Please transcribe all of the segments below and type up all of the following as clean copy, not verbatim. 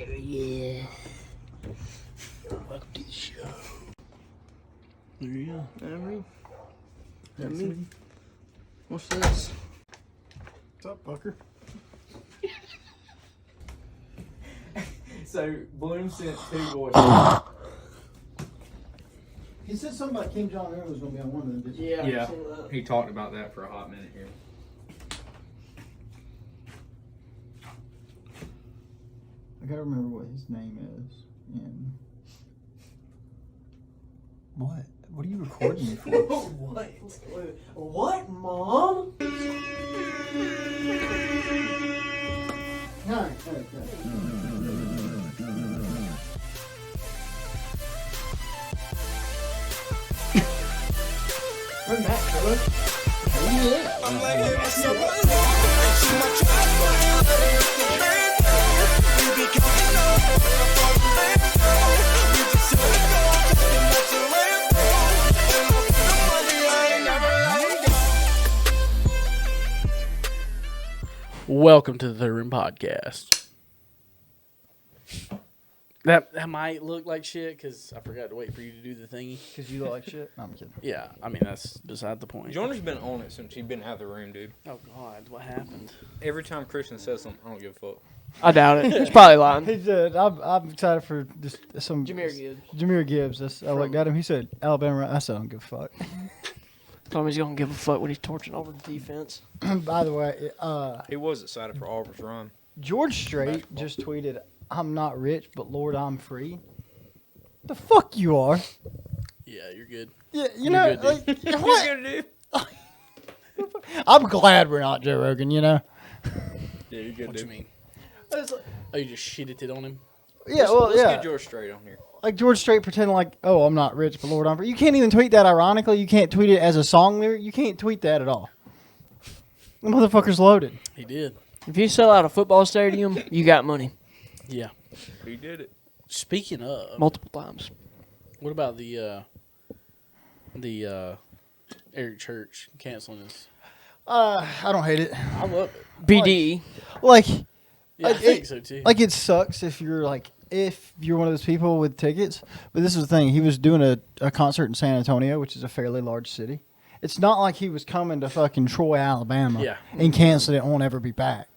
Yeah. Welcome to the show. There you go. That me. What's this? What's up, fucker? So, Blume sent 2 voices. He said something about King John River was going to be on one of them, didn't he? Yeah, he talked about that for a hot minute here. I gotta remember what his name is. And what? What are you recording me for? What? What, Mom? No. Bring back, brother. Yeah. I'm like, hey, what's up? She my trap, we be coming up. We just let it go, talking about your Lambo. And look at the money, I ain't never like it. Welcome to the Third Room Podcast. That might look like shit because I forgot to wait for you to do the thingy. Because you look like shit? No, I'm kidding. Yeah, I mean, that's beside the point. Joner's been on it since he's been out of the room, dude. Oh, God, what happened? Every time Christian says something, I don't give a fuck. I doubt it. He's probably lying. He said, I'm excited for just some... Jameer Gibbs. I looked at him. He said, Alabama. I said, I don't give a fuck. Told me he's going to give a fuck when he's torching over the defense. By the way, He was excited for Auburn's run. George Strait just tweeted, I'm not rich, but Lord, I'm free. The fuck you are? Yeah, you're good. Yeah, You're good, like, dude. what? I'm glad we're not Joe Rogan, you know? Yeah, you're good, What dude. you mean? Oh, you just shitted it on him? Yeah, Let's yeah. get George straight on here. Like George Strait pretending like, oh, I'm not rich, but Lord, I'm free. You can't even tweet that ironically. You can't tweet it as a song lyric. You can't tweet that at all. The motherfucker's loaded. He did. If you sell out a football stadium, you got money. Yeah. He did it. Speaking of, Multiple times. what about the Eric Church canceling this? I don't hate it. I love it. BDE. Like, Yeah, I think so too. Like it sucks if you're one of those people with tickets. But this is the thing: he was doing a concert in San Antonio, which is a fairly large city. It's not like he was coming to fucking Troy, Alabama, and canceled it and won't ever be back.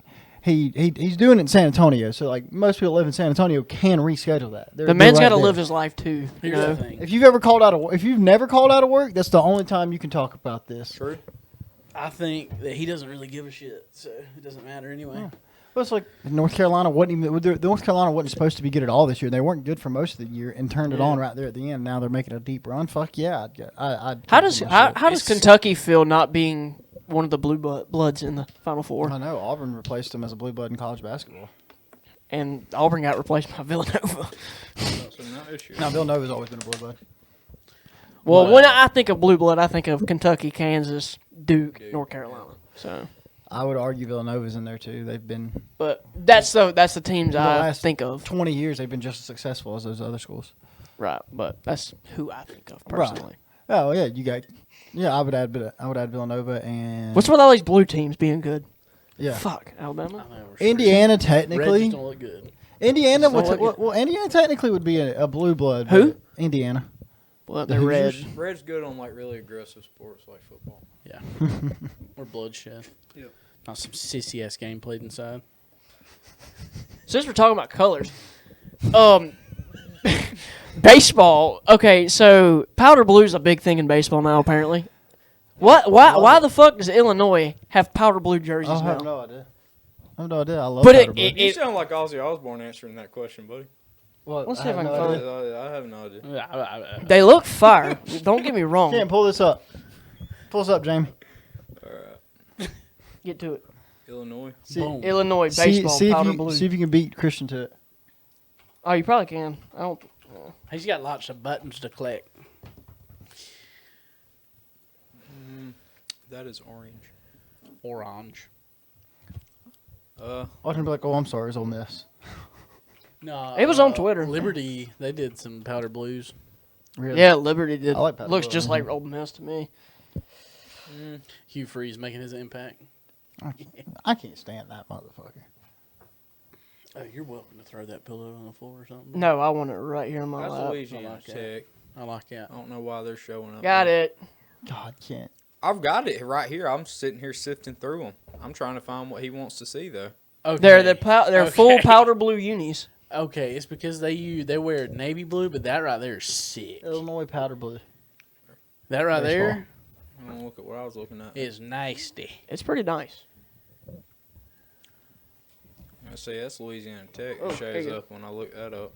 He's doing it in San Antonio, so like most people live in San Antonio can reschedule that. The man's right got to there. live his life too. Here's the thing. If you've never called out of work, that's the only time you can talk about this. True. I think that he doesn't really give a shit, so it doesn't matter anyway. Yeah. Well, it's like North Carolina North Carolina wasn't supposed to be good at all this year. They weren't good for most of the year and turned it on right there at the end. Now they're making a deep run. Fuck yeah! How does Kentucky feel not being one of the blue bloods in the Final Four? I know Auburn replaced them as a blue blood in college basketball. And Auburn got replaced by Villanova. That's no issue. Now Villanova's always been a blue blood. Well, when I think of blue blood, I think of Kentucky, Kansas, Duke, North Carolina. So, I would argue Villanova's in there too. They've been but that's the teams I last think of. 20 years. They've been just as successful as those other schools. Right, but that's who I think of personally. Right. Oh yeah, I would add Villanova and What's with all these blue teams being good? yeah. Fuck, Alabama. I know, we're Indiana Reds technically. just don't look good. Indiana Just don't well, Indiana technically would be a blue blood. Who? but Indiana. Well, The they're red. Hoosiers? Red's good on like really aggressive sports like football. Yeah. Or bloodshed. Yep. Not some sissy ass game played inside. Since we're talking about colors, baseball. Okay, so powder blue is a big thing in baseball now. Apparently, Why the fuck does Illinois have powder blue jerseys I now? have no idea. I have no idea. I love But powder blue. You sound like Ozzy Osbourne answering that question, buddy. What? Let's I see if have I can no find idea. I have no idea. They look fire. Don't get me wrong. Can't pull this up. Pull this up, Jamie. All right. Get to it. Illinois. Boom. Illinois baseball powder blue. See if you can beat Christian to it. Oh, you probably can. I don't. He's got lots of buttons to click. That is orange. Orange. I was gonna be like, oh, I'm sorry, it's Ole Miss. No, It was on Twitter. Liberty, they did some powder blues. Really? Yeah, Liberty did. I like powder Looks blue. just like Ole Miss to me. Hugh Freeze making his impact. I can't stand that motherfucker. Oh, you're welcome to throw that pillow on the floor or something. No, I want it right here in my That's lap. Louisiana like that. Tech. I like that. I don't know why they're showing up. Got there. it. God, can't. I've got it right here. I'm sitting here sifting through them. I'm trying to find what he wants to see though. Okay. They're full Okay. powder blue unis. Okay, it's because they wear navy blue, but that right there is sick. Illinois powder blue. That right Baseball. there I'm gonna look at what I was looking at. is nasty. It's pretty nice. I see that's Louisiana Tech. Oh, It there shows you go. up when I look that up.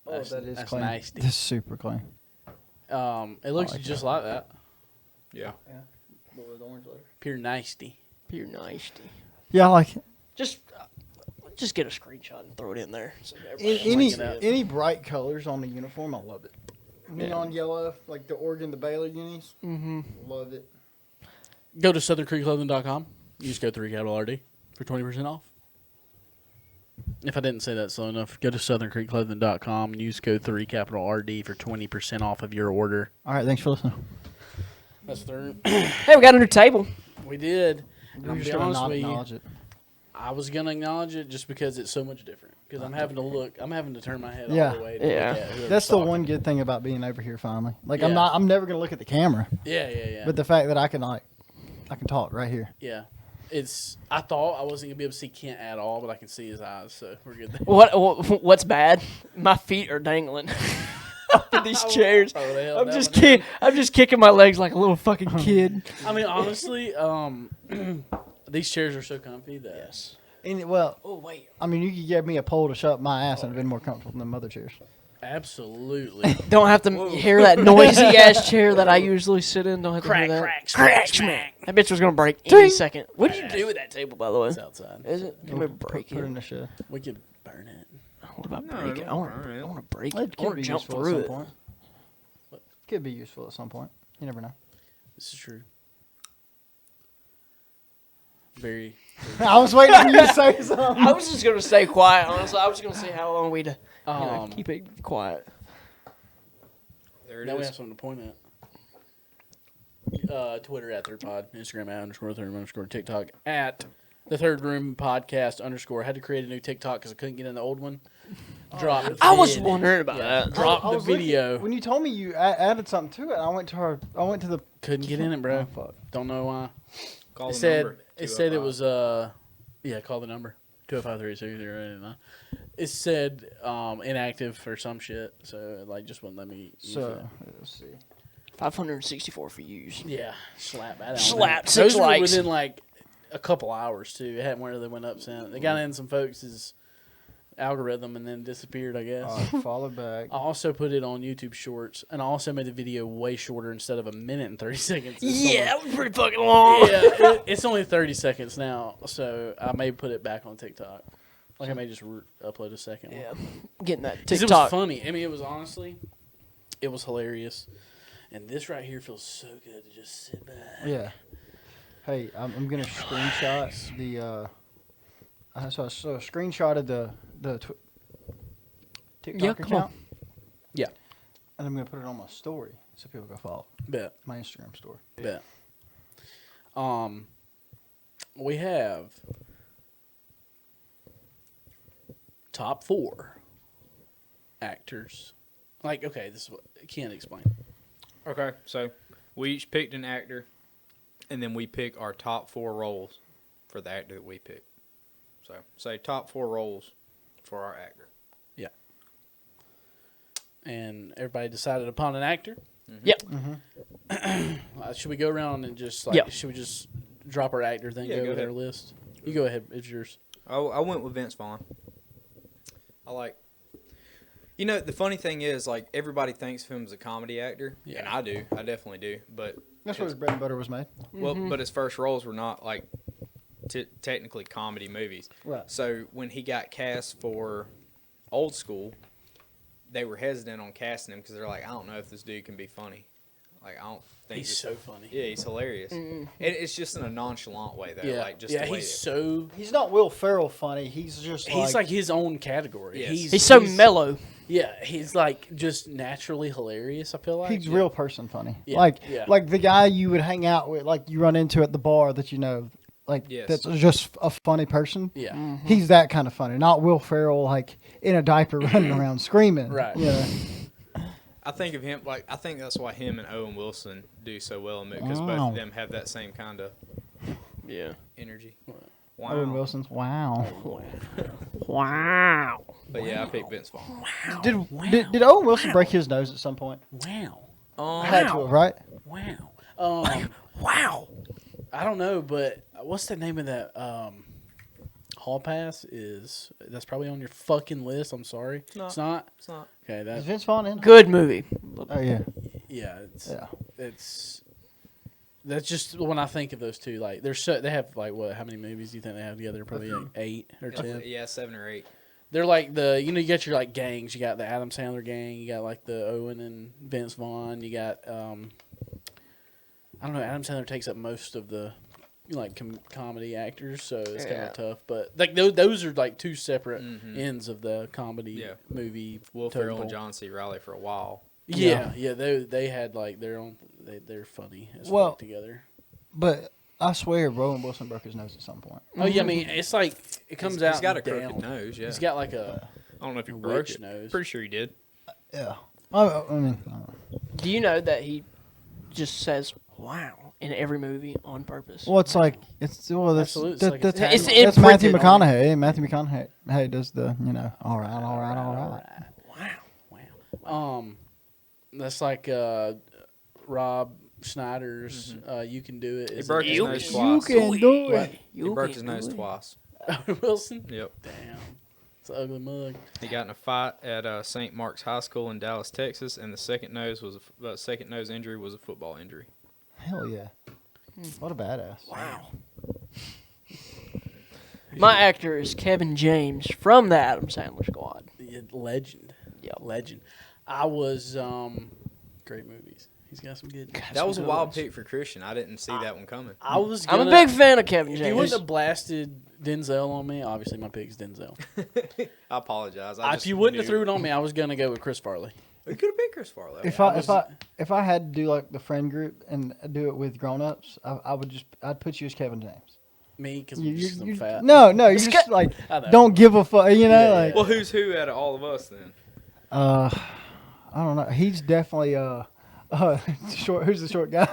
That's, that is that's clean. nasty. This is super clean. It looks like just that. like that. Yeah. Pure nasty. Pure nasty. Yeah, I like it. Just get a screenshot and throw it in there. So Any it up. any bright colors on the uniform, I love it. Neon yellow, like the Oregon, the Baylor unis. Mm-hmm. Love it. Go to southernCreekClothing.com. Use code 3RD for 20% off. If I didn't say that slow enough, go to southernCreekClothing.com and use code 3RD for 20% off of your order. All right, thanks for listening. That's third. Hey, we got a new table. We did. We're I'm just be gonna honest not with you. acknowledge it. I was gonna acknowledge it just because it's so much different. Because I'm having to look. I'm having to turn my head Yeah. all the way. To Yeah. look at whoever's That's the talking. one good thing about being over here finally. Like Yeah. I'm never gonna look at the camera, Yeah. but the fact that I can talk right here. Yeah. I thought I wasn't gonna be able to see Kent at all, but I can see his eyes, so we're good there. What's bad? My feet are dangling up in these chairs. Oh, the hell I'm that just one down. I'm just kicking my legs like a little fucking kid. I mean, honestly, these chairs are so comfy that. Yes. And Oh wait. I mean, you could give me a pole to shut my ass and it'd been more comfortable than the other chairs. Absolutely. Don't have to hear that noisy ass chair that I usually sit in. Don't have to hear that. Crack, smack. That bitch was gonna break any second. What did you do with that table, by the way? It's outside. Is it? Can we break Put it in it? the shed. We could burn it. What about No, break it? don't I want burn it. to break It it. I could want be to jump useful at through some it. point. Could be useful at some point. You never know. This is true. Very. I was waiting on you to say something. I was just gonna stay quiet. Honestly, I was gonna say how long we'd keep it quiet. There it Now we is. have something to point at. Twitter at Third Pod, Instagram at _Third TikTok at the Third Room Podcast _ I had to create a new TikTok because I couldn't get in the old one. Drop. I was vid. wondering about that. Drop I the was looking- video. when you told me you added something to it, I went to the. Couldn't get in it, bro. Oh, fuck. Don't know why. Call It the said number, it said it 205. was call the number 205-360-889. It said inactive or some shit, so it like just wouldn't let me use So it. let's see. 564 views. Yeah, slap that out. Slap, Those 6 were likes. within like a couple hours too. It hadn't really went up since. They got in some folks' algorithm and then disappeared, I guess. Follow back. I also put it on YouTube Shorts, and I also made the video way shorter instead of 1 minute and 30 seconds. Yeah, that was pretty fucking long. It's only 30 seconds now, so I may put it back on TikTok. Like I may just upload a second one. Yeah, getting that 'Cause TikTok. it was funny. I mean, it was hilarious. And this right here feels so good to just sit back. Yeah. Hey, I'm gonna screenshot the. So I screenshotted the TikTok Yeah, come on. account. Yeah. And I'm gonna put it on my story so people go follow Bet. my Instagram story. Bet. We have top 4 actors. Like, okay, this is what I can't explain. Okay, so we each picked an actor, and then we pick our top 4 roles for the actor that we pick. So, say top 4 roles for our actor. Yeah. And everybody decided upon an actor. Yep. Should we go around and just Yeah. should we just drop our actor thing, Yeah, go go with our ahead. list? You go ahead. It's yours. I went with Vince Vaughn. The funny thing is, like, everybody thinks of him as a comedy actor, Yeah. and I do. I definitely do. But That's where his bread and butter was made. but his first roles were not like technically comedy movies. Right. So when he got cast for Old School, they were hesitant on casting him because they're like, I don't know if this dude can be funny. Like, I don't think He's so funny. yeah, he's hilarious. And it's just in a nonchalant way though. Yeah, Like just yeah. the way He's that- so He's not Will Ferrell funny. He's just he's like his own category. Yes. He's so mellow. Yeah, he's like just naturally hilarious. I feel like he's real person funny. Yeah, Like yeah. like the guy you would hang out with, like you run into at the bar that you know. like Yes. that's just a funny person. Yeah. He's that kind of funny, not Will Ferrell like in a diaper running around screaming. Right. You know? I think of him I think that's why him and Owen Wilson do so well in it because both Wow. of them have that same kind of Yeah. energy. Owen Wilson's. Wow. Wow. But yeah, I picked Vince Vaughn. Did Owen Wilson break his nose at some point? Wow. Had to have, right? Wow. Wow. I don't know, but what's the name of that? Hall Pass that's probably on your fucking list. I'm sorry. No. It's not. It's not. Okay, Is that Vince Vaughn in? Good movie. Oh yeah. yeah, Yeah. That's just when I think of those two. Like they have like what? How many movies do you think they have together? Probably like 8 or 10. Yeah, 7 or 8. They're like you got your like gangs. You got the Adam Sandler gang. You got like the Owen and Vince Vaughn. You got I don't know. Adam Sandler takes up most of the like comedy actors, so it's kind Yeah. of tough. But like those are like two separate ends of the comedy movie. Will total. Ferrell and John C. Reilly for a while. Yeah. They had like their own. They're funny as Well- fuck together. But I swear, Owen Wilson broke his nose at some point. Oh yeah, I mean it's like it comes out. He's got a down. crooked nose. Yeah. He's got like a. I don't know if he a broke witch it. nose. Pretty sure he did. Yeah. I mean, I don't know. Do you know that he just says "wow" in every movie on purpose? Well, it's like that's Absolutely. It's like a that's, tagline. It's that's Matthew imprinted on McConaughey. Matthew McConaughey does the all right. Wow. That's like Rob Schneider's "You Can Do It." He Is broke it his You nose can- twice. You can do What? it. He broke his nose twice. Wilson? Yep. Damn, it's an ugly mug. He got in a fight at St. Mark's High School in Dallas, Texas, and the second nose injury was a football injury. Hell yeah. What a badass. Wow. My actor is Kevin James from the Adam Sandler Squad. Yeah, legend. Yep. Legend. I was great movies. He's got some good. That was a good wild ones. pick for Christian. I didn't see that one coming. I was. I'm a gonna- big fan of Kevin If you wouldn't James. have blasted Denzel on me, obviously my pick's Denzel. I apologize. If you wouldn't have threw it on me, I was gonna go with Chris Farley. We could have picked Chris Farley. If I had to do like the friend group and do it with grown ups, I'd put you as Kevin James. Me, because You- I'm fat. No, you're just like I know. don't give a fuck. Yeah, Like Well, who's who out of all of us then? I don't know. He's definitely short. Who's the short guy?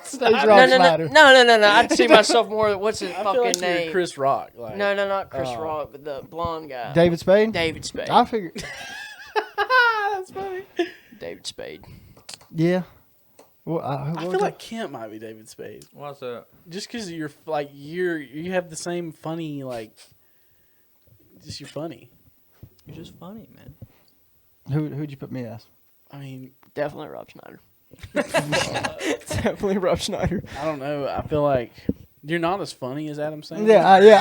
He's Rob No. Schneider. I'd see myself more. What's his I feel fucking like you're name? Chris Rock. Like, No, not Chris Rock, but the blonde guy. David Spade. David Spade. I figured. That's funny. David Spade. Yeah. Well, I feel like Kent might be David Spade, What's that? just because you're like you have the same funny like. Just you're funny. You're just funny, man. who'd you put me as? I mean, Definitely Rob Schneider. Definitely Rob Schneider. I don't know. I feel like you're not as funny as Adam Sandler. Yeah, if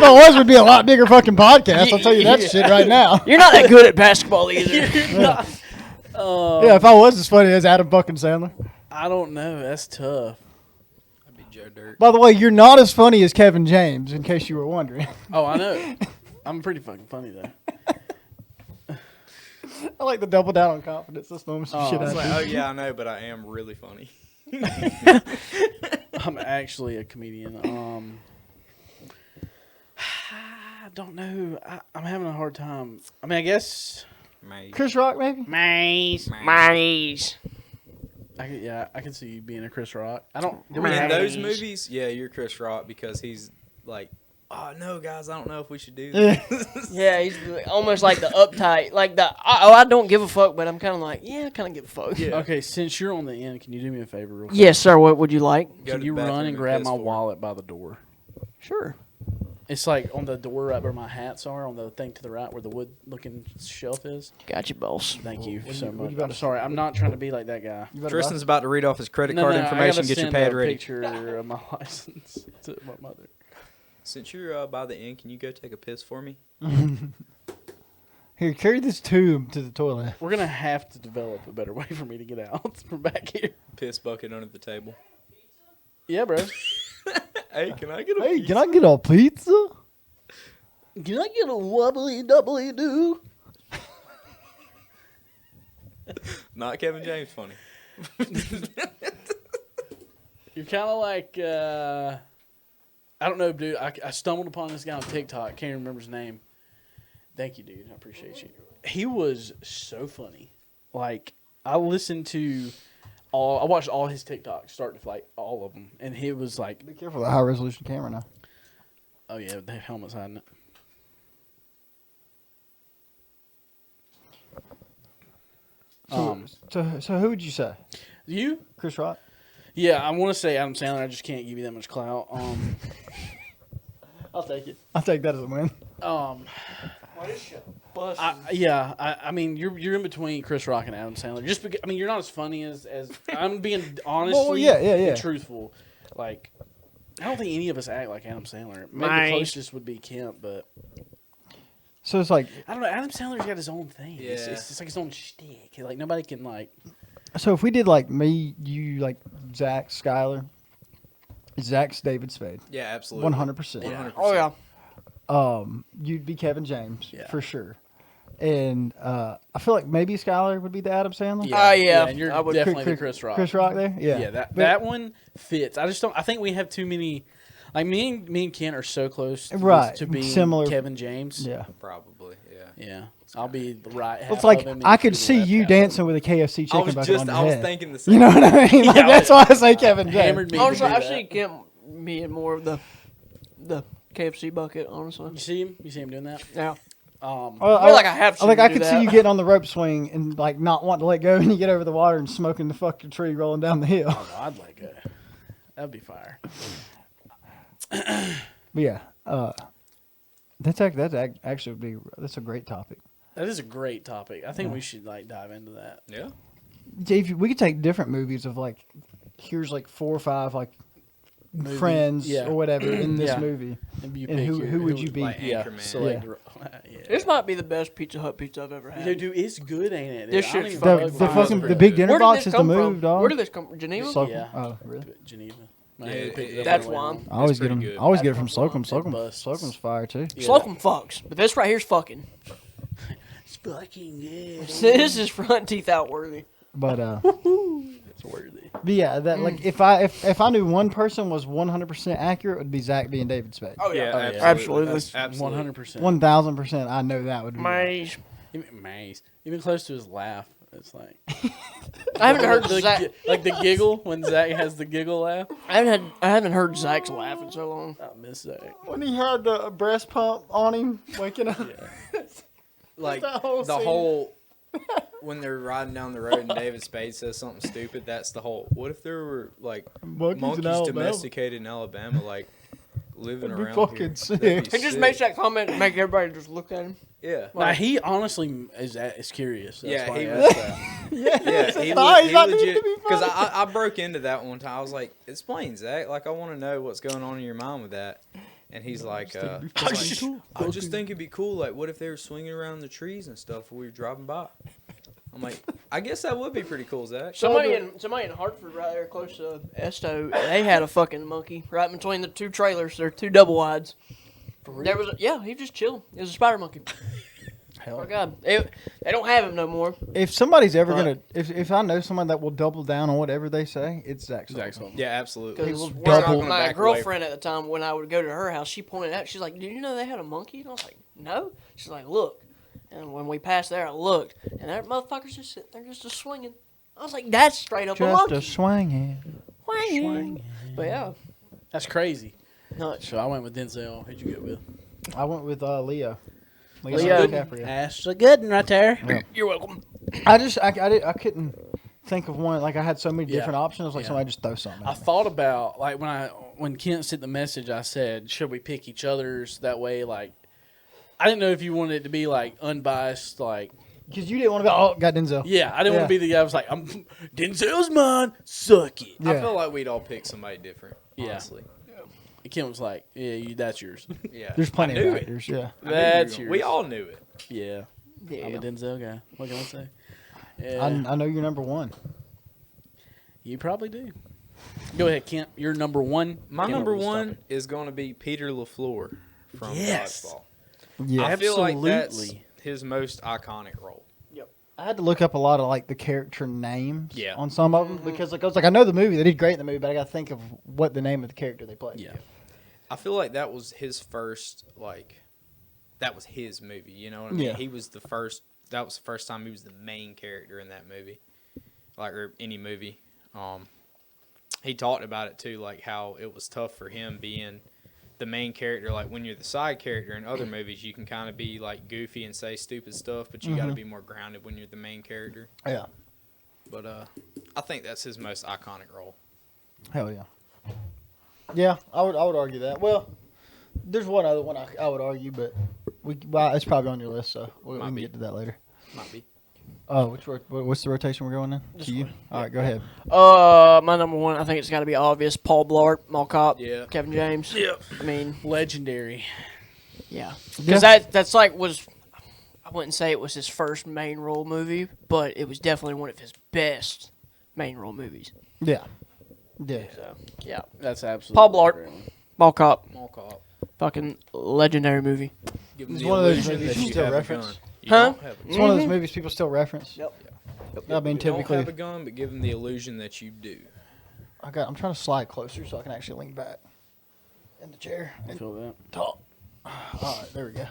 I was, would be a lot bigger fucking podcast. I'll tell you that shit right now. You're not that good at basketball either. You're not. Yeah, if I was as funny as Adam fucking Sandler. I don't know. That's tough. That'd be Joe Dirt. By the way, you're not as funny as Kevin James, in case you were wondering. Oh, I know. I'm pretty fucking funny though. I like the double down on confidence. Let's throw some shit It's out like, there. oh yeah, I know, but I am really funny. I'm actually a comedian. I don't know. I'm having a hard time. I mean, I guess. Mate. Chris Rock, maybe? Maze. Mice. I can see you being a Chris Rock. I don't. Do In we have those any- movies, yeah, you're Chris Rock because he's like, oh no, guys, I don't know if we should do this. Yeah, he's almost like the uptight, like the I don't give a fuck, but I'm kind of like, yeah, I kind of give a fuck. Yeah. Okay, since you're on the end, can you do me a favor real quick? Yes, sir. What would you like? Go to Can the you run bathroom and grab piss my for it. wallet by the door? Sure. It's like on the door right where my hats are, on the thing to the right where the wood-looking shelf is. Got you, boss. Thank you so what much. you about I'm to- sorry. I'm not trying to be like that guy. You better Tristan's about to read off his credit No, card no, I information. gotta Get your send pad a ready. picture of my license to my mother. Since you're by the end, can you go take a piss for me? Here, carry this tube to the toilet. We're gonna have to develop a better way for me to get out from back here. Piss bucket under the table. Yeah, bro. Hey, can I get a Hey, can I get a pizza? Can I get a wobbly doubly do? Not Kevin James funny. You're kind of like I don't know, dude. I stumbled upon this guy on TikTok. Can't remember his name. Thank you, dude. I appreciate you. He was so funny. Like I listened to I watched all his TikToks, start to like all of them, and he was like, Be careful of the high resolution camera now. "Oh yeah, they have helmets hiding it." So who would you say? You? Chris Rock? Yeah, I want to say Adam Sandler. I just can't give you that much clout. I'll take it. I'll take that as a win. I mean, you're in between Chris Rock and Adam Sandler. Just because, I mean, you're not as funny as I'm being honestly and truthful. Like, I don't think any of us act like Adam Sandler. Maybe the closest would be Kemp, but So it's like, I don't know. Adam Sandler's got his own thing. Yeah. It's just like his own shtick. Like nobody can like. so if we did like me, you, like Zach, Skyler, Zach's David Spade, Yeah, absolutely. 100%. Yeah. Oh yeah. You'd be Kevin James Yeah. for sure. And I feel like maybe Skyler would be the Adam Sandler. Yeah, and you're I would- definitely the Chris Rock. Chris Rock there, yeah. Yeah, that one fits. I just don't. I think we have too many. Like me and Kent are so close, to being Similar. Kevin James. Yeah. Probably, yeah. Yeah. I'll be the right. half It's like of him and I you could be the see left you half. dancing with a KFC chicken I was bucket just, on your I was head. thinking the same. You know what I mean? Like, Yeah, that's why I say Kevin James. Hammered me. Honestly, to do I that. see Kemp being more of the KFC bucket. Honestly, You see him? You see him doing that? yeah. Well, I feel like I have to. Like I do could that. see you getting on the rope swing and like not wanting to let go, and you get over the water and smoking the fucking tree rolling down the hill. Oh, I'd like a. That'd be fire. But yeah, that's actually would be that's a great topic. That is a great topic. I think we should like dive into that. Yeah. If we could take different movies of like, here's like 4 or 5 like Movie, friends yeah. or whatever in this Yeah. movie. And, you And pick who would you be? Like Yeah. Anchorman. So like, yeah. This might be the best Pizza Hut pizza I've ever had. Dude, it's good, ain't it? This I don't shit's even The, fuck the with fucking it. the big dinner Where did box this is the come move, from? dog. Where did this come from? Geneva? Slocum. Yeah. Oh, really? Geneva. Yeah, I had to pick it up that's on the way why. home. I always get pretty them. good. I always get it That's from from Slocum. Slocum. It busts. Slocum's fire too. Yeah. Slocum fucks, but this right here's fucking. It's fucking good. This is front teeth out worthy. But It's worthy. but yeah, that like if I knew one person was 100% accurate, it would be Zach being David Spade. Oh Yeah, Oh, yeah. absolutely. That's absolutely. 100%. 1000%. I know that would be. Maze. Even close to his laugh. It's like I haven't heard the, Zach. like the giggle when Zach has the giggle laugh. I haven't heard Zach's laugh in so long. I miss Zach. When he had the breast pump on him, waking up. Like that whole the scene. whole when they're riding down the road and David Spade says something stupid. That's the whole. What if there were like Monkeys in monkeys Alabama. domesticated in Alabama, like living That'd be around fucking here? sick. That'd be He just sick. makes that comment and make everybody just look at him. Yeah. Nah, he honestly is curious. That's Yeah, why he he was- asked that. Yeah, he, Nah, he's not legit. meant to be Because funny. I broke into that one time. I was like, "Explain, Zach. Like, I want to know what's going on in your mind with that." And he's like, I just think it'd be cool. Like, what if they were swinging around the trees and stuff when we were driving by? I'm like, I guess that would be pretty cool, Zach. Somebody in Hartford right there close to Esto, they had a fucking monkey right between the two trailers. They're two double wides. There was he was just chilling. It was a spider monkey. Hell. Oh my god, they don't have him no more. If somebody's ever But- gonna, if I know someone that will double down on whatever they say, it's Zach. Zach's Sullivan. home. Yeah, absolutely. Because will We're not double- gonna my back away girlfriend at the time, when I would go to her house, she pointed out, she's like, "Did you know they had a monkey?" And I was like, "No." She's like, "Look." And when we passed there, I looked, and that motherfucker's just sitting there, just swinging. I was like, "That's straight up a Just monkey." a swinging. Swinging. But yeah, That's crazy. nuts. So I went with Denzel. Who'd you go with? I went with Leo. Leo. DiCaprio. That's a good one right there. You're welcome. I couldn't think of one. Like I had so many Yeah. different options. I was like, Yeah. somebody just throw something. I At me. thought about like when Kent sent the message, I said, should we pick each other's that way? Like, I didn't know if you wanted it to be like unbiased, like Because you didn't want to go. Oh, got Denzel. yeah, I didn't Yeah. want to be the guy who was like, I'm Denzel's mine, suck it. Yeah. I feel like we'd all pick somebody different. Yeah. Honestly. And Kent was like, yeah, that's yours. Yeah. There's plenty I knew of it. actors. Yeah. I knew That's we yours. We all knew it. Yeah, Yeah. I'm a Denzel guy. What can I say? I Yeah, know you're number one. you probably do. Go ahead, Kent. You're number one. My Kent, number we'll stop one it. is going to be Peter LaFleur from Yes. Dodgeball. Yeah. I feel like that's Absolutely. his most iconic role. Yep. I had to look up a lot of like the character names Yeah. on some of them because like I was like I know the movie, they did great in the movie, but I got to think of what the name of the character they played. Yeah. I feel like that was his first, that was his movie. You know what I mean? Yeah. He was the first. That was the first time he was the main character in that movie, or any movie. He talked about it too, like how it was tough for him being the main character. Like when you're the side character in other movies, you can kind of be like goofy and say stupid stuff, but you got to be more grounded when you're the main character. Yeah. But I think that's his most iconic role. Hell yeah. Yeah, I would argue that. Well, there's one other one I would argue, but it's probably on your list, so we can get to that later. Might be. Oh, what's the rotation we're going in? To you? All right, go ahead. My number one, I think it's got to be obvious. Paul Blart, Mall Cop, Yeah. Kevin James. Yep. I mean, Legendary. yeah, Yeah. because that's like was. I wouldn't say it was his first main role movie, but it was definitely one of his best main role movies. Yeah. Yeah. So yeah, That's absolutely. Paul Blart. great one. Mall Cop, Mall Cop. fucking legendary movie. Give him It's the one of those illusion movies that you you still have a reference. gun. You Huh? don't have a It's gun. one of those movies people still reference. Yep. I mean, You don't typically, have a gun, but give him the illusion that you do. I'm trying to slide closer so I can actually lean back in the chair I and feel that. talk. All right, there we go.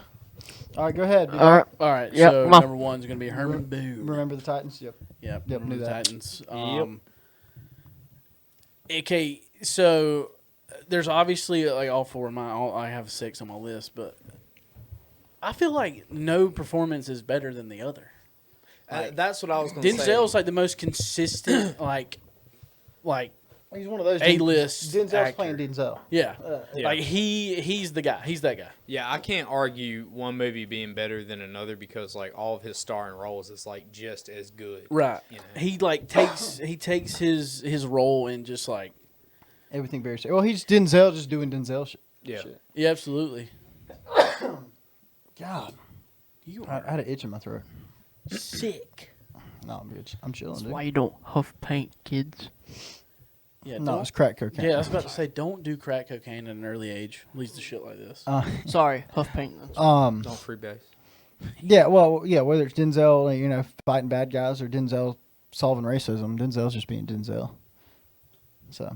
All right, go ahead. All right. All right. Yep, So come on. number one's gonna be Herman Boone. Remember the Titans? Yep. Yep. Yep, Remember knew the that. Titans. Okay, so there's obviously like all four of mine. I have 6 on my list, but I feel like no performance is better than the other. That's what I was going to say. Denzel's like the most consistent, like He's one of those. A-list Denzel's actor. playing Denzel. yeah, Yeah. like he's the guy. He's that guy. Yeah, I can't argue one movie being better than another because like all of his starring roles is like just as good. Right. You know? He like takes his role and just like Everything very. Well, he's Denzel just doing Denzel shit. Yeah. yeah, absolutely. God, You I are had an itch in my throat. Sick. No, I'm good. I'm chilling. That's Dude. why you don't huff paint, kids. yeah. No, don't- it's crack cocaine. yeah, I was about to say don't do crack cocaine at an early age. Leads to shit like this. Sorry, huff paint. Don't freebase. Yeah, well, yeah, whether it's Denzel, fighting bad guys or Denzel solving racism, Denzel's just being Denzel. So,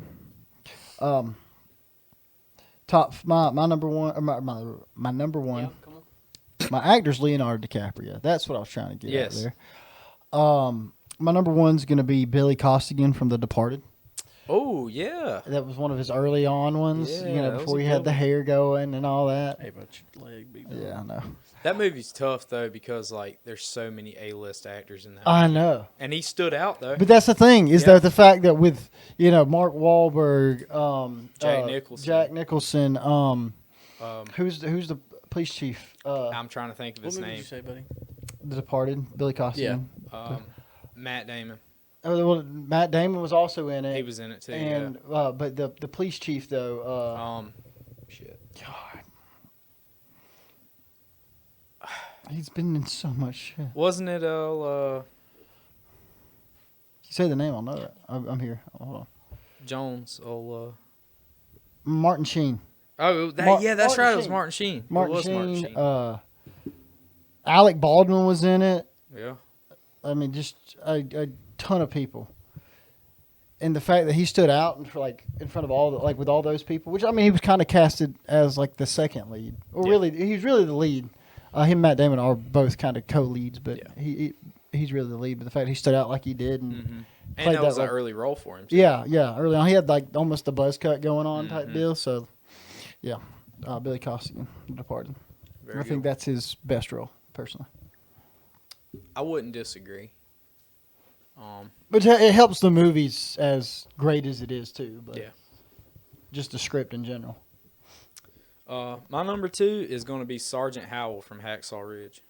my number one, or my number one, Yeah, come on. my actor's Leonardo DiCaprio. That's what I was trying to get Yes. out there. My number one's gonna be Billy Costigan from The Departed. Oh yeah. That was one of his early on ones, Yeah, that was before a he good had the one. hair going and all that. Hey, but your leg, big dog. Yeah, I know. That movie's tough though because like there's so many A-list actors in that. I movie. know. And he stood out though. But that's the thing is Yeah. that the fact that with Mark Wahlberg, Jack Nicholson. who's the police chief? I'm trying to think of What his movie did name. you say, buddy? The Departed, Billy Costigan. Matt Damon. Well, Matt Damon was also in it. He was in it too. and but the police chief though, Shit. God, he's been in so much shit. Wasn't it all You say the name, I'll know it. I'm here. Hold on. Jones? Martin Sheen. Oh, that's Martin right. It was Sheen. Martin Sheen. Martin it was Sheen. Martin Sheen. Alec Baldwin was in it. Yeah. I mean, just a ton of people, and the fact that he stood out in front of all with all those people, which I mean, he was kind of casted as like the second lead, or Yeah. really, he's really the lead. Him and Matt Damon are both kind of co-leads, but Yeah. he's really the lead. But the fact he stood out like he did, and And played that was that an role. early role for him. Too. yeah, early on he had like almost a buzz cut going on type Mhm. deal. So, yeah, Billy Costigan, The Departed. Very I think good. that's his best role, personally. I wouldn't disagree. But it helps the movies as great as it is too. But Yeah. just the script in general. My number 2 is going to be Sergeant Howell from Hacksaw Ridge.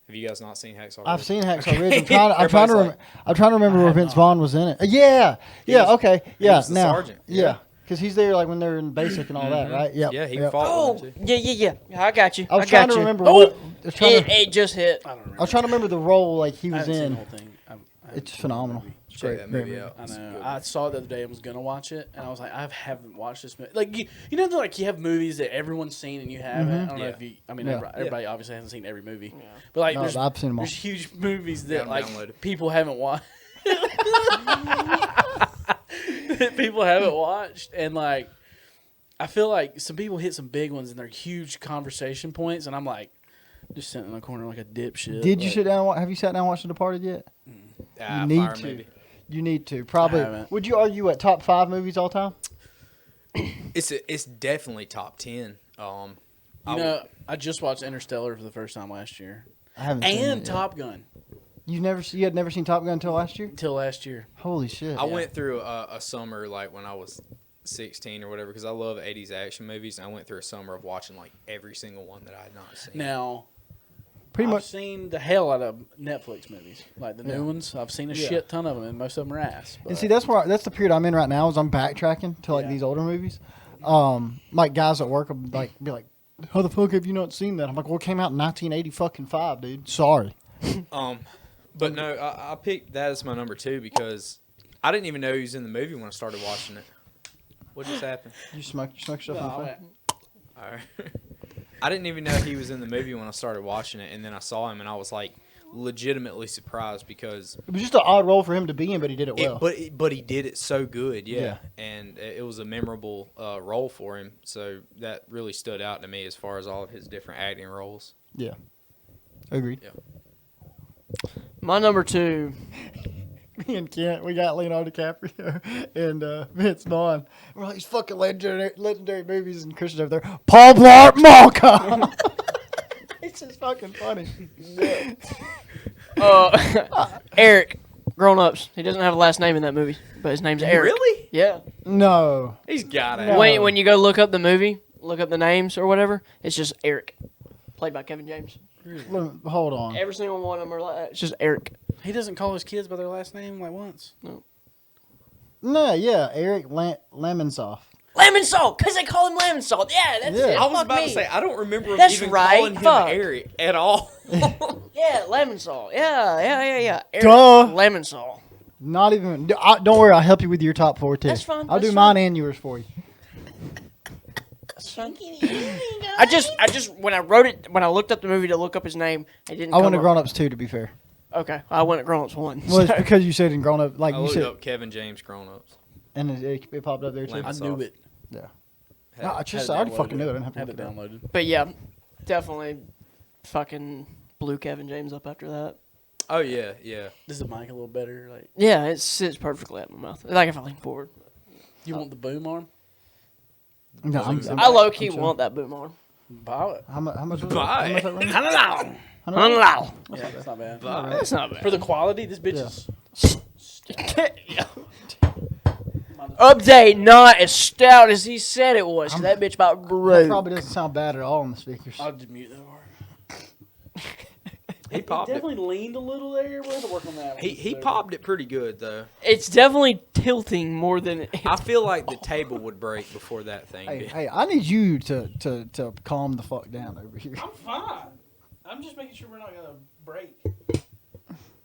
Have you guys not seen Hacksaw Ridge? I've seen Hacksaw Okay. Ridge. I'm trying to Everybody's I'm trying to remember I where have Vince not. Vaughn was in it. Yeah, He was- okay, he yeah. was the Now, sergeant, yeah, yeah. because he's there like when they're in basic and all that, Mhm. right? Yep, Yeah, he yep. fought Oh, with him too. yeah. I got you. I was got trying to you. remember Oh, what. I was trying to. it just hit. I don't remember. I was trying to remember the role like he I was haven't seen in. the whole thing. I haven't It's seen the phenomenal. movie. check Great, that great movie movie. out. I It's a know. good I one. saw it the other day and was gonna watch it, and I was like, I haven't watched this movie. Like you know, like you have movies that everyone's seen and you haven't. I don't know Yeah. if you. I mean, Yeah. everybody obviously hasn't seen every movie, but like No, there's I've seen them all. there's huge movies that them like downloaded. people haven't watched. That people haven't watched, and like I feel like some people hit some big ones and they're huge conversation points, and I'm like just sitting in the corner like a dipshit. Did you like, sit down? Have you sat down and watched The Departed yet? Ah, You need Fire to. movie. You need to. Probably. haven't. Would you argue at top 5 movies all time? It's definitely top 10. You I know, I just watched Interstellar for the first time last year, I haven't seen it and yet. Top Gun You had never seen Top Gun until last year? until last year. Holy shit. I went through a summer like when I was 16 or whatever because I love 80s action movies. And I went through a summer of watching like every single one that I had not seen. Now, Pretty I've much. seen the hell out of Netflix movies, like the Yeah. new ones. I've seen a Yeah. shit ton of them, and most of them are ass. And see, that's the period I'm in right now. Is I'm backtracking to like Yeah. these older movies. Like guys at work will like be like, "How the fuck have you not seen that?" I'm like, "Well, it came out in 1985, dude. Sorry." But no, I picked that as my number 2 because I didn't even know he was in the movie when I started watching it. What just happened? You smoke stuff No, in the I face? went, All right. I didn't even know he was in the movie when I started watching it, and then I saw him, and I was like legitimately surprised because It was just an odd role for him to be in, but he did it well. but he did it so good, yeah. Yeah. And it was a memorable role for him, so that really stood out to me as far as all of his different acting roles. Yeah. Agreed. My number 2. Me and Kent, we got Leonardo DiCaprio and Vince Vaughn. We're like, these fucking legendary movies, and Christian's over there. Paul Blart Mall Cop. It's just fucking funny. Eric, Grown Ups. He doesn't have a last name in that movie, but his name's Eric. Really? Yeah. No. He's got it. No. When you go look up the movie, look up the names or whatever, it's just Eric, played by Kevin James. Hold on. Every single one of them are like that. It's just Eric. he doesn't call his kids by their last name like once. No, yeah, Eric Lemon Sauce. Lemon Salt, because they call him Lemon Salt. Yeah, that's Yeah. it. I was Fuck about me. to say I don't remember him That's even right, calling him fuck. Eric at all. Yeah, Lemon Salt. Yeah. Eric, Duh. Lemon Salt. Not even. Don't worry, I'll help you with your top 4 too. That's fine, I'll that's do fine. mine and yours for you. I just when I looked up the movie to look up his name, it didn't. I come went to up. Grown Ups 2, to be fair. Okay, I went at Grown Ups 1. Well, it's so- because you said in Grown Up, like I you looked said, up Kevin James Grown Ups. and it popped up there too. Lemon I knew Sauce. it. Yeah. Had- No, I already fucking knew it. I didn't have to Had look it it up. downloaded. But yeah, definitely fucking blew Kevin James up after that. Oh yeah, yeah. Is the mic a little better? Like, Yeah, it sits perfectly at my mouth. Like if I lean forward. you want the boom arm? No, I low key I'm sure. want that boom arm. Buy it. How much? How much? Bye. How much that run? $100. Unlow. Yeah, that's not bad. That's not bad. For the quality, this bitch Yeah. is. Update, not as stout as he said it was. 'Cause that bitch about That broke. probably doesn't sound bad at all on the speakers. I'll just mute that part. He popped it. Definitely leaned a little there. We'll have to work on that. He popped it pretty good though. It's definitely tilting more than. I feel like the table would break before that thing Hey, did. hey, I need you to calm the fuck down over here. I'm fine. I'm just making sure we're not gonna break.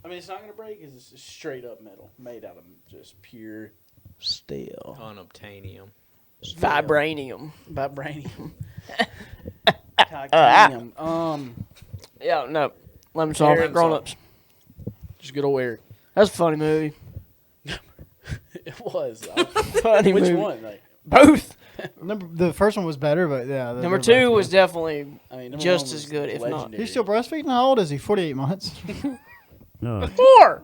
I mean, it's not gonna break. It's just straight up metal, made out of just pure steel, Unobtainium. Vibranium. vibranium, titanium. Yeah, no. Lemon Salt, Aaron Grown Salt. Ups. Just good old Eric. That's a funny movie. It was. Funny Which movie. one? Like, Both. The first one was better, but yeah. Number they're 2 both was good. definitely I mean, number just one as was good, if not. legendary. He's still breastfeeding. How old is he? 48 months. 4.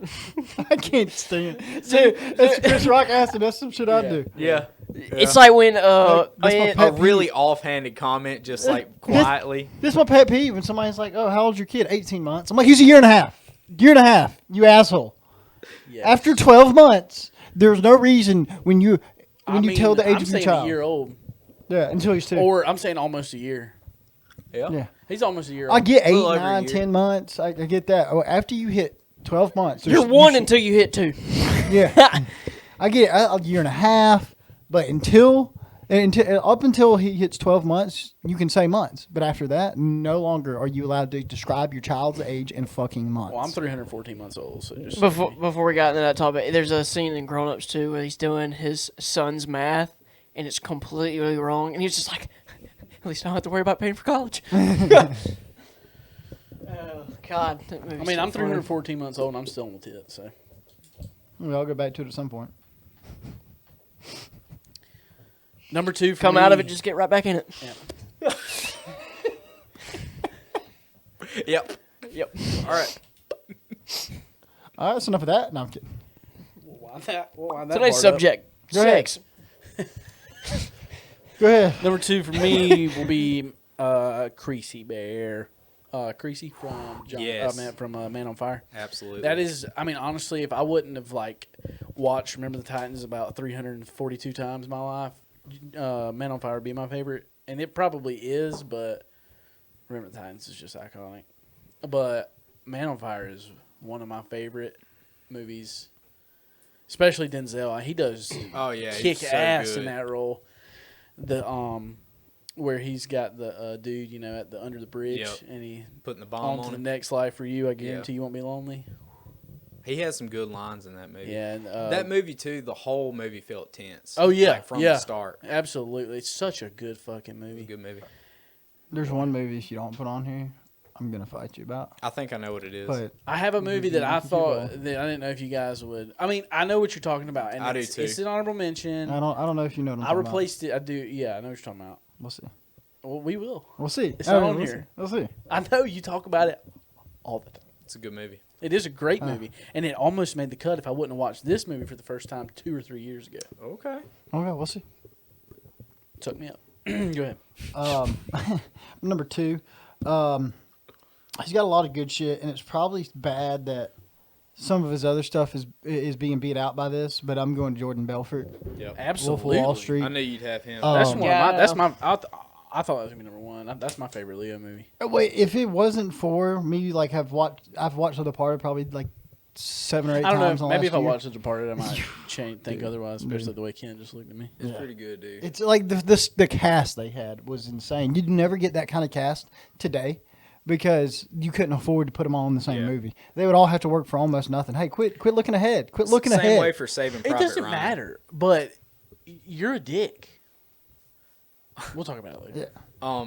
I can't stand. Dude, that's Chris Rock asked him. That's some shit I do. Yeah. It's like when That's my man, pet A really offhanded comment, just like quietly. This is my pet peeve when somebody's like, "Oh, how old's your kid?" 18 months. I'm like, "He's a year and a half. Year and a half. You asshole." Yes. After 12 months, there's no reason when you I mean, tell the age I'm of your saying child. a year old, Yeah, until he's 2. or I'm saying almost a year. yeah. He's almost a year old. I get 8, little over a 9, year. 10 months. I get that. Oh, after you hit 12 months, you're there's- 1 you until you hit 2. Yeah. I get a year and a half, but until And up until he hits 12 months, you can say months. But after that, no longer are you allowed to describe your child's age in fucking months. Well, I'm 314 months old, so just Before we got into that topic, there's a scene in Grown Ups 2 where he's doing his son's math, and it's completely wrong, and he's just like, at least I don't have to worry about paying for college. Oh, God. I mean, I'm 314 months old, and I'm still on the tit, so. We all go back to it at some point. Number 2 for Come me, out of it, just get right back in it. Yeah. Yep. Yep. All right. All right, that's enough of that. No, I'm kidding. We'll wind that part Today's up. subject, Go ahead. sex. Go ahead. Number 2 for me will be Creasy Bear. Creasy from Yes. Man on Fire. Absolutely. That is, I mean, honestly, if I wouldn't have watched Remember the Titans about 342 times in my life, Man on Fire would be my favorite, and it probably is. But Remember the Titans is just iconic. But Man on Fire is one of my favorite movies, especially Denzel. He does Oh yeah. kick he's so ass good. in that role. The where he's got the dude, at the under the bridge, Yep. and he Putting the bomb on to on the it. next life for you. I guarantee you won't be lonely. He has some good lines in that movie. Yeah, and, That movie too. The whole movie felt tense. Oh yeah, Like, from yeah, the start. absolutely. It's such a good fucking It was movie. a good movie. There's one movie if you don't put on here, I'm going to fight you about. I think I know what it is. But I have a movie that I Keep thought going. that I didn't know if you guys would. I mean, I know what you're talking about, and I do it's, too. it's an honorable mention. I don't know if you know what I'm I talking replaced it. I do. Yeah, I know what you're talking about. about. We'll see. Well, we will. We'll see. It's All not on we'll here. See. We'll see. I know you talk about it all the time. It's a good movie. It is a great movie, and it almost made the cut if I wouldn't have watched this movie for the first time 2 or 3 years ago. Okay. Okay, we'll see. Took me up. Go ahead. Number 2, he's got a lot of good shit, and it's probably bad that some of his other stuff is being beat out by this. But I'm going Jordan Belfort, Yep. Absolutely. Wolf of Wall Street. I knew you'd have him. That's one. Yeah. That's my. I thought that was gonna be number 1. That's my favorite Leo movie. Wait, if it wasn't for me, I've watched The Departed probably 7 or 8 I don't times. know. in the Maybe if last I year. watched The Departed, I might think otherwise. Especially the way Ken just looked at me. It's pretty good, dude. It's like the cast they had was insane. You'd never get that kind of cast today because you couldn't afford to put them all in the same Yeah. movie. They would all have to work for almost nothing. Hey, quit looking ahead. Quit looking Same ahead. way for Saving It Private doesn't Ryan. matter, but you're a dick. We'll talk about it later. Yeah.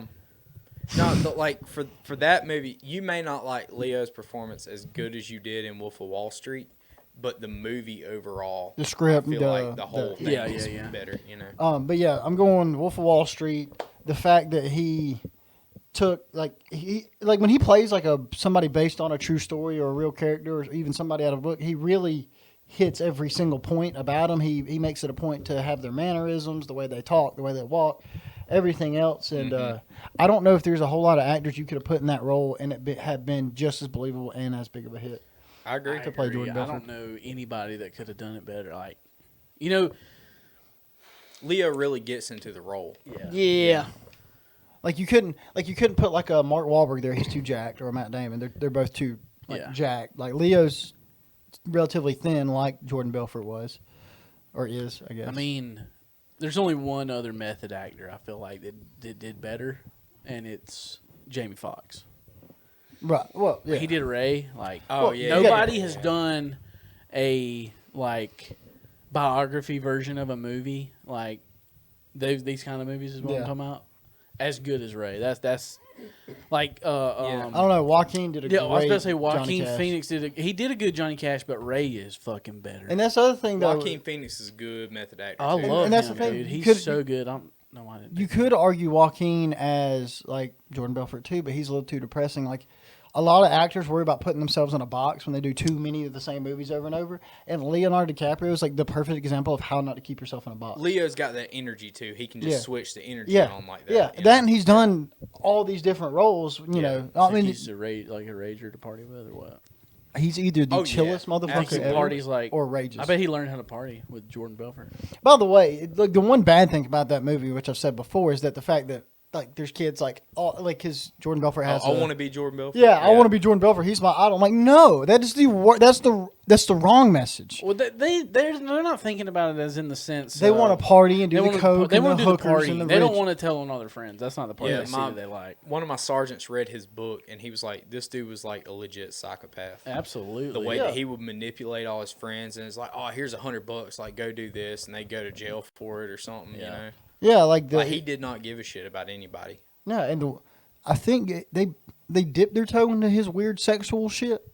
No, but for that movie, you may not like Leo's performance as good as you did in Wolf of Wall Street, but the movie overall, The script, I feel like the whole thing Yeah, is yeah. better. You know. But yeah, I'm going Wolf of Wall Street. The fact that he took when he plays somebody based on a true story or a real character or even somebody out of a book, he really hits every single point about them. He makes it a point to have their mannerisms, the way they talk, the way they walk, everything else. And I don't know if there's a whole lot of actors you could have put in that role and it have been just as believable and as big of a hit. I agree. to play Jordan I Belfort. don't know anybody that could have done it better. Leo really gets into the role. Yeah. You couldn't put a Mark Wahlberg there. He's too jacked, or a Matt Damon. They're both too Yeah. jacked. Leo's relatively thin, like Jordan Belfort was, or is, I guess. I mean, there's only one other method actor I feel like that did better, and it's Jamie Foxx. right? Well, yeah. He did Ray. Oh, yeah, Nobody yeah. has done a biography version of a movie these kind of movies is what I'm Yeah. talking about. As good as Ray. That's I don't know. Joaquin did a Yeah, great I was going to say Johnny Joaquin Cash. Phoenix he did a good Johnny Cash, but Ray is fucking better. And that's the other thing, though. Joaquin Phoenix is a good method actor. I too. love and that's him, the thing, dude. you He's could- so good. I don't know why I didn't You think could argue Joaquin as Jordan Belfort too, but he's a little too depressing. A lot of actors worry about putting themselves in a box when they do too many of the same movies over and over. And Leonardo DiCaprio is the perfect example of how not to keep yourself in a box. Leo's got that energy too. He can just Yeah. switch the energy Yeah, on like that. yeah. you That know? and he's done all these different roles. You know, I mean, he's a rager to party with or what? he's either the Oh, yeah. chillest motherfucker Absolutely. ever Parties or rages. I bet he learned how to party with Jordan Belfort. By the way, the one bad thing about that movie, which I've said before, is that the fact that like there's kids like all like his Jordan Belfort has. I want to be Jordan Belfort. Yeah, I want to be Jordan Belfort. He's my idol. I'm like, no, that is that's the wrong message. Well, they're not thinking about it as in the sense They want to party and do the coke They and want the to do the hookers party. and the They don't rich. want to tell on other friends. That's not the part they see that they like. One of my sergeants read his book, and he was like, this dude was like a legit psychopath. Absolutely. The way that he would manipulate all his friends, and it's like, oh, here's $100, like go do this, and they go to jail for it or something. You know, Yeah, like he did not give a shit about anybody. Yeah, and I think they dipped their toe into his weird sexual shit.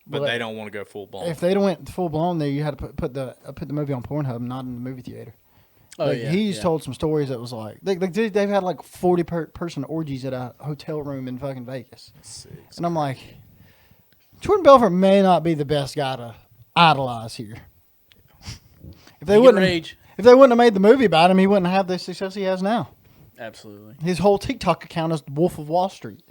But they don't want to go full blown. If they don't went full blown, there you had to put the movie on Pornhub, not in the movie theater. Oh, Like, yeah. He's told some stories that was like they've had like 40 person orgies at a hotel room in fucking Vegas, and I'm like, Jordan Belfort may not be the best guy to idolize here. If they wouldn't have made the movie about him, he wouldn't have the success he has now. Absolutely. His whole TikTok account is Wolf of Wall Street.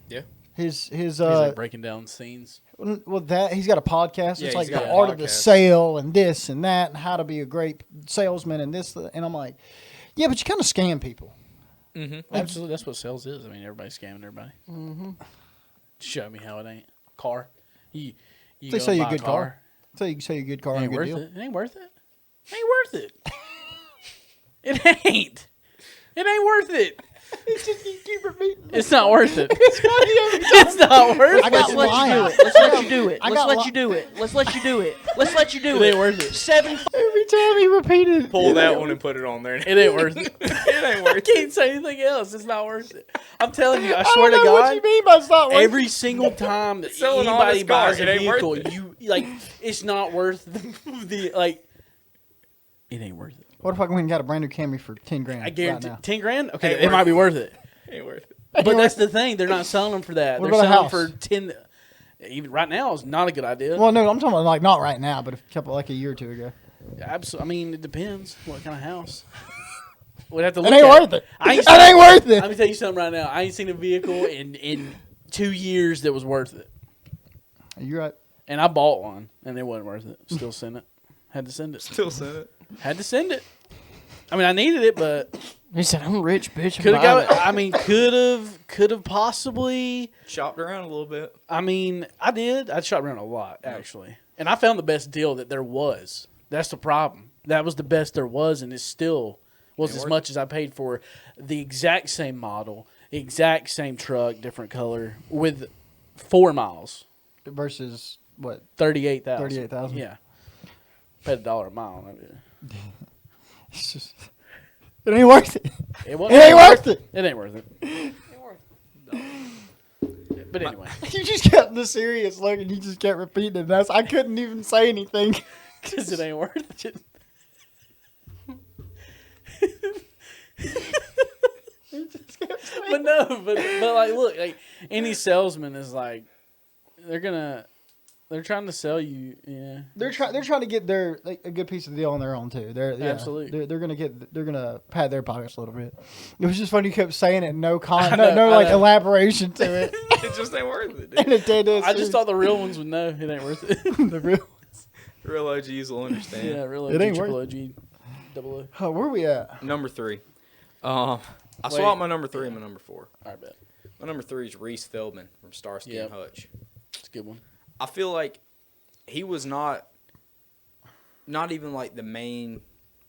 Yeah. His He's like breaking down scenes. well, that he's got a podcast. Yeah, It's like he's got the a art of the podcast. sale and this and that and how to be a great salesman and this and I'm like, yeah, but you kind of scam people. Mm-hmm. Absolutely. That's what sales is. I mean, everybody's scamming everybody. Mm-hmm. Show me how it ain't. Car. You They go sell you buy a good car. So you sell you a good car It and a ain't good worth deal. it. It ain't worth it. It ain't worth it. It ain't. It ain't worth it. Keep repeating. It's not worth it. It's not worth I it. got Let's lying. let you do it. I Let's got let li- you do it. Let's let you do it. Let's let you do It it. ain't worth it. 7 Every time he repeated it. Pull that one and put it on there. It ain't worth it. It ain't worth I can't say anything else. It's not worth it. I'm telling you. I I swear don't to know what God. you mean by it's not worth Every single time that Selling an anybody honest car, buys a it ain't worth vehicle, it. you like it's not worth the like. It ain't worth it. What if I went and got a brand new Camry for 10 grand? I guarantee right now? 10 grand. Okay, Ain't it worth might be worth it. Ain't worth it. But that's the thing. They're not selling them for that. What They're about a selling house? for 10. Even right now is not a good idea. Well, no, I'm talking about like not right now, but a couple like a year or two ago. Absolutely. I mean, it depends what kind of house. We'd have to It look ain't at worth it. I ain't It ain't worth Let it. me tell you something right now. I ain't seen a vehicle in 2 years that was worth it. You're right. And I bought one, and it wasn't worth it. Still sent it. Had to send it. Still send it. Had to send it. I mean, I needed it, but He said, "I'm rich, bitch." I'm could have buying got. it." I mean, could have possibly. Shopped around a little bit. I mean, I did. I shopped around a lot actually, and I found the best deal that there was. That's the problem. That was the best there was, and it still was Ain't as worth much as I paid for the exact same model, exact same truck, different color, with 4 miles, Versus what? 38,000. 38,000? Yeah, paid $1 a mile. It's just, it ain't worth it. It It wasn't. ain't worth it. It ain't worth it. But anyway, You just kept the serious look and you just kept repeating it. I couldn't even say anything. because it ain't worth it. But no, but like, look, like any salesman is like, they're trying to sell you. Yeah, They're trying to get their a good piece of the deal on their own too. Absolutely. They're gonna pad their pockets a little bit. It was just funny you kept saying it, no I know. like elaboration to it. It just ain't worth it. And it did this. I just thought the real ones would know it ain't worth it. the real. Real OGs will understand. Yeah, real It ain't triple worth OG, double O. Oh, where we at? Number 3. I Wait. swapped my number 3 and my number 4. I bet My number 3 is Reese Feldman from Starsky Yep. and Hutch. it's a good one. I feel like he was not even like the main.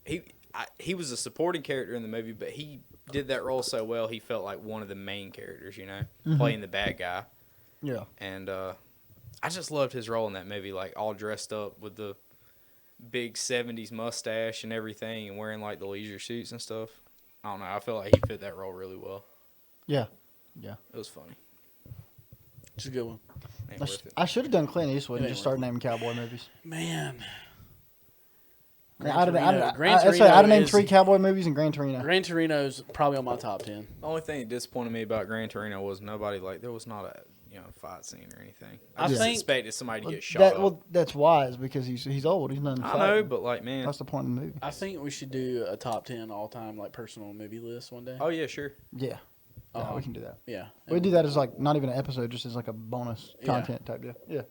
He was a supporting character in the movie, but he did that role so well. He felt like one of the main characters, playing the bad guy. Yeah. And I just loved his role in that movie, like all dressed up with the big 70s mustache and everything and wearing like the leisure suits and stuff. I don't know. I feel like he fit that role really well. Yeah. It was funny. It's a good one. Ain't worth it. I should have done Clint Eastwood It and ain't just started naming cowboy movies. Man, I'd Gran have Torino named is- 3 cowboy movies in Gran Torino. Gran Torino's probably on my top 10. The only thing that disappointed me about Gran Torino was there was not a fight scene or anything. I I just think- expected somebody to get shot up. That's wise because he's old. He's nothing. I know, but like, man. That's the point of the movie. I think we should do a top 10 all time like personal movie list one day. Oh yeah, sure. Yeah. Yeah, we can do that. Yeah, We do that as like not even an episode, just as like a bonus Yeah. content type deal. Yeah.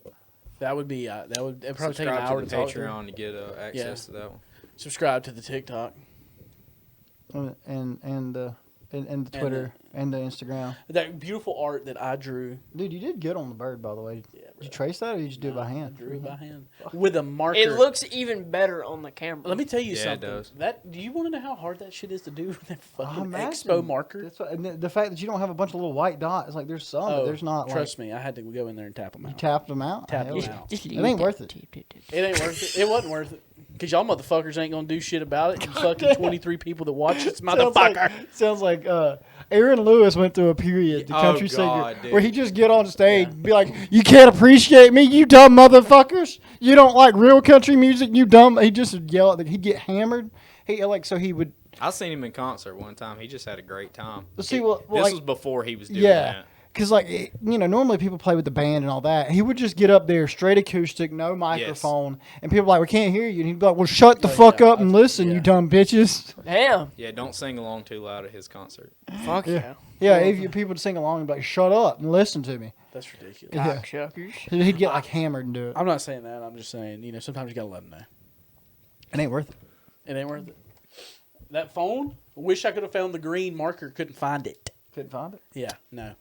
that would be it'd probably take an Subscribe hour to to the talk through. Patreon to get access to that one. Subscribe to the TikTok. And and the Twitter and the Instagram. That beautiful art that I drew. Dude, you did good on the bird, by the way. Yeah, Did you trace that, or you just do it by hand? I drew it by hand with a marker. It looks even better on the camera. Let me tell you Yeah, it something. does. Do you want to know how hard that shit is to do with that fucking imagine. expo marker? That's what, and the fact that you don't have a bunch of little white dots, like there's some, but there's not. Trust me, I had to go in there and tap them You out. tapped them out. Tapped Hell them yeah. out. It ain't worth it. It ain't worth it. It wasn't worth it. Because y'all motherfuckers ain't going to do shit about it. You fucking 23 people that watch this motherfucker. Sounds like Aaron Lewis went through a period, the country God, singer, dude. where he just get on stage and be like, "You can't appreciate me, you dumb motherfuckers. You don't like real country music, you dumb." He just would yell at he'd get hammered. He would. I seen him in concert one time. He just had a great time. See, This like, was before he was doing yeah. that. Because, like, normally people play with the band and all that. He would just get up there, straight acoustic, no microphone. And people are like, "We can't hear you." And he'd be like, "Well, shut the fuck up and listen, you dumb bitches." Damn. Yeah, don't sing along too loud at his concert. Fuck yeah. Yeah, if you people would sing along and be like, "Shut up and listen to me." That's ridiculous. Yeah. Cocksuckers. He'd get, like, hammered and do it. I'm not saying that. I'm just saying, sometimes you got to let them know. It ain't worth it. It ain't worth it. That phone, I wish I could have found the green marker. Couldn't find it. Couldn't find it? Yeah, no.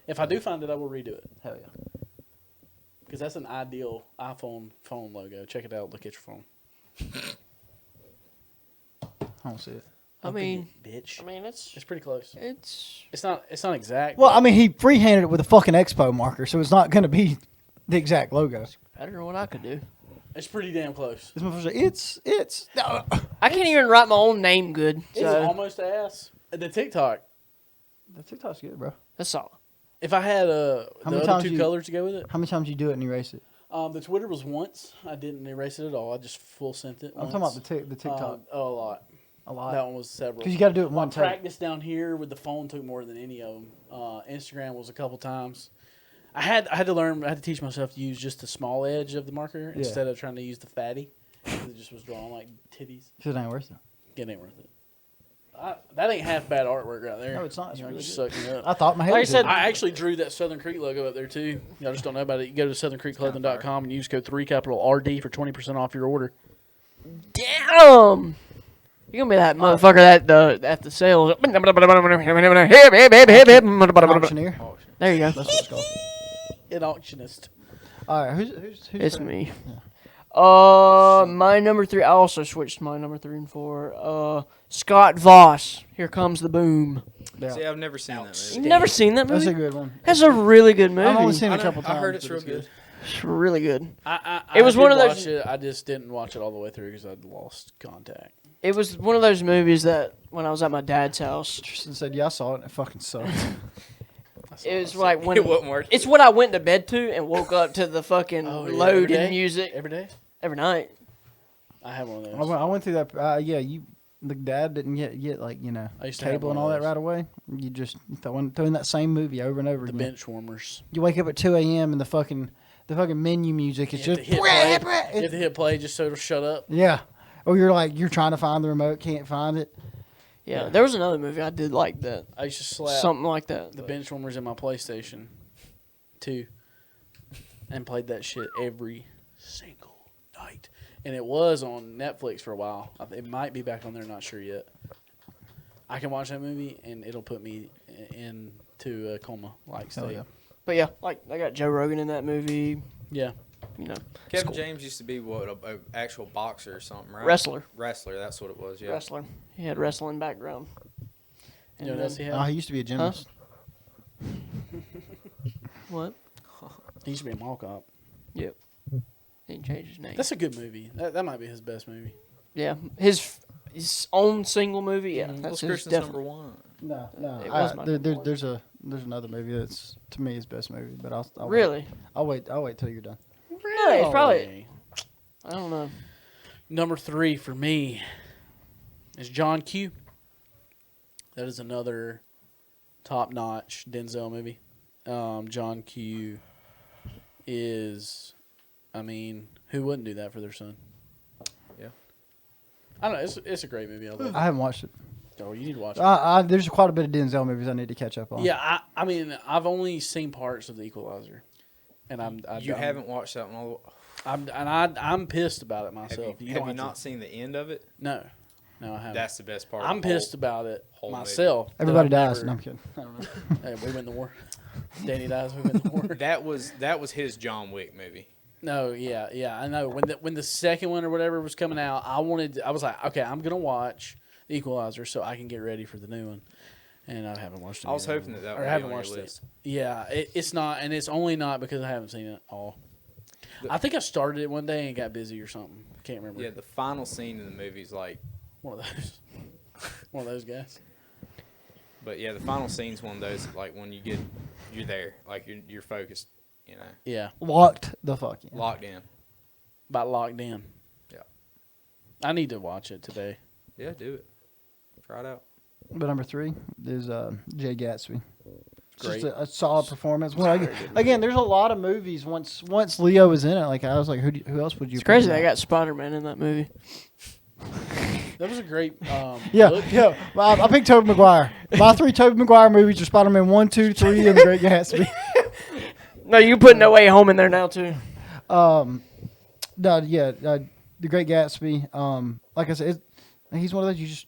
If I do find it, I will redo it. Hell yeah. Because that's an ideal iPhone phone logo. Check it out. Look at your phone. I don't see it. I mean, bitch. it's It's pretty close. it's It's not exact. Well, but I mean, he freehanded it with a fucking expo marker, so it's not going to be the exact logo. better than what I could do. it's pretty damn close. This motherfucker said, it's. I can't even write my own name good. It's So almost ass. The TikTok. The TikTok's good, bro. that's all. If I had How the many other times two you- colors to go with it, How many times you do it and erase it? the Twitter was once. I didn't erase it at all. I just full sent it. I'm talking about the TikTok. A lot. A lot. That one was several. Because you got to do it one time. Practice down here with the phone took more than any of them. Instagram was a couple times. I had to learn. I had to teach myself to use just the small edge of the marker instead of trying to use the fatty. 'Cause it just was drawing like titties. Because it ain't worth it. It ain't worth it. That ain't half bad artwork right there. No, it's not. It's Y'all really just good. suck me up. I thought my head Like I was said, good. I actually drew that Southern Creek logo up there too. Y'all just don't know about it. You go to southernCreekClothing.com and use code 3RD for 20% off your order. Damn. You're gonna be that motherfucker at the sales. Auctioneer. There you go. That's what it's called. An auctionist. All right, who's It's turn? me. My number 3. I also switched my number 3 and 4. Scott Voss. Here comes the boom. Yeah. See, I've never seen that You've movie. never seen that That's movie? a good one. That's a really good movie. I've only seen it I a know, couple I times. heard it's but real good. good. It's really good. It It was one of those- Watch it. I just didn't watch it all the way through because I'd lost contact. It was one of those movies that when I was at my dad's house, Tristan said, "Yeah, I saw it. And it fucking sucked." it was like when It wasn't worth it's what I went to bed to and woke up to the fucking Oh, yeah, load every day? in music Every day? every night. I have one of those. I went through that. The dad didn't get like I used to have cable one and of all that those. right away. You just throw in that same movie over and over The again. bench warmers. You wake up at 2 a.m. and the fucking menu music is You have just to hit play. You have to hit play just so it'll shut up. yeah. Or you're trying to find the remote, can't find it. Yeah, there was another movie I did like that. I used to slap Something like that. the bench warmers in my PlayStation 2 and played that shit every single night. And it was on Netflix for a while. It might be back on there, not sure yet. I can watch that movie and it'll put me into a coma-like Hell state. yeah. But yeah, like I got Joe Rogan in that movie. Yeah. You know, Kevin James used to be a actual boxer or something, right? wrestler. Wrestler, that's what it was. Yeah. Wrestler. He had wrestling background. You know what else he had? He used to be a gymnast. What? He used to be a mall cop. Yep. He didn't change his name. That's a good movie. That might be his best movie. Yeah, his own single movie. Yeah, What's that's his Christian's definitely. number one? No. It was my number one. There's another movie that's to me his best movie, but I'll Really? wait. I'll wait till you're done. No, it's probably. I don't know. Number 3 for me is John Q. That is another top-notch Denzel movie. John Q is, I mean, who wouldn't do that for their son? Yeah. I don't know. It's a great movie. I love it. I haven't watched it. Oh, you need to watch it. There's quite a bit of Denzel movies I need to catch up on. Yeah, I mean, I've only seen parts of The Equalizer, and You haven't watched that one all I'm pissed about it the myself. Have you not seen the end of it? No. No, I haven't. That's the best part. I'm of the pissed about it whole movie. myself. that Everybody I've dies. never- No, I'm kidding. I don't know. Hey, we win the war. Danny dies. We win the war. That was his John Wick movie. No, yeah, I know. When the second one or whatever was coming out, I was like, okay, I'm gonna watch The Equalizer so I can get ready for the new one. And I haven't watched it. I was yet. hoping that Or would I be haven't on your watched list. it. Yeah, it's not, and it's only not because I haven't seen it all. I think I started it one day and got busy or something. Can't remember. Yeah, the final scene in the movie is like, One of those. One of those guys. but yeah, the final scene's one of those like when you're there, like you're focused, you know, Yeah, Locked the fuck in. locked in. about locked in. Yeah. I need to watch it today. Yeah, do it. Try it out. But number 3 is Jay Gatsby. It's Great. just a solid performance. Well, again, there's a lot of movies. Once Leo was in it, like I was like, who else would you? It's put crazy in they that? got Spider-Man in that movie. That was a great. Yeah, look. yeah. Well, I picked Tobey Maguire. My 3 Tobey Maguire movies are Spider-Man 1, 2, 3, and The Great Gatsby. No, you put No Way Home in there now too. No, yeah, The Great Gatsby. Like I said, he's one of those you just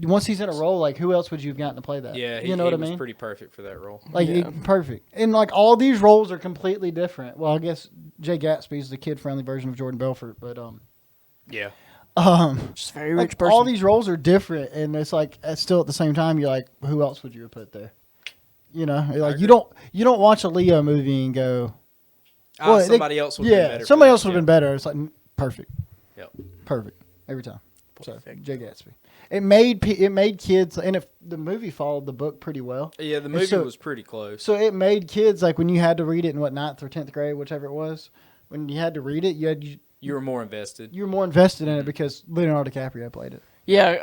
once he's in a role, like who else would you have gotten to play that? Yeah, you know what I was mean. pretty perfect for that role. Like Yeah. perfect, and like all these roles are completely different. Well, I guess Jay Gatsby's the kid-friendly version of Jordan Belfort, but Yeah. Just a very like rich person. all these roles are different, and it's like still at the same time, you're like, who else would you have put there? You know, like agree. you don't watch a Leo movie and go, well, Somebody else would have been better. somebody else would have been better. It's like perfect, Yep. perfect every time. So Perfect. Jay Gatsby, it made kids, and if the movie followed the book pretty well. Yeah, the And movie so- was pretty close. So it made kids like when you had to read it in what 9th or 10th grade, whichever it was. When you had to read it, You were more invested. you were more invested in it because Leonardo DiCaprio played it. Yeah,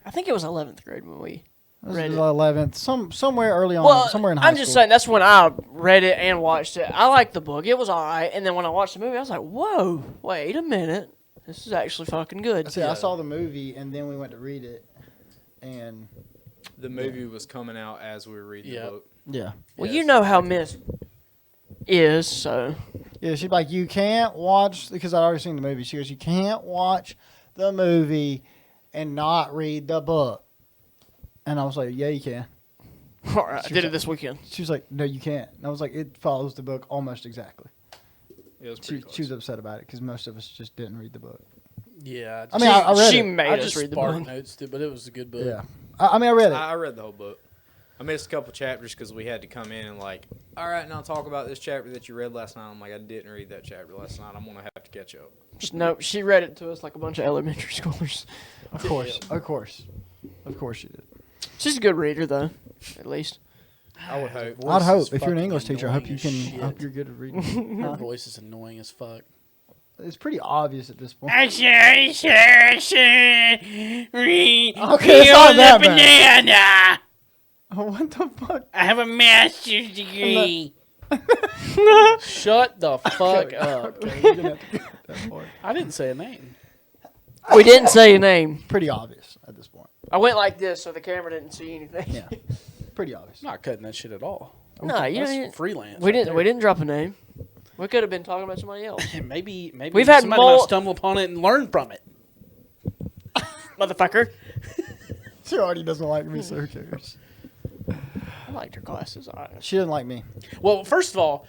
I think it was 11th grade when we This read is it. 11th, somewhere early on, Well, somewhere in high I'm school. just saying that's when I read it and watched it. I liked the book; it was all right. And then when I watched the movie, I was like, "Whoa, wait a minute, this is actually fucking good." See, I saw the movie and then we went to read it, and The movie was coming out as we were reading Yep. the book. yeah, Well, Yeah, you so- know how Miss is, so yeah, she'd be like, you can't watch because I'd already seen the movie. She goes, you can't watch the movie and not read the book. And I was like, yeah, you can. all right, I did it this weekend. She was like, no, you can't. And I was like, it follows the book almost exactly. It was She, pretty close. she was upset about it because most of us just didn't read the book. Yeah. I mean, I read she it. made I us just read the spark book. notes, but it was a good book. Yeah, I mean, I read it. I read the whole book. I missed a couple chapters because we had to come in and like, all right, now talk about this chapter that you read last night. I'm like, I didn't read that chapter last night. I'm gonna have to catch up. No, she read it to us like a bunch of elementary schoolers. Of course, of course, of course you did. She's a good reader, though, at least. I would hope. I'd Voice hope is if you're an fucking English teacher, I hope annoying you as can. shit. I hope you're good at reading. Her voice is annoying as fuck. It's pretty obvious at this point. Okay, Okay, it's not that bad. banana. Oh, what the fuck? I have a master's degree. Shut the fuck up. Okay, we're gonna have to get that part. I didn't say a name. We didn't say your name. Pretty obvious at this point. I went like this so the camera didn't see anything. Yeah, pretty obvious. I'm not cutting that shit at all. No, you That's didn't. freelance. We didn't drop a name. We could have been talking about somebody else. Maybe We've had somebody might more- stumble upon it and learn from it. Motherfucker. She already doesn't like me, so who cares? I liked her glasses. All right. She didn't like me. Well, first of all,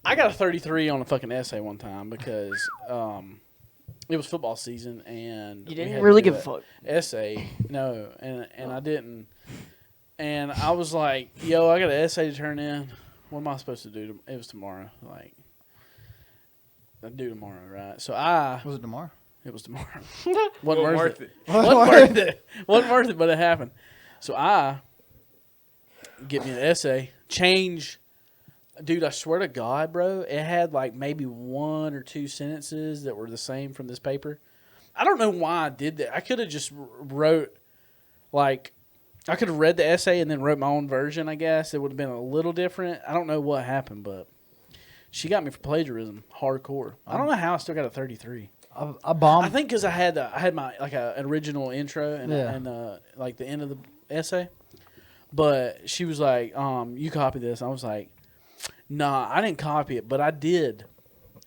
I got a 33 on a fucking essay one time because it was football season and You we had didn't to really do give a that fuck. essay. No, and I didn't. And I was like, "Yo, I got an essay to turn in. What am I supposed to do? It was tomorrow. Like, I do tomorrow, right? So Was it tomorrow? it was tomorrow. Wasn't Wasn't worth worth it. it. Wasn't worth it. Wasn't worth it, but it happened. So I get me an essay, change. Dude, I swear to God, bro, it had like maybe 1 or 2 sentences that were the same from this paper. I don't know why I did that. I could have just wrote, like, I could have read the essay and then wrote my own version, I guess. It would have been a little different. I don't know what happened, but she got me for plagiarism, hardcore. I don't know how I still got a 33. I bombed. I think because I had my like an original intro and Yeah. and like the end of the essay, but she was like, "You copy this." I was like, "Nah, I didn't copy it, but I did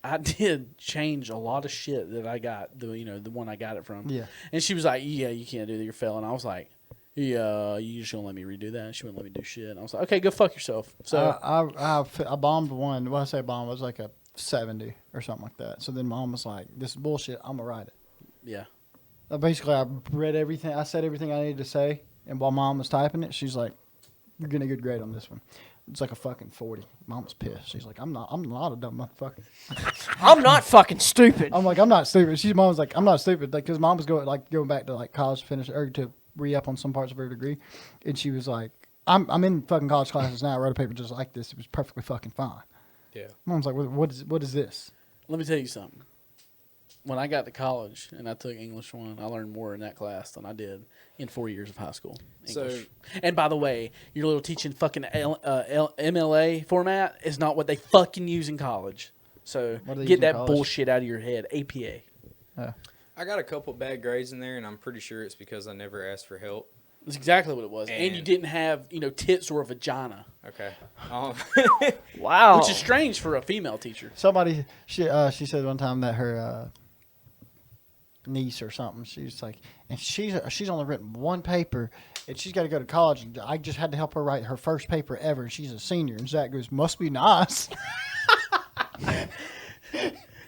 I did change a lot of shit that I got, the one I got it from. Yeah. And she was like, yeah, you can't do that, you're failing. I was like, yeah, you just gonna let me redo that? And she wouldn't let me do shit. And I was like, okay, go fuck yourself. So I bombed one. When I say bomb, it was like a 70 or something like that. So then Mom was like, this is bullshit. I'm going to write it. yeah. Basically, I read everything. I said everything I needed to say. And while Mom was typing it, she's like, you're getting a good grade on this one. It's like a fucking 40. Mom was pissed. She's like, I'm not a dumb motherfucker. I'm not fucking stupid. I'm like, I'm not stupid. Mom was like, I'm not stupid. Like, cause Mom was going back to like college to finish or to re-up on some parts of her degree, and she was like, I'm in fucking college classes now. I wrote a paper just like this. It was perfectly fucking fine. Yeah. Mom's like, what is this? Let me tell you something. When I got to college and I took English 1, I learned more in that class than I did in 4 years of high school English. And by the way, your little teaching fucking MLA format is not what they fucking use in college. So get that bullshit out of your head. APA. I got a couple bad grades in there, and I'm pretty sure it's because I never asked for help. That's exactly what it was. And you didn't have, tits or a vagina. Okay. Wow. Which is strange for a female teacher. Somebody, she said one time that her niece or something, she's like, and she's only written one paper, and she's got to go to college, and I just had to help her write her first paper ever, and she's a senior. And Zach goes, must be nice.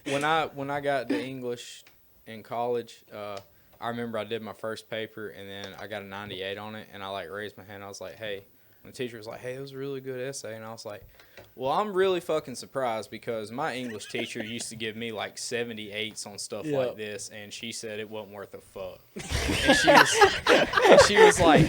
When I got to English in college, I remember I did my first paper, and then I got a 98 on it, and I raised my hand. I was like, hey. And the teacher was like, hey, it was a really good essay. And I was like, well, I'm really fucking surprised because my English teacher used to give me 78s on stuff like this, and she said it wasn't worth a fuck. And she was like,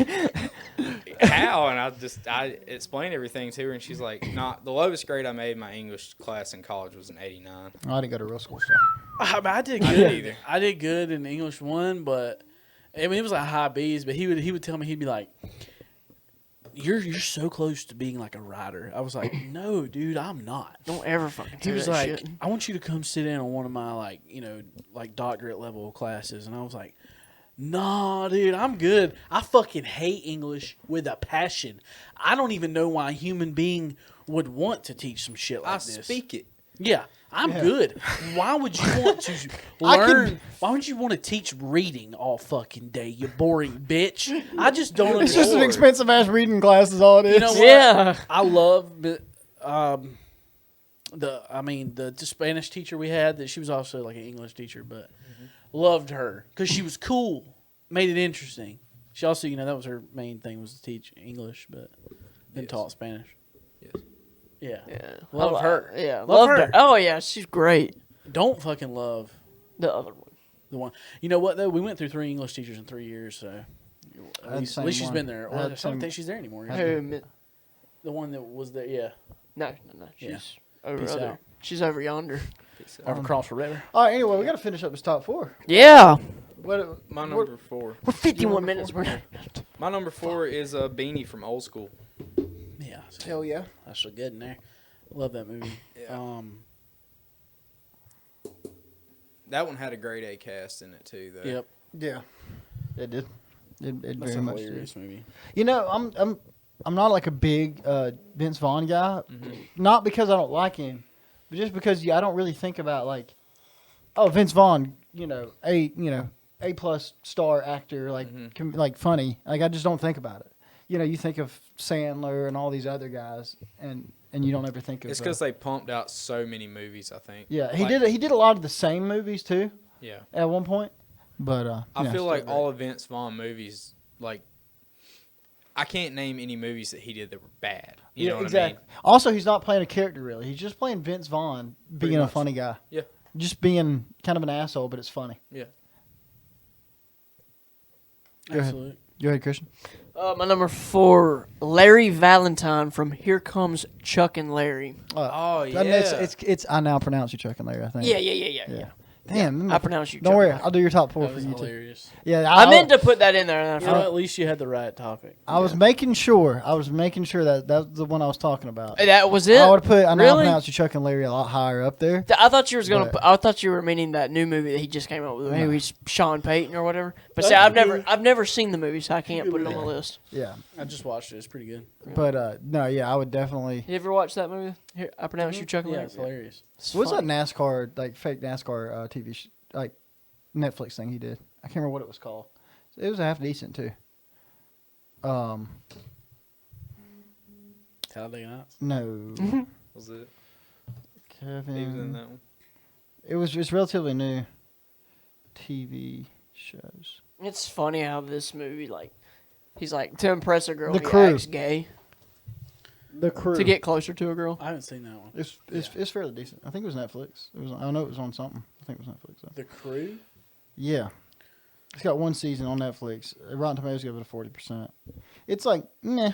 how? And I explained everything to her, and she's like, nah, the lowest grade I made in my English class in college was an 89. I didn't go to real school, so. I did good. didn't either. I did good in English 1, but I mean it was like high B's. But he would tell me, he'd be like, "You're so close to being like a writer." I was like, "No, dude, I'm not." Don't ever fucking He do was that like, shit. "I want you to come sit in on one of my doctorate level classes," and I was like, "Nah, dude, I'm good. I fucking hate English with a passion. I don't even know why a human being would want to teach some shit like this. I speak it. Yeah, I'm good. Why would you want to learn? Why would you want to teach reading all fucking day, you boring bitch? I just don't It's understand. just an expensive ass reading class is all it is. You know what? Yeah. I love the Spanish teacher we had, that she was also like an English teacher, but loved her because she was cool, made it interesting. She also, that was her main thing, was to teach English, but then taught Spanish. Yes. Yeah. Yeah. Love her. Yeah. Love Loved her. her. Oh, yeah. She's great. Don't fucking love The other one. the one. You know what, though? We went through 3 English teachers in 3 years, so I had at the same least she's one. been there. I Or had I the don't same- think she's there anymore. Who? The one that was there, yeah. No. She's Yeah. over Peace other. out. She's over yonder. Over Cross Forever. All right, anyway, we got to finish up this top 4. Yeah. My number 4. We're 51 minutes. My number 4 is a Beanie from Old School. Yeah. Hell yeah. That's so good in there. Love that movie. Yeah. That one had a grade A cast in it too, though. Yep. Yeah. It did. It That's very a much hilarious did. movie. I'm not like a big Vince Vaughn guy. Not because I don't like him, but just because I don't really think about Vince Vaughn, A plus star actor, like funny. Like I just don't think about it. You think of Sandler and all these other guys, and you don't ever think of. It's because they pumped out so many movies, I think. Yeah, he did a lot of the same movies too. Yeah. At one point, but I feel like all of Vince Vaughn movies, I can't name any movies that he did that were bad. You know what exactly. I mean? Also, he's not playing a character really. He's just playing Vince Vaughn, being a much. funny guy. Yeah. Just being kind of an asshole, but it's funny. Yeah. Go ahead. Absolutely. Go ahead, Christian. My number 4, Larry Valentine from Here Comes Chuck and Larry. Oh, I mean, it's I now pronounce you Chuck and Larry. I think. Yeah. Damn. I pronounce you. Don't worry. Chuck. I'll do your top 4 That for was you too. hilarious. Yeah, I meant to put that in there. And I You know, forgot. at least you had the right topic. I was making sure. that was the one I was talking about. That was it. I would have put. I know I Really? pronounced you Chuck and Larry a lot higher up there. I thought you was gonna. But- I thought you were meaning that new movie that he just came out with. Maybe he's Sean Payton or whatever. But see, That's I've never seen the movie, so I can't put it on my list. Yeah, I just watched it. It's pretty good. but no, yeah, I would definitely. You ever watch that movie? Here, I pronounce you Chuck and Yeah, Larry. it's hilarious. It's What's that funny. NASCAR fake NASCAR TV like Netflix thing he did? I can't remember what it was called. It was half decent too. Talladega Nights. No, Was it? Kevin. He was in that one. It was just relatively new TV shows. It's funny how this movie, like, he's like to impress a girl, The he Crew. acts gay The Crew. to get closer to a girl. I haven't seen that one. It's fairly decent. I think it was Netflix. I know it was on something. I think it was Netflix. Though. The Crew. Yeah, it's got one season on Netflix. Rotten Tomatoes give it a 40%. It's like meh.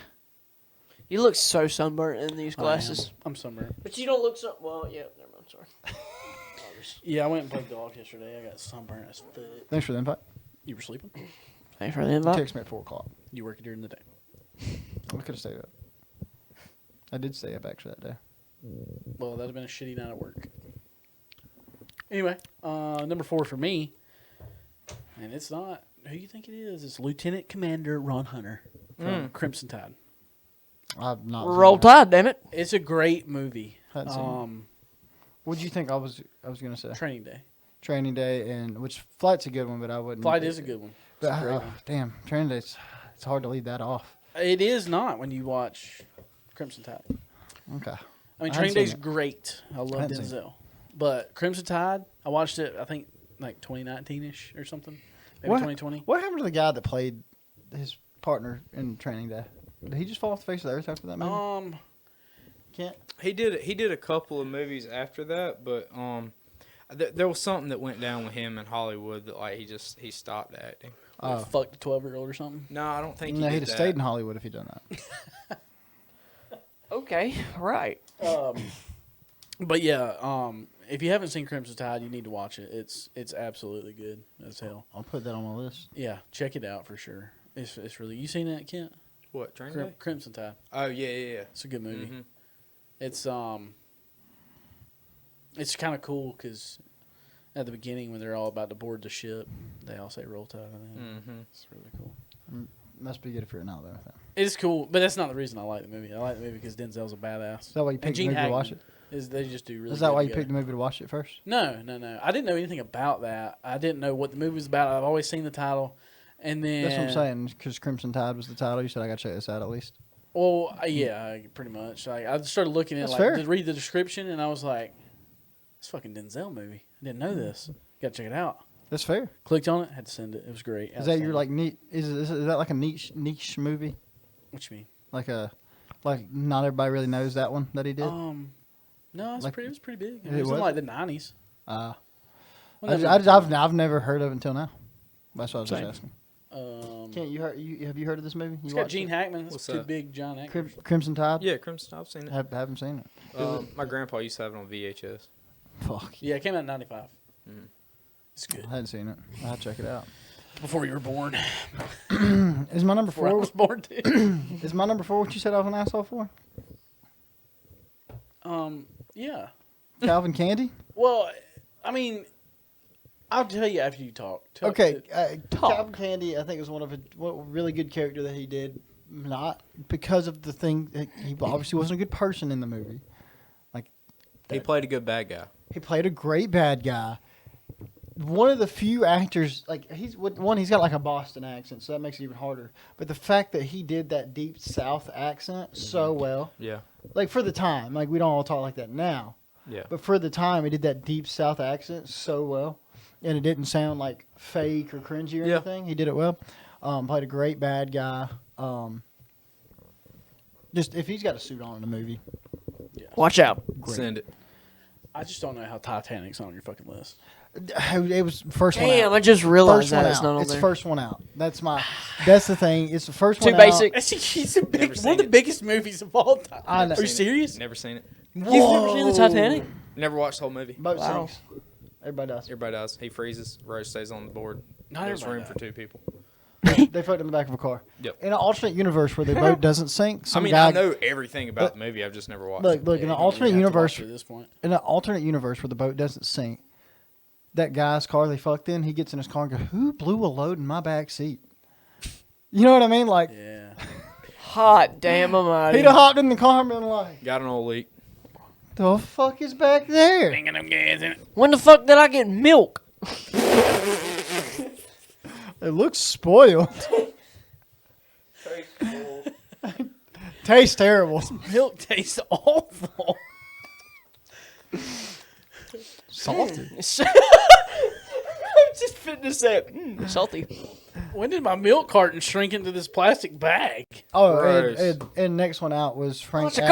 You look so sunburnt in these glasses, I'm sunburned. but you don't look so. Well, yeah, never mind. Sorry. Yeah, I went and played golf yesterday. I got sunburned as fuck. Thanks for the invite. You were sleeping? Thanks for the You invite. text me at 4:00. You working during the day? I could have stayed up. I did stay up actually that day. Well, that'd have been a shitty night at work. Anyway, number 4 for me, and it's not who you think it is. It's Lieutenant Commander Ron Hunter from Crimson Tide. I've not. Roll seen it. Tide, damn it. It's a great movie. Hadn't seen What did you think? I was gonna say Training Day. Training Day, and which Flight's a good one, but I wouldn't. Flight is a good one. It's But, a great one. damn, Training Day's it's hard to leave that off. It is not when you watch Crimson Tide. Okay. I mean, I Training haven't Day's seen it. great. I love haven't seen Denzel. But Crimson Tide, I watched it, I think, like 2019-ish or something. Maybe 2020. What happened to the guy that played his partner in Training Day? Did he just fall off the face of the earth after that movie? Can't. He did a couple of movies after that, but there was something that went down with him in Hollywood that like he stopped acting. Fucked a 12-year-old or something. No, I don't think No, he he'd did have that. stayed in Hollywood if he'd done that. Okay, right. But yeah, if you haven't seen Crimson Tide, you need to watch it. It's absolutely good as hell. I'll put that on my list. Yeah, check it out for sure. It's really. You seen that, Kent? What, Training Day? Crimson Tide. Oh yeah. It's a good movie. Mhm. It's kind of cool because at the beginning when they're all about to board the ship, they all say "Roll Tide." I think it's really cool. Must be good if you're in Alabama. Then. It's cool, but that's not the reason I like the movie. I like the movie because Denzel's a badass. Is that why you And picked the Gene movie to watch it? Hackman they just do really. Is that good why you together. picked the movie to watch it first? No. I didn't know anything about that. I didn't know what the movie was about. I've always seen the title, and then That's what I'm saying. Because Crimson Tide was the title. You said I got to check this out at least. Well, yeah, pretty much. I started looking at That's like fair. to read the description, and I was like, "It's fucking Denzel movie." I didn't know this. Got to check it out. That's fair. Clicked on it, had to send it. It was great. Is that your Outstanding. like neat? Is that like a niche movie? What you mean? Like not everybody really knows that one that he did. No, Like- it was pretty big. It It was in was? like the 90s. I've never heard of it until now. That's what I was just Same. asking. Um, Can't have you heard of this movie? it's You got watched Gene it? Hackman. That's What's two that? big John actors. Crimson Tide. Yeah, Crimson Tide. I've seen it. Haven't seen it. My grandpa used to have it on VHS. Fuck. Yeah, it came out in 95. Mm. It's good. I hadn't seen it. I'll check it out. Before you were born. Is my number Before I 4? was born, too. Is my number 4 what you said I was an asshole for? Yeah. Calvin Candy. Well, I mean, I'll tell you after you talk. Okay, Calvin Candy. I think was one of a really good character that he did. Not because of the thing that he obviously wasn't a good person in the movie. Like He played a good bad guy. he played a great bad guy. One of the few actors, like he's got like a Boston accent, so that makes it even harder. But the fact that he did that deep South accent so well, Yeah. like for the time, like we don't all talk like that now, Yeah. but for the time, he did that deep South accent so well, and it didn't sound like fake or cringy or Yeah. anything. He did it well. Played a great bad guy. Just if he's got a suit on in the movie, Watch out. great. Send it. I just don't know how Titanic's on your fucking list. It was first one Damn, out. I just realized First one that it's out. not on It's there. first one out. That's the thing. It's the first Too one basic. out. He's a Never one seen of the it. biggest movies of all time. I know. Are you serious? Never seen it. You've never seen the Titanic? Never watched the whole movie. Boat Wow. sinks. Everybody dies. Everybody dies. He freezes. Rose stays on the board. Not There's everybody room for dies. 2 people. They fucked in the back of a car. Yep. In an alternate universe where the boat doesn't sink, some I guy. I know everything about the movie. I've just never watched it. Look. In an alternate You don't even have to watch universe, it at this point. in an alternate universe where the boat doesn't sink, that guy's car they fucked in, he gets in his car and goes, "Who blew a load in my back seat?" You know what I mean? Like, Yeah. Hot damn almighty. he'd have hopped in the car and been like, Got an old leak. "The fuck is back there?" Banging them gas in it. When the fuck did I get milk? It looks spoiled. Tastes terrible. Milk tastes awful. Salty. I'm just fitting to say it. Salty. When did my milk carton shrink into this plastic bag? Oh, Gross. and next one out was Oh, Frank. it's a Abagnale.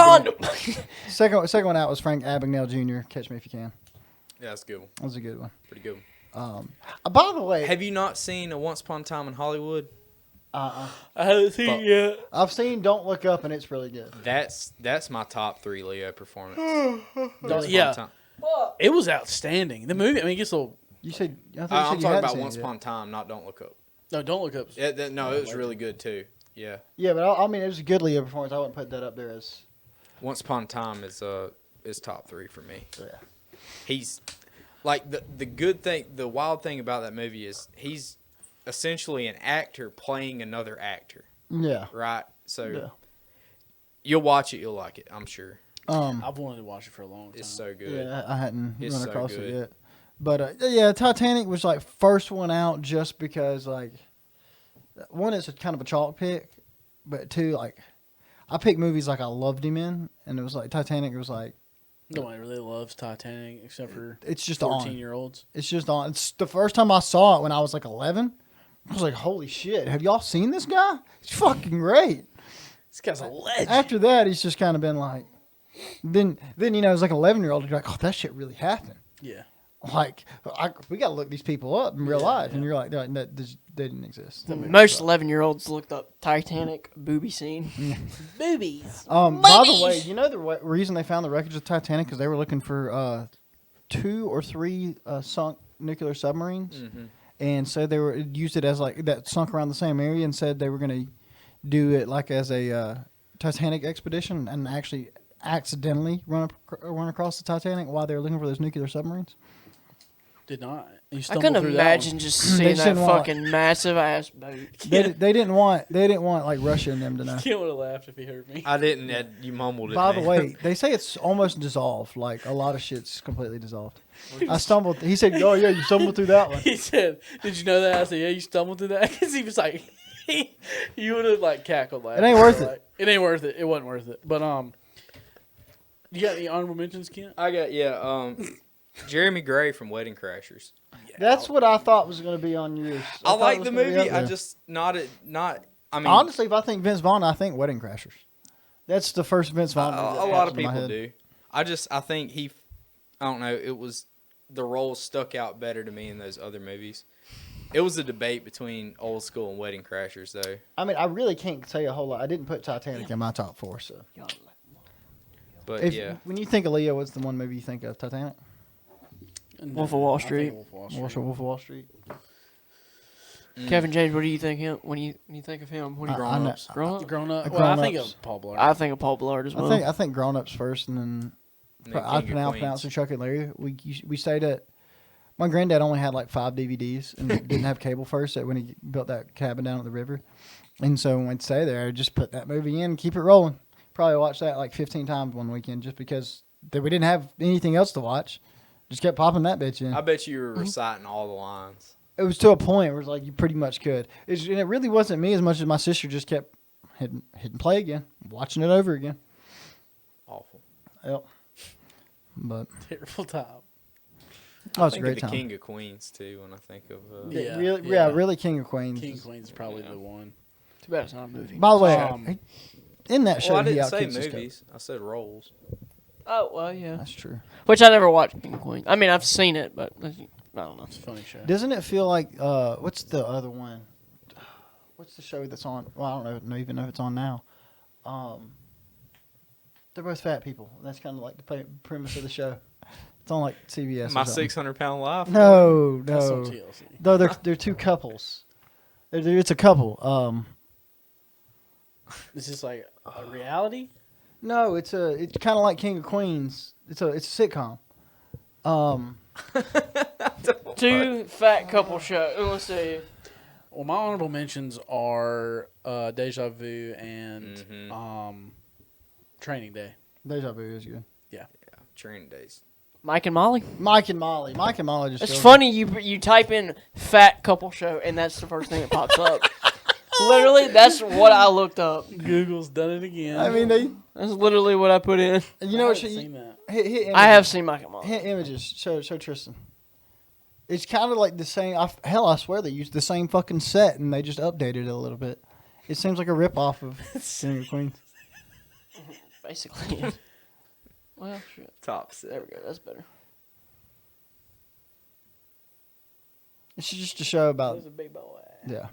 condom. Second one out was Frank Abagnale Jr. Catch Me If You Can. Yeah, that's a good one. That was a good one. Pretty good one. By the way, Have you not seen A Once Upon a Time in Hollywood? I haven't seen it yet. I've seen Don't Look Up, and it's really good. That's my top 3 Leo performance. Once Upon a Yeah. Time. It was outstanding. The movie, I mean, it gets a little. You said I thought you I'm said you talking hadn't about seen Once it yet. Upon a Time, not Don't Look Up. No, don't look up. No, it was really good too. Yeah. Yeah, but I mean, it was a good Leo performance. I wouldn't put that up there as. Once Upon a Time is top 3 for me. Yeah. He's like the good thing, the wild thing about that movie is he's essentially an actor playing another actor, Yeah. right? So Yeah. you'll watch it, you'll like it, I'm sure. I've wanted to watch it for a long time. It's so good. Yeah, I hadn't It's run so across good. it yet. But yeah, Titanic was like first one out just because like one, it's a kind of a chalk pick, but two, like I picked movies like I loved him in, and it was like Titanic. It was like Nobody really loves Titanic except for it's just on. 14-year-olds. It's just on. It's the first time I saw it when I was like 11. I was like, holy shit! Have y'all seen this guy? He's fucking great. This guy's a legend. After that, he's just kind of been like, then you know, as like an 11-year-old, you're like, oh, that shit really happened. Yeah. Like, we got to look these people up in real life, and you're like, they didn't exist. Most 11-year-olds looked up Titanic booby scene. Boobies. By the way, you know the reason they found the wreckage of Titanic because they were looking for 2 or 3 sunk nuclear submarines, and so they were used it as like that sunk around the same area, and said they were going to do it like as a Titanic expedition, and actually accidentally run across the Titanic while they were looking for those nuclear submarines. Did not. You I stumbled couldn't through imagine just seeing just that didn't want- fucking massive ass boat. They didn't want like Russia and them to know. He would have laughed if he heard me. I didn't. You mumbled it. By the man. way, they say it's almost dissolved. Like a lot of shit's completely dissolved. I stumbled. He said, "Oh yeah, you stumbled through that one." He said, "Did you know that?" I said, "Yeah, you stumbled through that." Because he was like, you would have like cackled. Laughing. It ain't worth it. Like, it ain't worth it. It wasn't worth it. But you got any honorable mentions, Kent? I got Jeremy Gray from Wedding Crashers. That's what I thought was going to be on yours. I thought it like was the gonna be movie. up I there. just not. I mean, Honestly, if I think Vince Vaughn, I think Wedding Crashers. That's the first Vince Vaughn. movie that a lot pops of in my people head. do. I think he. I don't know. It was the role stuck out better to me in those other movies. It was a debate between Old School and Wedding Crashers, though. I mean, I really can't tell you a whole lot. I didn't put Titanic in my top 4, so. But yeah, When you think of Leo, what's the one movie you think of? Titanic? Wolf of Wall I think Street. Wolf of Wall Wolf of Wall Street? Kevin James, what do you think him? When you think of him, what do you I know- Grown Ups? Grown up. Grown Well, I think Ups. of Paul Blart. I think of Paul Blart as well. I think Grown Ups first, and then And then I King of pronounce Queens. it Chuck and Larry. We stayed at. My granddad only had like 5 DVDs and didn't have cable first. So when he built that cabin down at the river, and so when we'd stay there, I'd just put that movie in, keep it rolling. Probably watched that like 15 times one weekend, just because we didn't have anything else to watch. Just kept popping that bitch in. I bet you were reciting all the lines. It was to a point where it's like you pretty much could. And it really wasn't me as much as my sister just kept hitting play again, watching it over again. Awful. Yep. But Terrible time. oh, it's a Think great of the time. King of Queens too when I think of. Yeah, Really, King of Queens. King of Queens is probably the one. Too bad it's not a movie. By the way, Um, in that show, Well, I he didn't say outkicks his coach. movies. I said roles. Oh well, yeah. That's true. Which I never watched King of Queens. I mean, I've seen it, but I don't know. It's a funny show. Doesn't it feel like what's the other one? What's the show that's on? Well, I don't even know if it's on now. They're both fat people. That's kind of like the premise of the show. It's It's on like CBS. My or something. 600-pound life. No, That's on no. TLC. No, they're two couples. It's a couple. This is like a reality. No, it's kind of like King of Queens. It's a sitcom. Two fat couple show. Let's see. Well, my honorable mentions are Deja Vu and Training Day. Deja Vu is good. Yeah, training days. Mike and Molly. Mike and Molly just. It's go- funny you type in fat couple show and that's the first thing that pops up. Literally, that's what I looked up. Google's done it again. I mean, That's literally what I put in. you know I what? haven't seen that. Hit images. I have seen Mike and Molly. Hit images. Show Tristan. It's kind of like the same. I swear they used the same fucking set and they just updated it a little bit. It seems like a rip off of King of Queens. Basically. Well, shit. Top set. There we go. That's better. It's just a show about. There's a big boy. Yeah.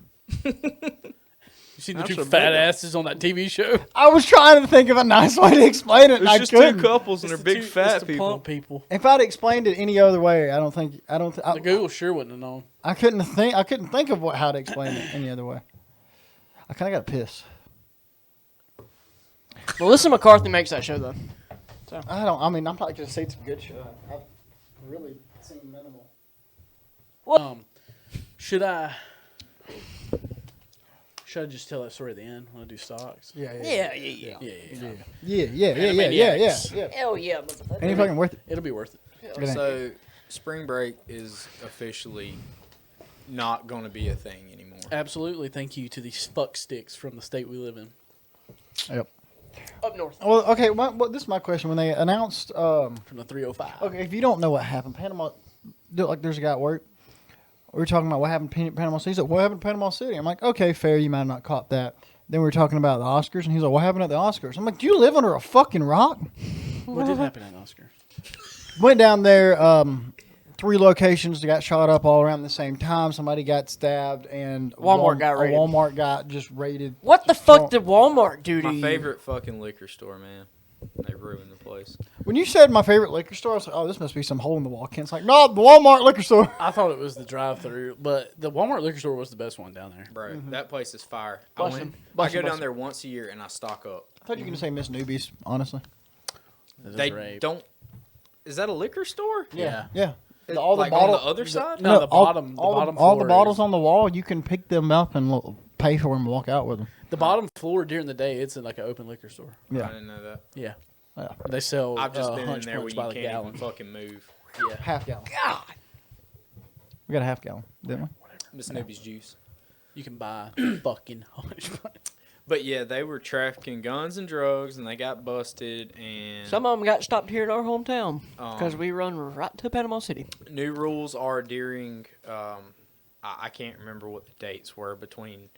You seen the That's two a fat big one. asses on that TV show? I was trying to think of a nice way to explain it, and I It's just couldn't. two couples and It's they're the big two- fat it's the people. plump people. If I'd explained it any other way, The Google sure wouldn't have known. I couldn't think of how to explain it any other way. I kind of got pissed. Melissa McCarthy makes that show though. I mean, I'm probably gonna say some good shit. I've really seen minimal. Should I just tell that story at the end when I do stocks? Yeah. Yeah. Panamaniacs. Hell yeah, motherfucker. Ain't fucking worth it. It'll be worth it. It ain't. So, spring break is officially not going to be a thing anymore. Absolutely. Thank you to these fuck sticks from the state we live in. Yep. Up north. Well, okay. Well, this is my question. When they announced, From the 305. okay, if you don't know what happened, Panama, like there's a guy at work. We were talking about what happened in Panama City. He's like, what happened in Panama City? I'm like, okay, fair. You might have not caught that. Then we were talking about the Oscars, and he's like, what happened at the Oscars? I'm like, do you live under a fucking rock? What did happen at Oscar? Went down there, 3 locations got shot up all around the same time. Somebody got stabbed, and Walmart got raided. A Walmart got just raided. What the fuck did Walmart do to My you? favorite fucking liquor store, man. They ruined the place. When you said my favorite liquor store, I was like, oh, this must be some hole in the wall. Kent's like, no, the Walmart liquor store. I thought it was the drive-through, but the Walmart liquor store was the best one down there. Bro, that place is fire. Bustin'. I Bustin', go down bustin'. there once a year and I stock up. I thought you were going to say Miss Newbies, honestly. It was They rape. don't. Is that a liquor store? Yeah. Yeah. It- All the like bottle- on the other side? No, the bottom. The all bottom all the floor bottles is- on the wall, you can pick them up and pay for them and walk out with them. The bottom floor during the day, it's like an open liquor store. I Yeah. didn't know that. Yeah. Yeah. They sell I've just been in hunch there where punch you by can't the even gallon. fucking move. Yeah. Half gallon. God. We got a half gallon, didn't we? Miss Newby's juice. You can buy fucking hunch punch. But yeah, they were trafficking guns and drugs and they got busted and Some of them got stopped here in our hometown because Um, we run right to Panama City. new rules are during I can't remember what the dates were between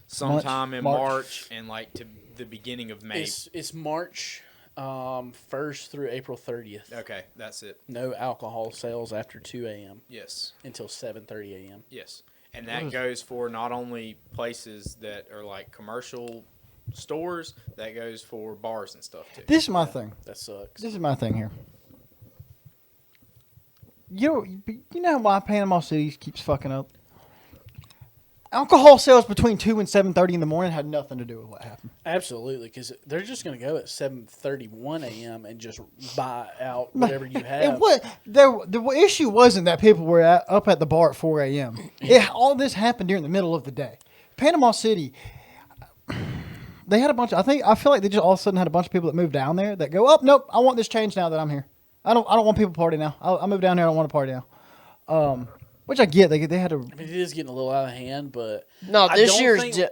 sometime in March. March and like to the beginning of May. It's March 1st through April 30th. Okay, that's it. No alcohol sales after 2 a.m. Yes. until 7:30 a.m. Yes. And that goes for not only places that are like commercial stores, that goes for bars and stuff too. This is my thing. That sucks. This is my thing here. You know why Panama City keeps fucking up? Alcohol sales between 2 and 7:30 in the morning had nothing to do with what happened. Absolutely, because they're just going to go at 7:31 a.m. and just buy out whatever you have. The issue wasn't that people were up at the bar at 4 a.m. All this happened during the middle of the day. Panama City, they had a bunch. I feel like they just all of a sudden had a bunch of people that moved down there that go, oh nope, I want this changed now that I'm here. I don't want people to party now. I moved down here. I don't want to party now. Which I get. They had to. I mean, it is getting a little out of hand, but No, I this don't year's think- di-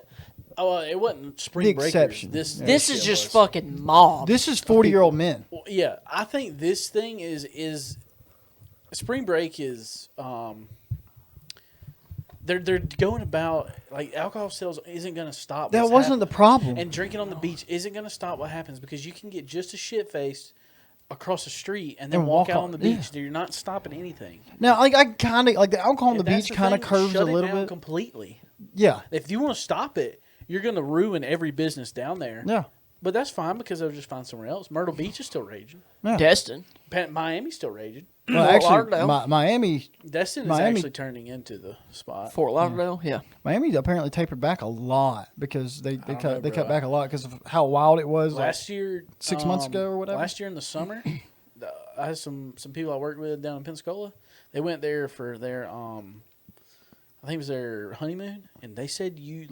it wasn't spring The breakers. exception. This this year is just was. fucking mob. This is 40-year-old men. Well, yeah, I think this thing is spring break is they're going about like alcohol sales isn't going to stop. That what's wasn't the problem. and drinking on the beach isn't going to stop what happens because you can get just as shit faced across the street and then And walk walk out on- on the yeah. beach. You're not stopping anything. Now, like I kind of like the alcohol on the If that's beach kind of thing, curves shut a it little down bit. completely. Yeah, If you want to stop it, you're going to ruin every business down there. yeah, But that's fine because they'll just find somewhere else. Myrtle Beach is still raging. yeah. Destin. Miami's still raging. Well, Fort actually, Lauderdale. Miami, Destin is Miami- actually turning into the spot. Fort Lauderdale, yeah. Miami apparently tapered back a lot because they don't cut know, they bro. cut back a lot because of how wild it was. Last year, 6 months ago or whatever? Last year in the summer, I had some people I worked with down in Pensacola. They went there for their I think it was their honeymoon, and they said you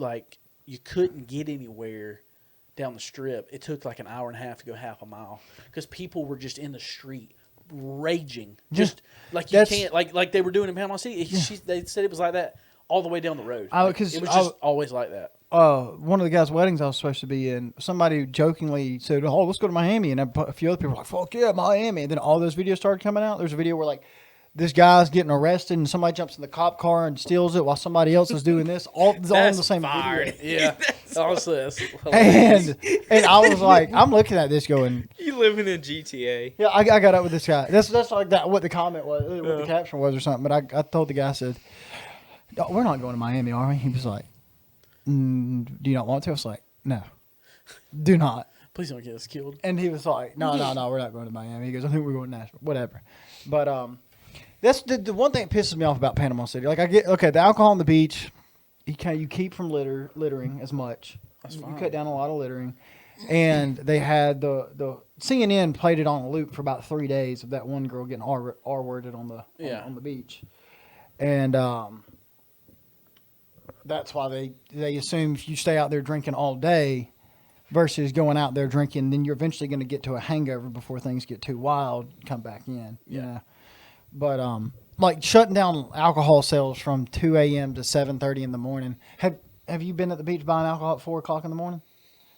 couldn't get anywhere down the strip. It took like an hour and a half to go half a mile because people were just in the street raging, just like you can't like they were doing in Panama City. They said it was like that all the way down the road. Like, it was just always like that. One of the guys' weddings I was supposed to be in, somebody jokingly said, "Oh, let's go to Miami," and a few other people were like, "Fuck yeah, Miami!" And then all those videos started coming out. There's a video where like this guy's getting arrested and somebody jumps in the cop car and steals it while somebody else is doing this. All in the same video. Yeah, honestly, that's hilarious. And I was like, I'm looking at this going, You living in GTA? yeah, I got up with this guy. That's like that. What the comment was, what the caption was, or something. But I told the guy, I said, "No, we're not going to Miami, are we?" He was like, "Do you not want to?" I was like, "No, do not." Please don't get us killed. And he was like, "No, we're not going to Miami." He goes, "I think we're going to Nashville, whatever." But that's the one thing that pisses me off about Panama City. Like I get the alcohol on the beach, you keep from littering as much. That's You fine. cut down a lot of littering, and they had the CNN played it on a loop for about 3 days of that one girl getting R-worded on the beach, and that's why they assume if you stay out there drinking all day versus going out there drinking, then you're eventually going to get to a hangover before things get too wild, come back in. You know? But like shutting down alcohol sales from 2 a.m. to 7:30 in the morning. Have you been at the beach buying alcohol at 4 o'clock in the morning?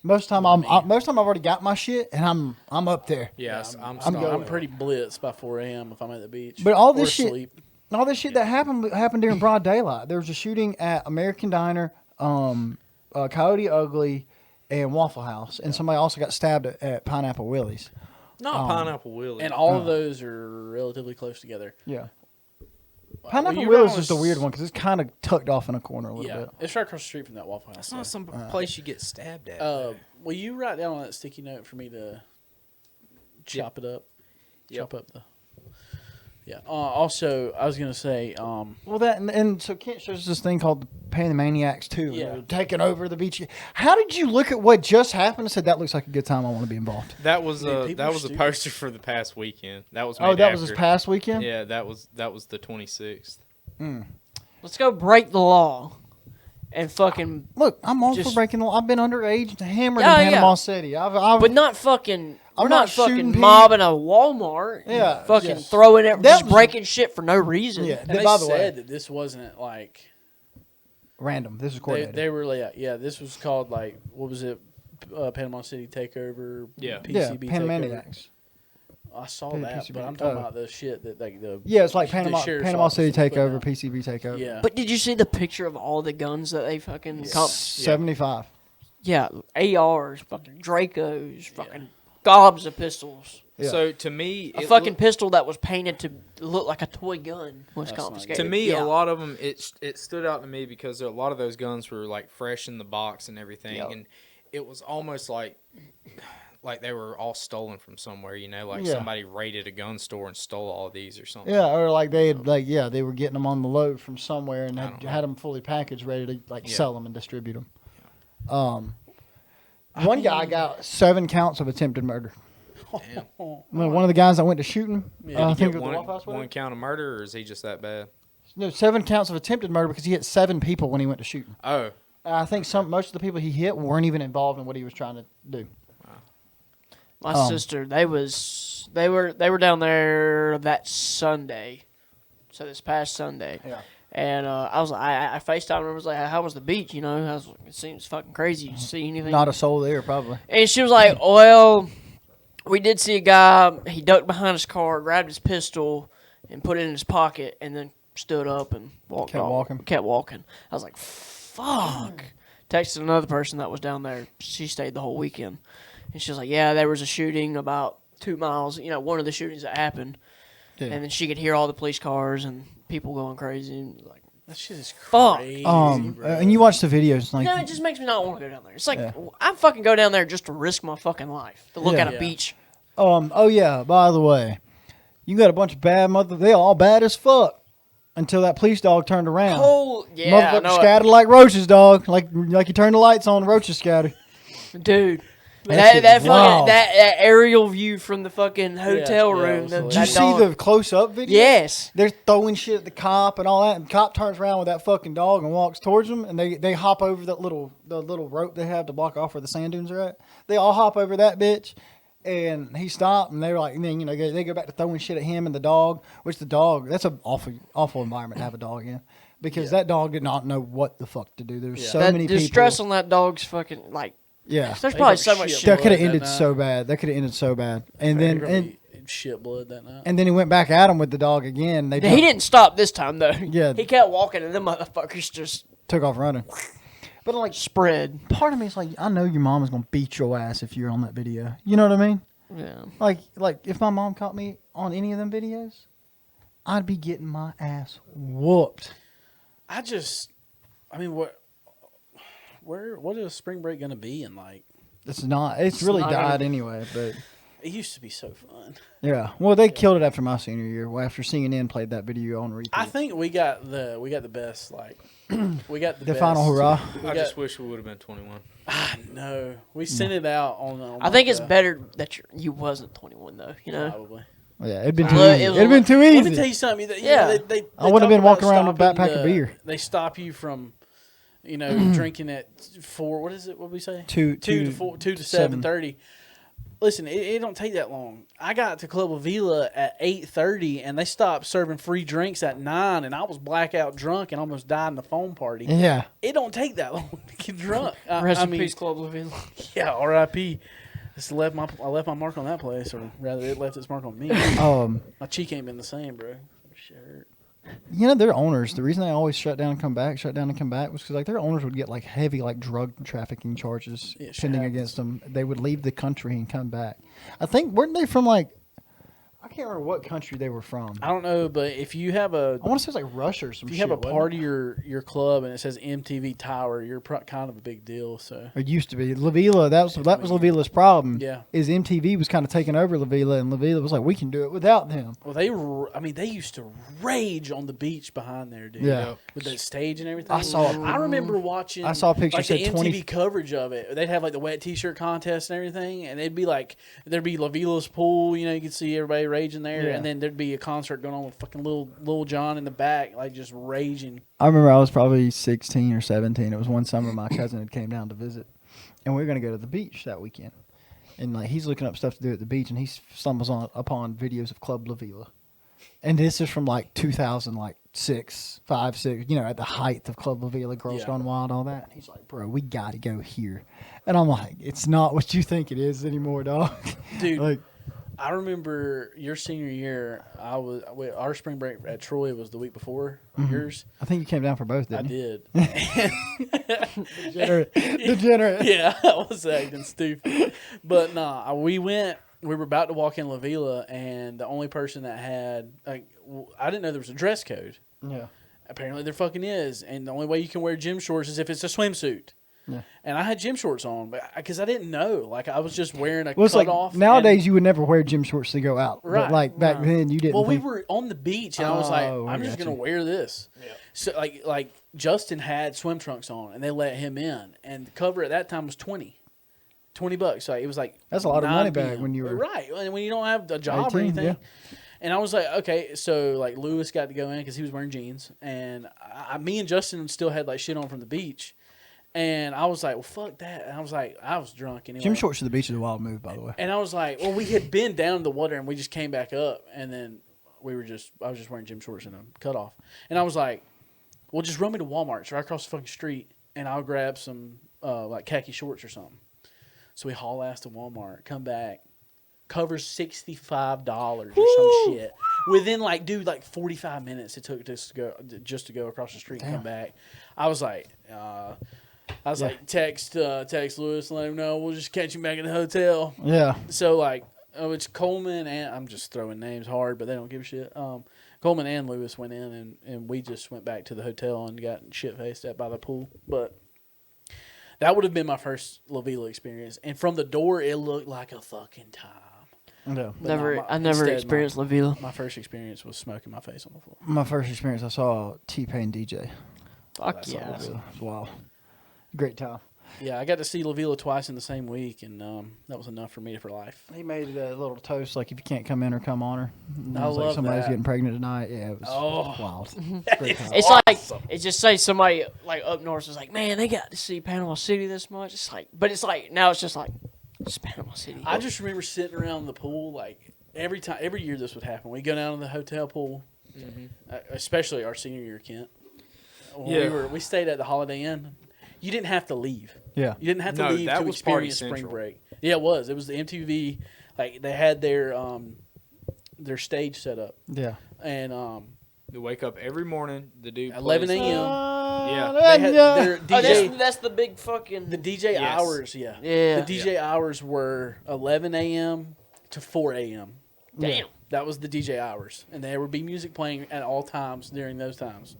Most time I've already got my shit and I'm up there. Yes, I'm I'm pretty blitzed by 4 a.m. if I'm at the beach. But all or this shit, asleep. all this shit that happened during broad daylight. There was a shooting at American Diner, Coyote Ugly, and Waffle House, and somebody also got stabbed at Pineapple Willie's. not Pineapple Willie. And all of those are relatively close together. Yeah. Pineapple you Willie's guys- is just a weird one because it's kind of tucked off in a corner a little Yeah, bit. it's right across the street from that Waffle House. That's not some place you get stabbed at. Will you write down on that sticky note for me to chop it up? Chop up the. Yeah. Also, I was gonna say, Well, that and so Kent shows this thing called the Panamaniacs too. Yeah. They're taking over the beach. How did you look at what just happened and said that looks like a good time? I want to be involved. that was Dude, people that are was a stupid. poster for the past weekend. That was Oh, made that was after. this past weekend. Yeah, that was the 26th. Let's go break the law and fucking, Look, I'm all for Just- breaking the law. I've been underage and hammered Yeah, in Panama yeah. City. I've but not fucking. I'm We're not not shooting fucking people. mobbing a Walmart. and Yeah, fucking yes. throwing it, That just was- breaking shit for no reason. yeah. and they By the said way, that this wasn't like random. This is they, coordinated. they were like, yeah. This was called like what was it? Panama City Takeover. Yeah. PCB yeah, Takeover. Panamaniacs. I saw P- that, PCB. but I'm talking Oh. about the shit that like the Yeah, it's like the Panama sheriff's Panama office City was putting takeover, out. PCB takeover. Yeah. But did you see the picture of all the guns that they fucking caught? 75. Yeah, ARs, fucking Dracos, fucking gobs of pistols. Yeah. So to me, A it fucking look- pistol that was painted to look like a toy gun was That's not confiscated. to me, Yeah. a lot of them it stood out to me because a lot of those guns were like fresh in the box and everything, Yep. and it was almost like they were all stolen from somewhere. You know, like Yeah. somebody raided a gun store and stole all these or something. Yeah, or like they had they were getting them on the load from somewhere and I had, don't know. had them fully packaged, ready to Yeah. sell them and distribute them. One guy got 7 counts of attempted murder. Damn. One of the guys that went to shoot him, Yeah. I Did he think get it was the Waffle House one wedding? count of murder, or is he just that bad? No, 7 counts of attempted murder because he hit 7 people when he went to shoot him. Oh, I think most of the people he hit weren't even involved in what he was trying to do. My sister, they were down there that Sunday, so this past Sunday. Yeah. And I was I FaceTimed her. I was like, "How was the beach?" You know, I was like, it seems fucking crazy. Did you see anything? Not a soul there, probably. And she was like, "Well, we did see a guy. He ducked behind his car, grabbed his pistol, and put it in his pocket, and then stood up and walked Kept off. walking. Kept walking." I was like, "Fuck!" Texted another person that was down there. She stayed the whole weekend, and she was like, "Yeah, there was a shooting about 2 miles. You know, one of the shootings that happened." Yeah. And then she could hear all the police cars and people going crazy. And like, that shit is Fuck. crazy. And you watch the videos, like no, it just makes me not want to go down there. It's like Yeah. I fucking go down there just to risk my fucking life to look Yeah. at a Yeah. beach. oh yeah. By the way, You got a bunch of bad they all bad as fuck. Until that police dog turned around. Oh, yeah. I Motherfucker know scattered like roaches, dog. Like you turn the lights on, roaches scatter. Dude. That shit That was fucking wild. that aerial view from the fucking hotel yeah, room. it was that Did you see dog- the close-up video? Yes. They're throwing shit at the cop and all that, and the cop turns around with that fucking dog and walks towards them, and they hop over the little rope they have to block off where the sand dunes are at. They all hop over that bitch, and he stopped, and they were like, and then they go back to throwing shit at him and the dog, which the dog, that's an awful environment to have a dog in, because that dog did not know what the fuck to do. There's so That many distress people. on that dog's fucking like. Yeah, There's They probably broke so much shit shit. that blood could have that ended night. so bad. That could have ended so bad. And He then probably shit blood that night. and then he went back at him with the dog again. They He didn't stop this time though. Yeah. He kept walking, and them motherfuckers just took off running. But like, spread. part of me is like, I know your mom is gonna beat your ass if you're on that video. You know what I mean? Yeah. Like if my mom caught me on any of them videos, I'd be getting my ass whooped. I mean, what is spring break gonna be in like? It's not. It's really not died gonna- anyway. But It used to be so fun. yeah, well, they killed it after my senior year. Well, after CNN played that video on repeat. I think we got the best. Like we got the the best. final hurrah. I just wish we would have been 21. No, we sent it out on I think it's like, better that you wasn't 21 though. You know. probably. Yeah, it'd been too Well, easy. it was It'd been too Let me easy. tell you something. You Yeah. know, they I wouldn't have been talk walking about around with a stopping backpack of beer. They stop you from, drinking at 4. What is it? What did we say? Two to 4, 2 to 7:30. Listen, it don't take that long. I got to Club Avila at 8:30, and they stopped serving free drinks at 9, and I was blackout drunk and almost died in the phone party. Yeah. It don't take that long to get drunk. Rest I in mean, peace, Club Living. yeah, R.I.P. I left my mark on that place, or rather, it left its mark on me. My cheek ain't been the same, bro. Shit hurt. You know, their owners, the reason they always shut down and come back was because like their owners would get like heavy like drug trafficking charges Yeah, shit pending happens. against them. They would leave the country and come back. I think weren't they from like I can't remember what country they were from. I don't know, but if you have I want to say it was like Russia or some if you shit. have a wasn't part it? of your club and it says MTV Tower, you're kind of a big deal. So It used to be La Vila. That was La Vila's problem. Yeah. is MTV was kind of taking over La Vila, and La Vila was like, we can do it without them. well, they used to rage on the beach behind there, dude. Yeah. with the stage and everything. I remember watching. I saw a picture like the said MTV 20 coverage of it. They'd have like the wet T-shirt contest and everything, and it'd be like there'd be La Vila's pool. You could see everybody raging there, Yeah. and then there'd be a concert going on with fucking Lil Jon in the back, like just raging. I remember I was probably 16 or 17. It was one summer my cousin had came down to visit, and we were going to go to the beach that weekend. And like he's looking up stuff to do at the beach, and he stumbles upon videos of Club La Vila. And this is from like 2006, 5, 6, at the height of Club La Vila, Girls Yeah. Gone Wild, all that. And he's like, bro, we got to go here. And I'm like, it's not what you think it is anymore, dog. Dude, like, I remember your senior year. Our spring break at Troy was the week before yours. I think you came down for both, I didn't did. Degenerate. Yeah, I was acting stupid. But nah, we were about to walk in La Vila, and the only person that had, I didn't know there was a dress code. Yeah. Apparently there fucking is. And the only way you can wear gym shorts is if it's a swimsuit. Yeah. And I had gym shorts on, because I didn't know. Like, I was just wearing a Well, it's like cutoff. nowadays you would never wear gym shorts to go out. Right. But like back then you didn't. Well, we think- were on the beach, and I was like, Oh, I I'm just got gonna you. wear this. Yeah. So like Justin had swim trunks on, and they let him in, and the cover at that time was $20. So it was like That's a lot of 9 money back p.m. when you were right, and when you don't have a job or 18, anything. yeah. And I was like, okay, so like Lewis got to go in because he was wearing jeans, and me and Justin still had like shit on from the beach. And I was like, well, fuck that. And I was drunk anyway. Gym shorts to the beach is a wild move, by the way. And I was like, well, we had been down in the water and we just came back up, and then I was just wearing gym shorts and a cutoff. And I was like, well, just run me to Walmart. It's right across the fucking street, and I'll grab some like khaki shorts or something. So we haul ass to Walmart, come back, covers $65 or some shit. Within like 45 minutes it took us to go across the street and come back. I was like, text Lewis and let him know we'll just catch him back at the hotel. Yeah. So like, it's Coleman and I'm just throwing names hard, but they don't give a shit. Coleman and Lewis went in and we just went back to the hotel and got shit faced at by the pool. But that would have been my first La Vila experience. And from the door, it looked like a fucking time. No. But Never, no, I never instead, experienced La Vila. My first experience was smoking my face on the floor. My first experience, I saw T-Pain DJ. Fuck That's yeah. awesome. It was wild. Great time. Yeah, I got to see La Vila twice in the same week, and that was enough for me for life. He made a little toast like if you can't come in or come on her. And it I was like love somebody's that. getting pregnant tonight. Yeah, it was Oh. wild. Great time. It's like it just say somebody like up north was like, man, they got to see Panama City this much. It's like, but it's like now it's just like it's Panama City. I just remember sitting around the pool like every year this would happen. We go down to the hotel pool, especially our senior year, Kent. When we stayed at the Holiday Inn. You didn't have to leave. Yeah. You didn't have to No, leave that to was Party experience spring Central. break. Yeah, it was. It was the MTV. Like they had their stage set up, Yeah. and They wake up every morning. The dude 11 plays- a.m. Yeah. They had their Oh, DJ. that's the big fucking. The DJ Yes. hours, yeah. Yeah. The DJ hours were 11 a.m. to 4 a.m. Damn. That was the DJ hours, and there would be music playing at all times during those times.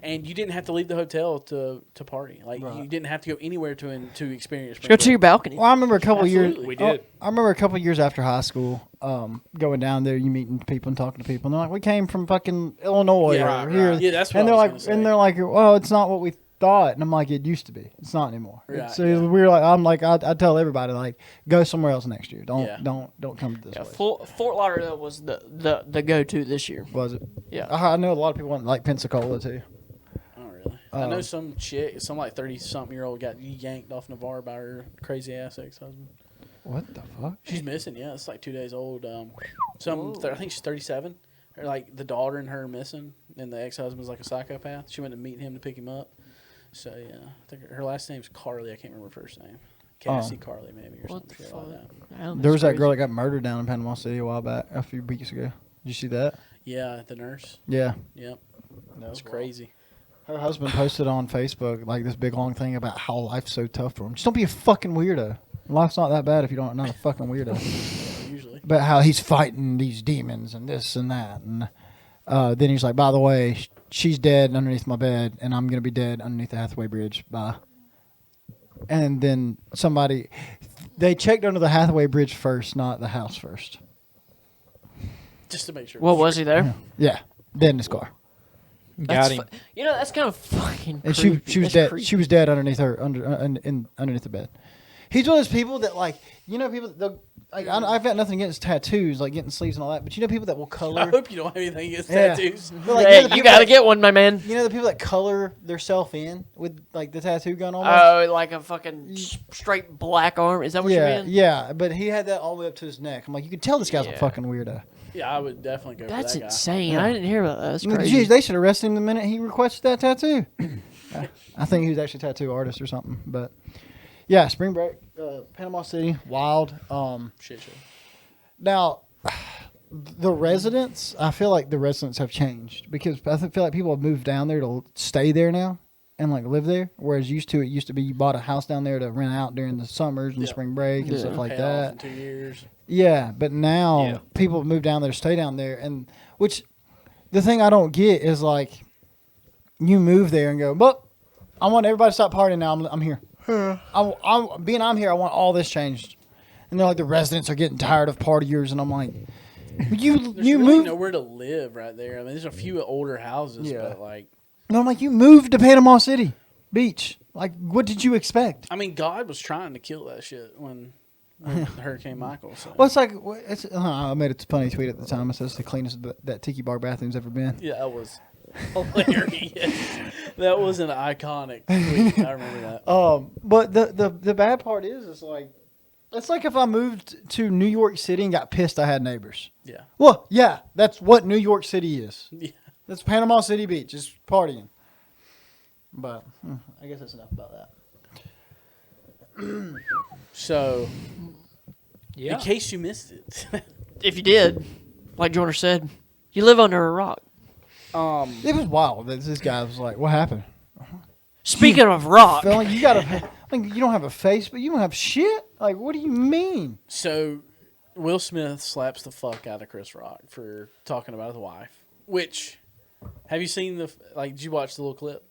And you didn't have to leave the hotel to party. Like you didn't have to go anywhere to experience. Go to your balcony. Well, I remember a couple years. Absolutely. We did. I remember a couple years after high school, going down there, you meeting people and talking to people, and they're like, "We came from fucking Illinois Yeah, or right, here." right. Yeah, that's what and I they're was like, gonna say. and they're like, "Well, it's not what we thought," and I'm like, "It used to be. It's not anymore." Right, So yeah. we're like, I'm like, I tell everybody like, go somewhere else next year. Don't Yeah. don't come to this Yeah, place. Fort Lauderdale was the go to this year. Was it? Yeah. I know a lot of people want like Pensacola too. Oh, really? I know some chick, some like 30-something-year-old got yanked off Navarre by her crazy-ass ex-husband. What the fuck? She's missing, yeah. It's like 2 days old. I think she's 37. Or like the daughter and her are missing, and the ex-husband's like a psychopath. She went to meet him to pick him up. So, yeah. I think her last name's Carly. I can't remember her first name. Cassie Carly, maybe, or What something the shit like fuck? that. Damn, There was that's that girl crazy. that got murdered down in Panama City a while back, a few weeks ago. Did you see that? Yeah, the nurse. Yeah. Yep. That's crazy. Her husband posted on Facebook like this big long thing about how life's so tough for him. Just don't be a fucking weirdo. Life's not that bad if you're not a fucking weirdo. Usually. But how he's fighting these demons and this and that. And then he's like, by the way, she's dead underneath my bed, and I'm going to be dead underneath the Hathaway Bridge. Bye. And then they checked under the Hathaway Bridge first, not the house first. Just to make sure. What was he there? Yeah, dead in his car. Got him. You know that's kind of fucking. And creepy. she was That's dead. creepy. She was dead underneath her underneath the bed. He's one of those people that like people. Like I've got nothing against tattoos, like getting sleeves and all that. But you know people that will I color. hope you don't have anything against Yeah. tattoos. But, like, Hey, the you people gotta that- get one, my man. You know the people that color themselves in with like the tattoo gun on. Oh, like a fucking straight black arm. Is that what yeah, you mean? yeah. But he had that all the way up to his neck. I'm like, you can tell this guy's a Yeah. fucking weirdo. Yeah, I would definitely go That's for that insane. Yeah. I didn't hear about that. That's I mean, crazy. geez, they should arrest him the minute he requested that tattoo. I think he was actually a tattoo artist or something. But yeah, spring break, Panama City, wild. guy. Shit show. Now, the residents, I feel like the residents have changed because I feel like people have moved down there to stay there now and like live there. Whereas it used to be you bought a house down there to rent out during the summers and Yeah. spring break and Yeah. stuff like Pay off that. in 2 years. Yeah, but now Yeah. people have moved down there to stay down there, and which the thing I don't get is like you move there and go, but I want everybody to stop partying now. I'm here. I'm here. I want all this changed. And they're like the residents are getting tired of partiers, and I'm like, There's you really moved. nowhere to live right there. I mean, there's a few older houses, Yeah. but like, No, I'm like, you moved to Panama City Beach. Like, what did you expect? I mean, God was trying to kill that shit when Hurricane Michael. So. Well, it's like I made a funny tweet at the time. It says the cleanest that tiki bar bathroom's ever been. Yeah, that was hilarious. That was an iconic tweet. I remember that. But the bad part is, it's like if I moved to New York City and got pissed I had neighbors. Yeah. Well, yeah, that's what New York City is. Yeah. That's Panama City Beach. It's partying. But I guess that's enough about that. So, Yeah. in case you missed it, If you did, like Jordan said, you live under a rock. It was wild. This guy was like, "What happened?" Speaking of rock, Felt like you got you don't have a face, but you don't have shit. Like, what do you mean? so Will Smith slaps the fuck out of Chris Rock for talking about his wife. Which, have you seen did you watch the little clip?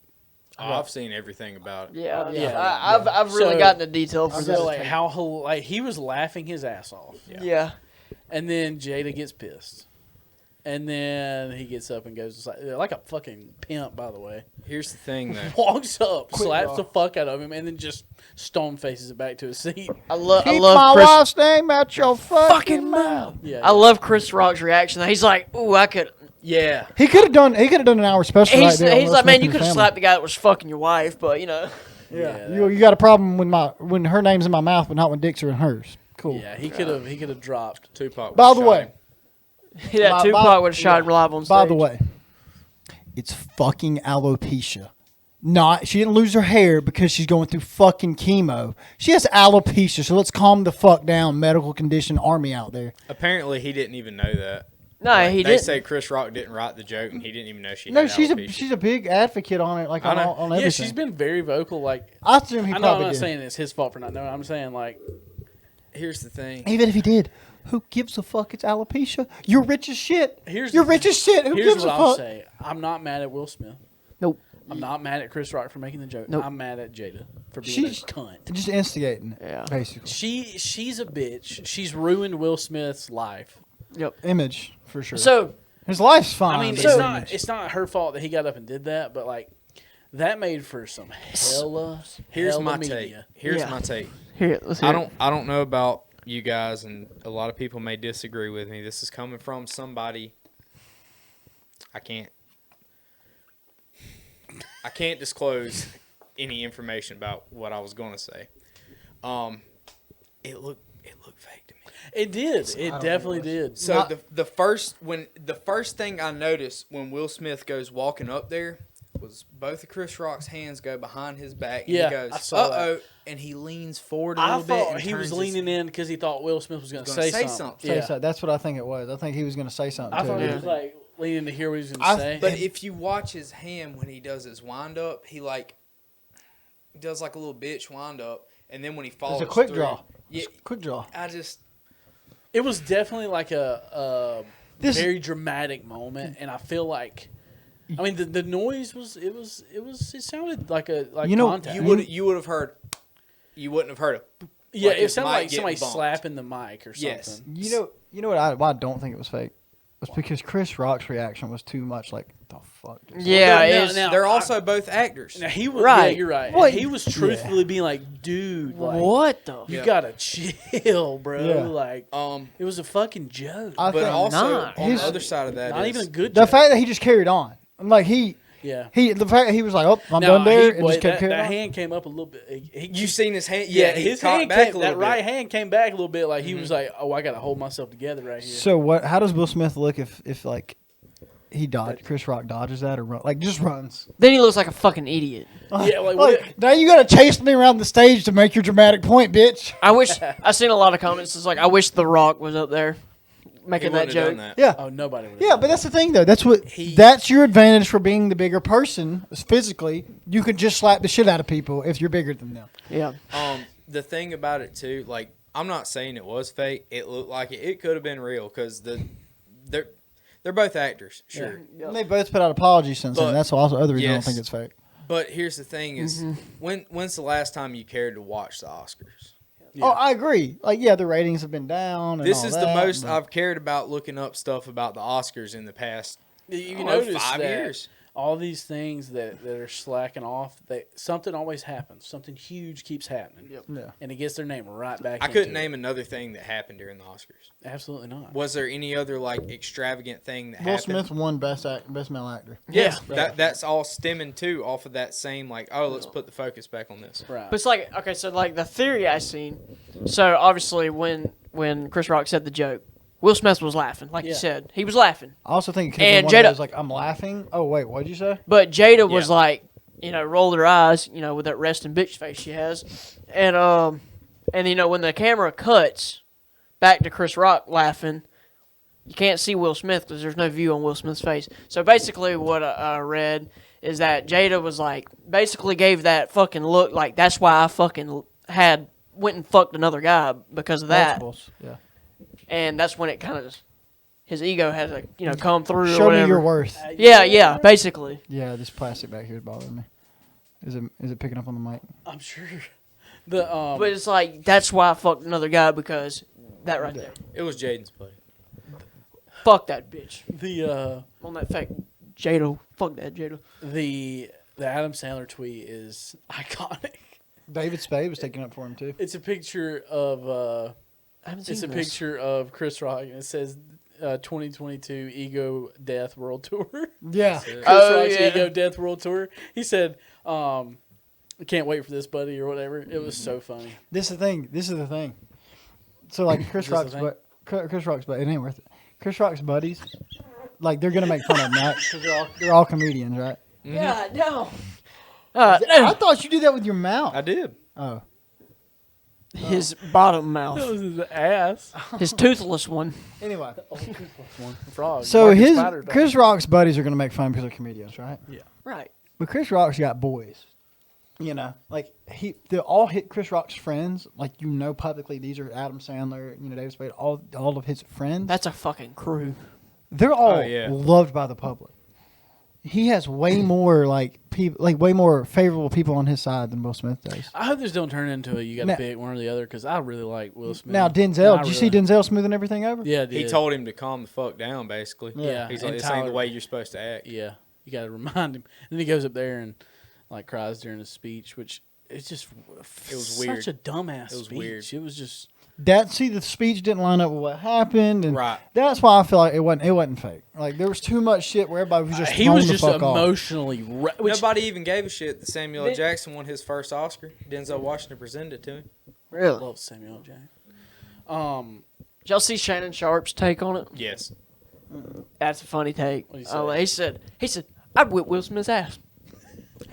Oh, I've seen everything about it. yeah, Yeah. I've really So- gotten the detail for So, this. he was laughing his ass off. Yeah. And then Jada gets pissed. And then he gets up and goes like a fucking pimp, by the way. Here's the thing, though. Walks up, Quit, slaps bro. the fuck out of him, and then just stone faces it back to his seat. I love Keep my Chris. wife's name out your fucking mouth. Yeah, I love Chris Rock's reaction. He's like, "Ooh, I could." Yeah. He could have done an hour special. He's, right there on he's Will like, Smith man, you and could his have family." slapped the guy that was fucking your wife, but you know. Yeah, You got a problem when her name's in my mouth, but not when dicks are in hers. Cool. Yeah, he could have dropped. Tupac. By was the shot way, him. Yeah, Tupac would have shot him live on stage. by the way, it's fucking alopecia. She didn't lose her hair because she's going through fucking chemo. She has alopecia, so let's calm the fuck down, medical condition army out there. Apparently, he didn't even know that. No, Like, he they didn't. say Chris Rock didn't write the joke, and he didn't even know she No, had alopecia. she's a big advocate on it, like I on, know. on Yeah, everything. she's been very vocal. Like, I assume he I know I'm probably not did. saying it's his fault for not knowing. I'm saying like, Here's the thing. Even if he did, who gives a fuck? It's alopecia. You're rich as shit. Here's You're the- rich as shit. Who here's gives what a I'll fuck? say. I'm not mad at Will Smith. Nope. I'm not mad at Chris Rock for making the joke. Nope. I'm mad at Jada for being She's- a cunt. Just instigating it, Yeah. basically. She's a bitch. She's ruined Will Smith's life. Yep. Image, for sure. So his life's fine. I mean, but it's not her fault that he got up and did that, but like that made for some Here's my media. take. Here's Yeah. my take. here, let's hear I don't know about you guys, and a lot of people may disagree with me. This is coming from somebody. I can't disclose any information about what I was going to say. It looked fake to me. It did. It definitely did. So Not- the first thing I noticed when Will Smith goes walking up there was both of Chris Rock's hands go behind his back. And Yeah, he goes, I saw that. uh-oh, and he leans forward a I little bit. thought and he was turns his- leaning in because he thought Will Smith was going to gonna say say something. something. Say Yeah. so. That's what I think it was. I think he was going to say something, I too. thought he Yeah. was like leaning to hear what he was going I- to say. But if you watch his hand when he does his wind up, he does like a little bitch wind up, and then when he falls, It's a quick through, draw. Yeah, Quick draw. It was definitely like a This- very dramatic moment, and I feel like, I mean, the noise it sounded like You know, contact. you would have heard. You wouldn't have heard it. Yeah, like it his sounded mic like getting somebody bumped. slapping the mic or something. Yes. You know why I don't think it was fake? Was because Chris Rock's reaction was too much like, the fuck? Dude? Yeah, Now- it's, now- They're also both actors. Now he was Right. Yeah, you're right. Well, He was truthfully being like, dude, like, what the? you Yeah. gotta chill, bro. Yeah. Like, it was a fucking joke. I But think also not. on His- the other side of that Not is even a good the joke. fact that he just carried on. I'm like, the fact that he was like, oh, I'm done there, and just kept that carrying on. hand came up a little bit. you seen his hand. Yeah, he his cocked hand back came, a little that right bit. hand came back a little bit. Like he was like, "Oh, I gotta hold myself together right here." So what? How does Will Smith look if like he Chris Rock dodges that or just runs? Then he looks like a fucking idiot. Yeah, like, what- now you gotta chase me around the stage to make your dramatic point, bitch. I wish I seen a lot of comments. It's like I wish The Rock was up there He making that wouldn't have joke. done that. Yeah. oh, nobody would. Yeah, but that's the thing, though. That's your advantage for being the bigger person. Is physically, you could just slap the shit out of people if you're bigger than them. Yeah. The thing about it too, like I'm not saying it was fake. It looked like it. It could have been real because they're both actors, sure. And they both put out apologies since then. But- That's also other reason I don't yes. think it's fake. But here's the thing: is when's the last time you cared to watch the Oscars? Yeah. Oh, I agree. Like, yeah, the ratings have been down. And This all is that, the most but- I've cared about looking up stuff about the Oscars in the past You I don't notice know, 5 that years. all these things that are slacking off, something always happens. Something huge keeps happening. Yep. Yeah. And it gets their name right back. I couldn't into it. name another thing that happened during the Oscars. Absolutely not. Was there any other like extravagant thing that Will happened? Smith won best male actor. Yes, Yeah. that's all stemming too off of that same like, oh, let's put the focus back on this. Right. But it's like, okay, so like the theory I seen. So obviously when Chris Rock said the joke, Will Smith was laughing, like you Yeah. said. He was laughing. I also think it could And have been one Jada- of those, like, I'm laughing. Oh, wait, what'd you say? But Jada was Yeah. like, rolled her eyes, with that resting bitch face she has. And when the camera cuts back to Chris Rock laughing, you can't see Will Smith because there's no view on Will Smith's face. So basically what I read is that Jada was like, basically gave that fucking look like, that's why I fucking went and fucked another guy because of that. Multiples. Yeah. And that's when it kind of, his ego had to, come through or Show me whatever. your worth. Yeah, basically. Yeah, this plastic back here is bothering me. Is it picking up on the mic? I'm sure. The But it's like, that's why I fucked another guy because that right there. It was Jaden's play. fuck that bitch. The On that fact, Jado. Fuck that Jado. the Adam Sandler tweet is iconic. David Spade was taking up for him too. It's a picture of I haven't seen it's a this. picture of Chris Rock, and it says 2022 Ego Death World Tour. Yeah. Chris Oh, Rock's yeah. Ego Death World Tour. He said, "I can't wait for this, buddy," or whatever. It was so funny. This is the thing. So like Chris Is this Rock's, the Chris Rock's, but it ain't worth it. Chris Rock's buddies, like they're gonna make fun of him, right? Because they're all comedians, right? Yeah, no. I thought you did that with your mouth. I did. Oh, His bottom That mouth. was his ass. His toothless one. anyway. Frog. So Marcus his Spider dog. Chris Rock's buddies are gonna make fun because they're comedians, right? Right. But Chris Rock's got boys. You know, like they all hit Chris Rock's friends. Like publicly, these are Adam Sandler, David Spade, all of his friends. That's a fucking crew. They're all Oh, yeah. loved by the public. He has way more way more favorable people on his side than Will Smith does. I hope this don't turn into a you got Now- to pick one or the other because I really like Will Smith. Now Denzel, did you see Denzel smoothing everything over? Yeah, He told him to calm the fuck down, basically. Yeah, He's and like, this ain't the Tyler- way you're supposed to act. Yeah, you got to remind him. And then he goes up there and like cries during his speech, which it's just It was such weird. a dumbass It was speech. weird. It was just The speech didn't line up with what happened, and Right. that's why I feel like it wasn't fake. Like there was too much shit where everybody was just he thrown was the just fuck off. emotionally. Which, Nobody even gave a shit that Samuel L. Did- Jackson won his first Oscar. Denzel Washington presented it to him. Really? love Samuel L. Jackson. Did y'all see Shannon Sharp's take on it? Yes. That's a funny take. What'd he say? He said, I'd whip Will Smith's ass.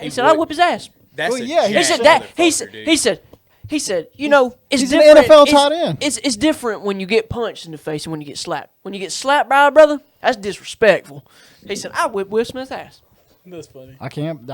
He said, would. I'd whip his ass. That's Well, a yeah, He said jacked that. motherfucker, dude. He said, you know, it's He's an different. NFL it's, tight end. It's different when you get punched in the face and when you get slapped. When you get slapped by a brother, that's disrespectful. He said, I whip Will Smith's ass. That's funny. I can't.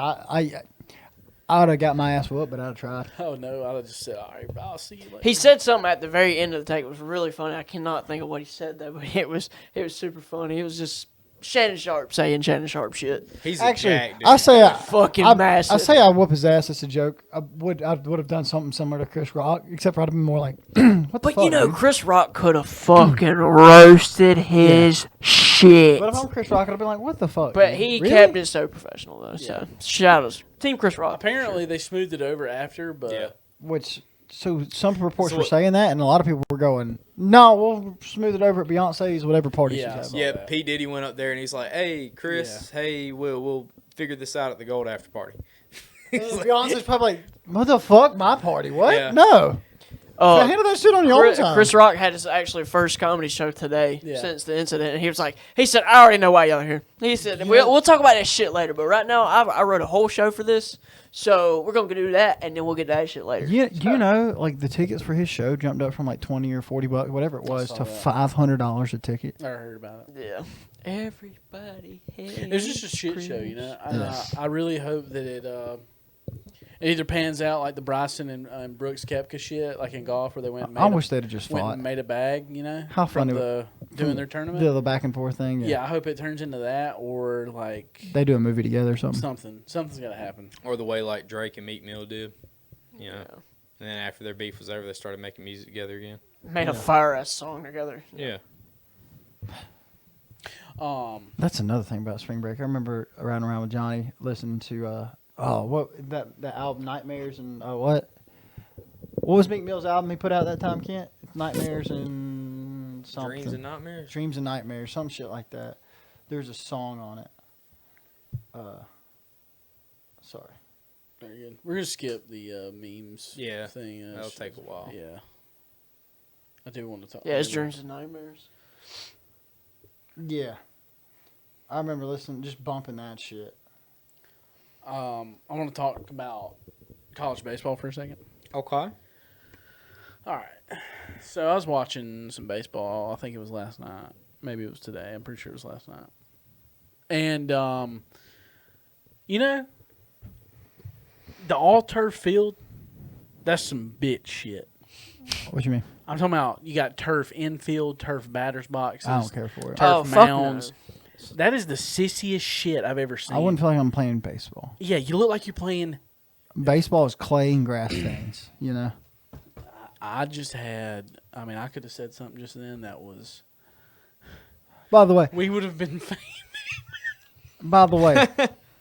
I would have got my ass whooped, but I'd have tried. Oh no, I'd have just said, "All right, I'll see you later." He said something at the very end of the take. It was really funny. I cannot think of what he said though, but it was super funny. It was just Shannon Sharp saying Shannon Sharp shit. He's Actually, a jack, dude. I say Fucking massive. I say I whoop his ass. It's a joke. I would have done something similar to Chris Rock, except for I'd have been more like, what the But fuck? you know, dude? Chris Rock could have fucking roasted his shit. But if I'm Chris Rock, I'd be like, what the fuck? But dude? he Really? kept it so professional though. So shout outs, Team Chris Rock. Apparently, they smoothed it over after, but Yeah. Which, so some reports So were what- saying that, and a lot of people were going, no, we'll smooth it over at Beyonce's whatever party Yeah, she's so- having. Yeah, that. P. Diddy went up there and he's like, hey, Chris, hey, we'll figure this out at the Gold After Party. And Beyonce's probably like, what the fuck, my party? What? Yeah. No. Handle that shit on your own time. Chris Rock had his actually first comedy show today Yeah. since the incident, and he said, I already know why y'all are here. He said, we'll talk about that shit later, but right now I wrote a whole show for this, so we're gonna do that, and then we'll get to that shit later. You know, like the tickets for his show jumped up from like $20 or $40, whatever it was, saw to that. $500 a ticket. I heard about it. Yeah. Everybody hates It was just a shit show, you know. Yeah. I really hope that it either pans out like the Bryson and Brooks Koepka shit, like in golf where they went. And I made wish they'd have just went fought. and made a bag, you know. How from funny the doing their tournament. The back and forth thing. Yeah, I hope it turns into that or like They do a movie together or something. something's got to happen. Or the way like Drake and Meek Mill did. You know. And then after their beef was over, they started making music together again. Made a fire ass song together. Yeah. That's another thing about Spring Break. I remember riding around with Johnny listening to that album Nightmares and what was Meek Mill's album he put out that time, Kent? Nightmares and something. Dreams and Nightmares? Dreams and Nightmares, some shit like that. There's a song on it. Sorry. Very good. We're gonna skip the memes. Yeah, thing. that'll take a while. Yeah, I do want to talk. Yeah, it's Dreams and Nightmares. Yeah. I remember listening, just bumping that shit. I want to talk about college baseball for a second. Okay. All right. So I was watching some baseball. I think it was last night. Maybe it was today. I'm pretty sure it was last night. And, you know, the all-turf field, that's some bitch shit. What you mean? I'm talking about you got turf infield, turf batters boxes. I don't care for it. Turf Oh, fuck mounds. no. That is the sissiest shit I've ever seen. I wouldn't feel like I'm playing baseball. Yeah, you look like you're playing. Baseball is clay and grass stains, you know? I just had. I mean, I could have said something just then that was. By the way, we would have been famous. by the way,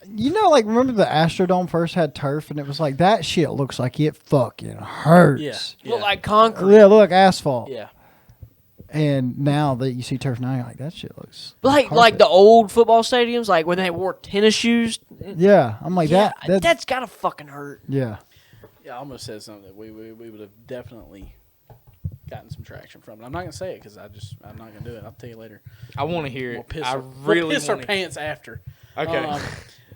like remember the Astrodome first had turf, and it was like that shit looks like it fucking hurts. Yeah. Look like concrete. Yeah, look asphalt. Yeah. And now that you see turf now, you're like that shit looks Like carpet. the old football stadiums, like when they wore tennis shoes. Yeah, I'm like Yeah, that. that's gotta fucking hurt. Yeah. Yeah, I almost said something that we would have definitely gotten some traction from it. I'm not gonna say it because I'm not gonna do it. I'll tell you later. I want to hear We'll it. piss I our, really we'll piss our want to. pants after. Okay.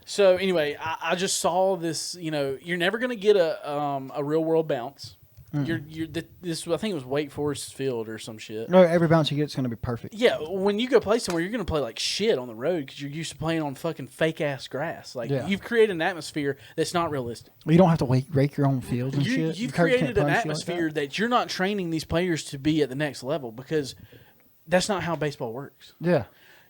So anyway, I just saw this. You're never gonna get a real world bounce. This I think it was Wake Forest Field or some shit. No, every bounce you get is gonna be perfect. Yeah, when you go play somewhere, you're gonna play like shit on the road because you're used to playing on fucking fake ass grass. Like Yeah. you've created an atmosphere that's not realistic. You don't have to rake your own fields and shit. You've Coach can't created an punish you like atmosphere that you're not training these players to be at the next level because that's not how baseball works. that. Yeah.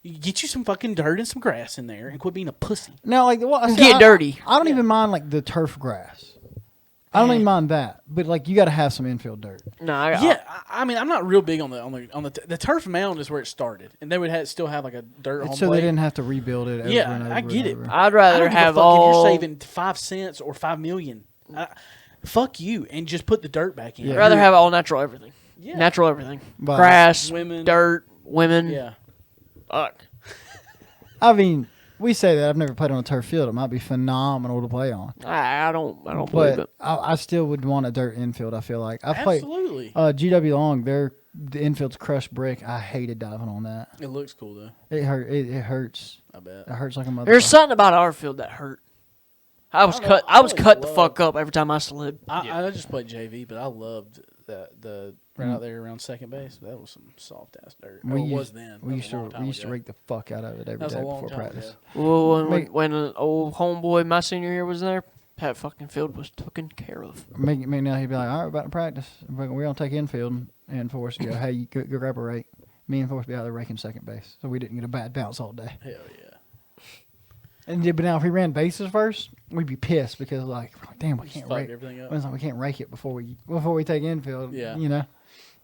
You get you some fucking dirt and some grass in there and quit being a pussy. Now, like, Get dirty. I don't even mind like the turf grass. I don't even mind that, but like you got to have some infield dirt. No, I mean, I'm not real big on the turf mound is where it started, and they would still have like a dirt home So plate. they didn't have to rebuild it. Over Yeah, and over I get and it. over. I'd I rather don't give a have fuck all. if you're saving 5 cents or 5 million. Fuck you, and just put the dirt back in. Yeah. I'd rather have all natural everything. Yeah. Natural everything. But- Grass, Women. dirt, women. Yeah. Fuck. I mean, we say that I've never played on a turf field. It might be phenomenal to play on, I don't believe but it. I still would want a dirt infield. I feel like I've played Absolutely. GW Long. The infield's crushed brick. I hated diving on that. It looks cool though. It hurt. It hurts. I bet. It hurts like a motherfucker. There's something about our field that hurt. I was I don't know, cut. I I was always cut the loved- fuck up every time I slid. I just played JV, but I loved the right out there around second base. That was some soft ass dirt. We It was used- then. We That used was a long to time we used to ago. rake the fuck out of it every That was a day long before time practice. ago. Well, Make- when an old homeboy my senior year was there, that fucking field was taken care of. Me now he'd be like, all right, we're about to practice. We're gonna take infield, and Forrest would go, hey, you go grab a rake. Me and Forrest would be out there raking second base, so we didn't get a bad bounce all day. Hell yeah. But now if we ran bases first, we'd be pissed because we're like damn, we can't fucked rake everything up. It's like we can't rake it before we take infield. Yeah.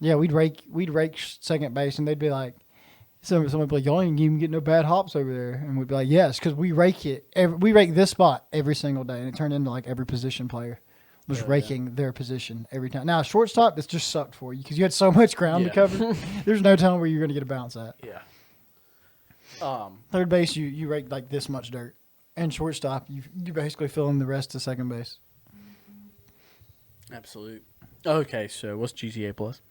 Yeah, we'd rake second base, and they'd be like, somebody'd be like, y'all ain't even get no bad hops over there, and we'd be like, yes, because we rake it. We rake this spot every single day, and it turned into like every position player was raking their position every time. Now shortstop, it's just sucked for you because you had so much ground to Yeah. cover. There's no telling where you're gonna get a bounce at. Yeah. Third base, you rake like this much dirt, and shortstop, you basically fill in the rest of second base. Absolute. Okay, so what's GTA Plus?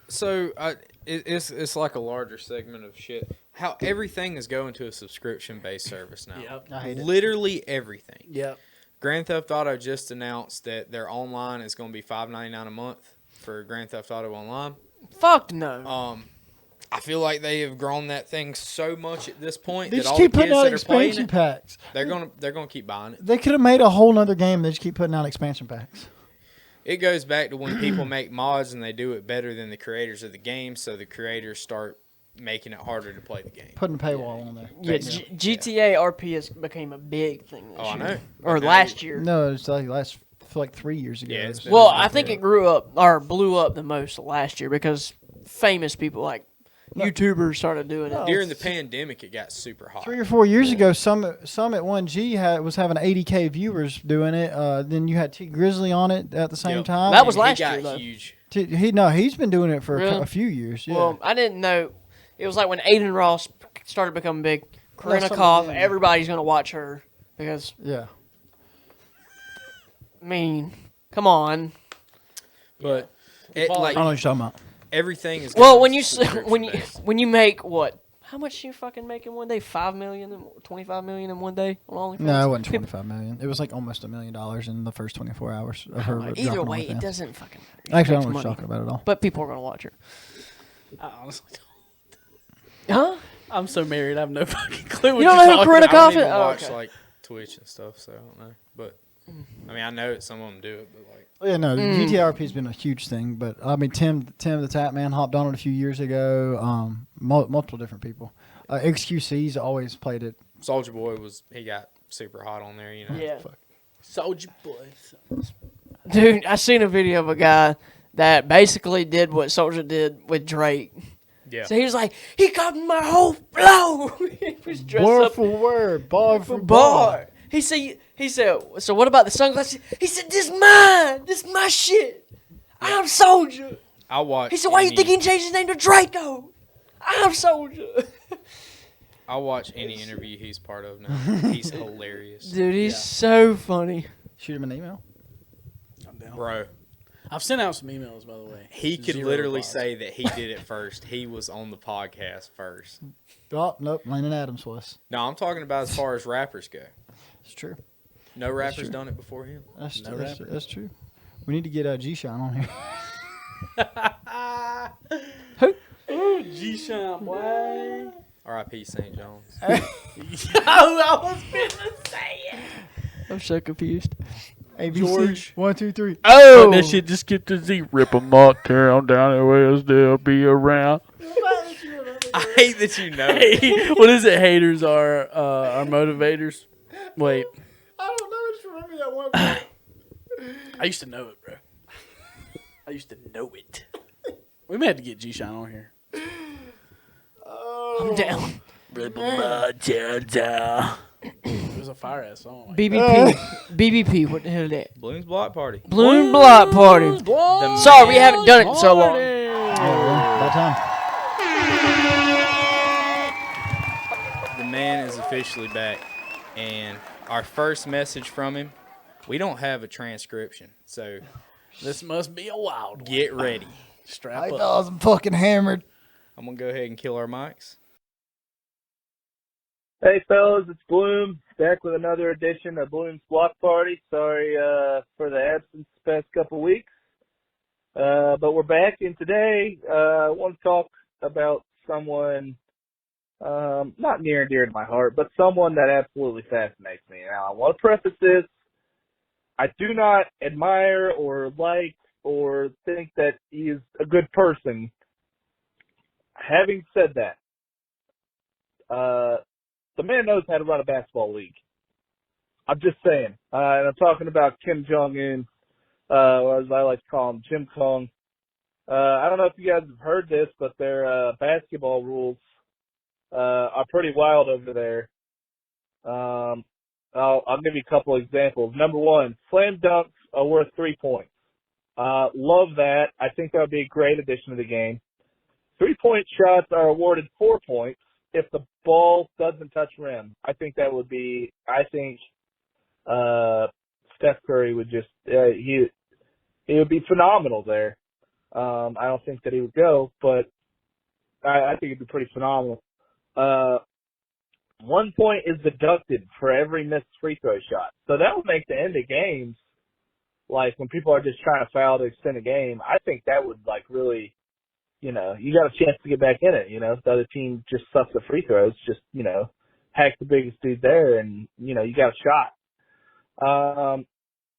So it's like a larger segment of shit. How everything is going to a subscription based service now. Yep. I hate it. Literally everything. Yep. Grand Theft Auto just announced that their online is going to be $5.99 a month for Grand Theft Auto Online. Fuck no. I feel like they have grown that thing so much at this point They that just all keep the putting kids out that are playing expansion it, packs. they're gonna keep buying it. They could have made a whole nother game. They just keep putting out expansion packs. It goes back to when people make mods and they do it better than the creators of the game, so the creators start making it harder to play the game. Putting a paywall on there. yeah, GTA RP has became a big thing this Oh, I year. know. Or But now last year. No, it's like for like 3 years ago. Yeah, it's been- Well, I think it grew up or blew up the most last year because famous people like YouTubers started doing it. During the pandemic, it got super hot. 3 or 4 years ago, some at 1G was having 80K viewers doing it. Then you had T Grizzly on it at the same Yep. time. That was It last got year, though. huge. He's been doing it for Really? a few years. Yeah. Well, I didn't know. It was like when Aiden Ross started becoming big. That's Karinikoff, something- everybody's going to watch her because, yeah. I mean, come on. But it, Well, I like don't know what you're talking about. everything is. Well, going when you s- subscription when you based. when you make what? How much you fucking make in one day? 5 million, 25 million in one day on OnlyFans. No, it wasn't 25 million. It was like almost $1 million in the first 24 hours of her. Either dropping way, it OnlyFans. doesn't fucking matter. It Actually, I makes don't know what you're money. talking about at all. But people are gonna watch her. I honestly don't. Huh? I'm so married. I have no fucking clue what You don't you're know who talking Karinikoff about. I don't is? even Oh, watch okay. like Twitch and stuff, so I don't know. But I mean, I know that some of them do it, but like. Yeah, no, GTRP has been a huge thing, but I mean, Tim the Tap Man hopped on it a few years ago. Multiple different people. XQC's always played it. Soldier Boy he got super hot on there, you know. Yeah. Soldier Boy. Dude, I seen a video of a guy that basically did what Soldier did with Drake. Yeah. So he was like, he copied my whole flow. He was dressed Word up for word, bar for bar. He said, so what about the sunglasses? He said, this mine. This my shit. I'm Soldier. I watch. He said, why you think he changed his name to Draco? I'm Soldier. I watch any interview he's part of now. He's hilarious. Dude, he's so funny. Shoot him an email. I'm down. Bro, I've sent out some emails, by the way. he could 0 literally replies. say that he did it first. He was on the podcast first. Oh, nope. Landon Adams was. No, I'm talking about as far as rappers go. It's true. No rapper's true. done it before him. That's, No that's, rapper. that's true. We need to get G-Shine on here. Ooh, G-Shine, boy. R.I.P. St. John's. I was finna say it. I'm so confused. ABC. George. 1, 2, 3. Oh! That shit just skipped to Z. Rip 'em up, tear 'em down, and we'll still be around. I hate that you know. Hey, what is it? Haters are our motivators. Wait, I don't know. I just remember that one. I used to know it, bro. I used to know it. We may have to get G-Shine on here. I'm down. Rip 'em up, tear 'em down. It was a fire ass song. BBP. BBP. What the hell is that? Bloom's Block Party. Bloom Block Party. The Sorry, we haven't done it in so long. That time. The man is officially back. And our first message from him, we don't have a transcription. So This must be a wild one. get ready. Strap I up. was fucking hammered. I'm going to go ahead and kill our mics. Hey fellas, it's Blume, back with another edition of Blume's Block Party. Sorry for the absence the past couple weeks. But we're back, and today I want to talk about someone not near and dear to my heart, but someone that absolutely fascinates me. Now, I want to preface this. I do not admire or like or think that he is a good person. Having said that, the man knows how to run a basketball league. I'm just saying. And I'm talking about Kim Jong-un, or as I like to call him, Jim Kong. I don't know if you guys have heard this, but their basketball rules are pretty wild over there. I'll give you a couple examples. Number one, slam dunks are worth 3 points. Love that. I think that would be a great addition to the game. 3-point shots are awarded 4 points if the ball doesn't touch rim. I think that would be, Steph Curry would just, he would be phenomenal there. I don't think that he would go, but I think it'd be pretty phenomenal. 1 point is deducted for every missed free throw shot. So that would make the end of games, like when people are just trying to foul to extend a game, I think that would like really, you got a chance to get back in it, if the other team just sucks at free throws, just, hack the biggest dude there and, you got a shot.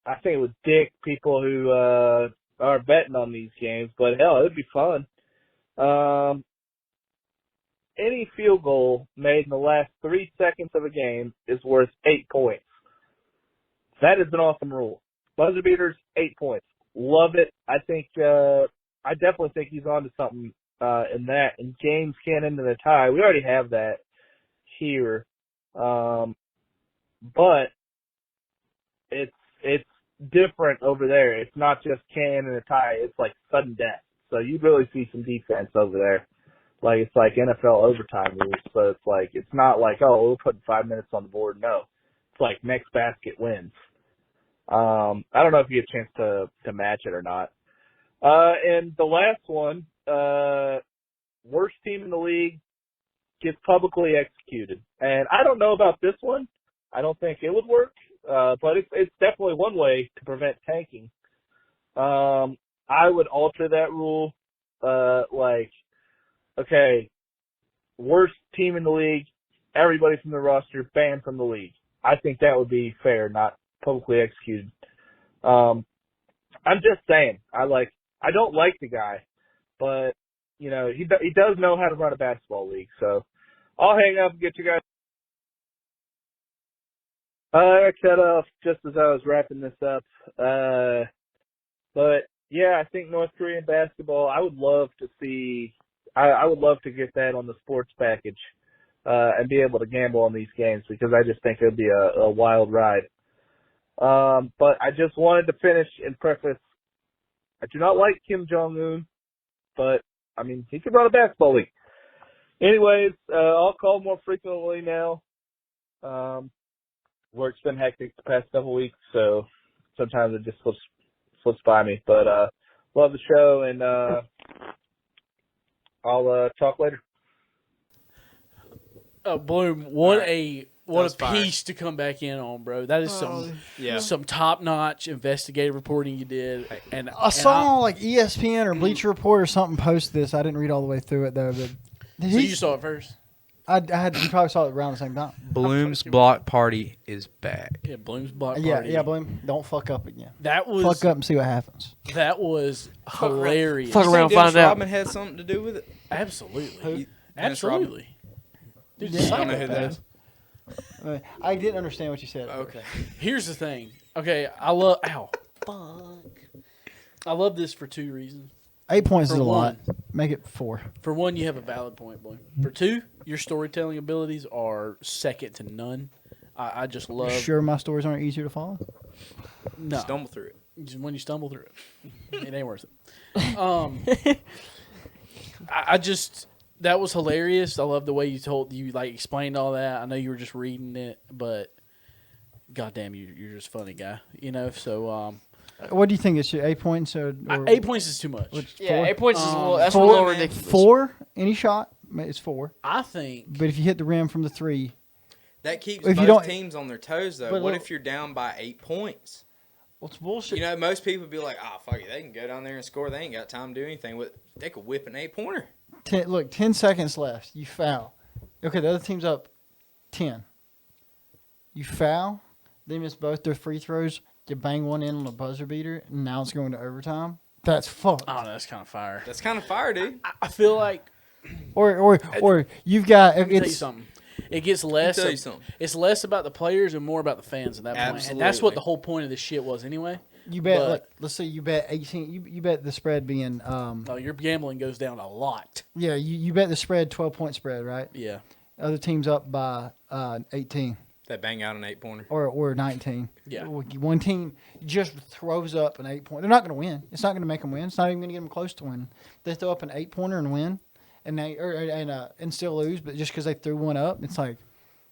I think it would dick people who, are betting on these games, but hell, it'd be fun. Any field goal made in the last 3 seconds of a game is worth 8 points. That is an awesome rule. Buzzer beaters, 8 points. Love it. I think, I definitely think he's onto something in that. And games can't end in a tie. We already have that here, but it's different over there. It's not just can't end in a tie. It's like sudden death. So you really see some defense over there. Like it's like NFL overtime rules. So it's like it's not like we're putting 5 minutes on the board. No, it's like next basket wins. I don't know if you get a chance to match it or not. And the last one, worst team in the league gets publicly executed. And I don't know about this one. I don't think it would work. But it's definitely one way to prevent tanking. I would alter that rule. Okay, worst team in the league, everybody from the roster banned from the league. I think that would be fair, not publicly executed. I'm just saying, I don't like the guy, but he does know how to run a basketball league. So I'll hang up and get you guys. I cut off just as I was wrapping this up. But yeah, I think North Korean basketball, I would love to see I would love to get that on the sports package and be able to gamble on these games because I just think it would be a wild ride. But I just wanted to finish and preface, I do not like Kim Jong-un, but, I mean, he could run a basketball league. Anyways, I'll call more frequently now. Work's been hectic the past couple weeks, so sometimes it just slips by me. But love the show, and I'll talk later. Blume, what Right. a was fire. piece to come back in on, bro. That is some top notch investigative reporting you did. And I saw like ESPN or Bleacher Report or something post this. I didn't read all the way through it though. But so you saw it first. I had you probably saw it around the same time. Bloom's block party is back. Yeah, Bloom's block party. Yeah, Bloom. Don't fuck up again. That was Fuck up and see what happens. That was hilarious. Fuck around, Dennis find out. Rodman had something to do with it. Absolutely, Dennis Rodman? absolutely. Dude, Yeah. I don't know who that is. I didn't understand what you said. Okay. Here's the thing. Okay, I love. Ow. Fuck. I love this for two reasons. 8 points For is a one. lot. Make it 4. For one, you have a valid point, Bloom. For two, your storytelling abilities are second to none. I just love. Sure, my stories aren't easier to follow. No. Stumble through it. Just when you stumble through it, it ain't worth it. I just that was hilarious. I love the way you explained all that. I know you were just reading it, but goddamn, you're just a funny guy, you know. So What do you think? It's 8 points or 8 points is too much. Yeah, 4? 8 points is a little. That's a 4, little ridiculous. 4 any shot. It's 4. I think But if you hit the rim from the 3, That keeps If you both don't- teams on their toes, though. But What look- if you're down by 8 points? well, it's bullshit. You know, most people would be like, "Oh, fuck it, they can go down there and score. They ain't got time to do anything with. They could whip an 8-pointer." 10 seconds left. You foul. Okay, the other team's up 10. You foul. They miss both their free throws. You bang one in on a buzzer beater, and now it's going to overtime. That's fucked. I don't know. That's kind of fire. That's kind of fire, dude. I feel like Or you've got let me tell you it's something. It gets less. tell you something. It's less about the players and more about the fans at that point. And that's what Absolutely. the whole point of this shit was anyway. you bet. but- Like, let's say you bet 18. You bet the spread being Oh, your gambling goes down a lot. yeah. You bet the spread 12-point spread, right? Yeah. Other team's up by 18 They bang out an 8-pointer. or 19. Yeah. One team just throws up an 8-point. They're not going to win. It's not going to make them win. It's not even going to get them close to winning. They throw up an 8-pointer and win, and still lose. But just because they threw one up, it's like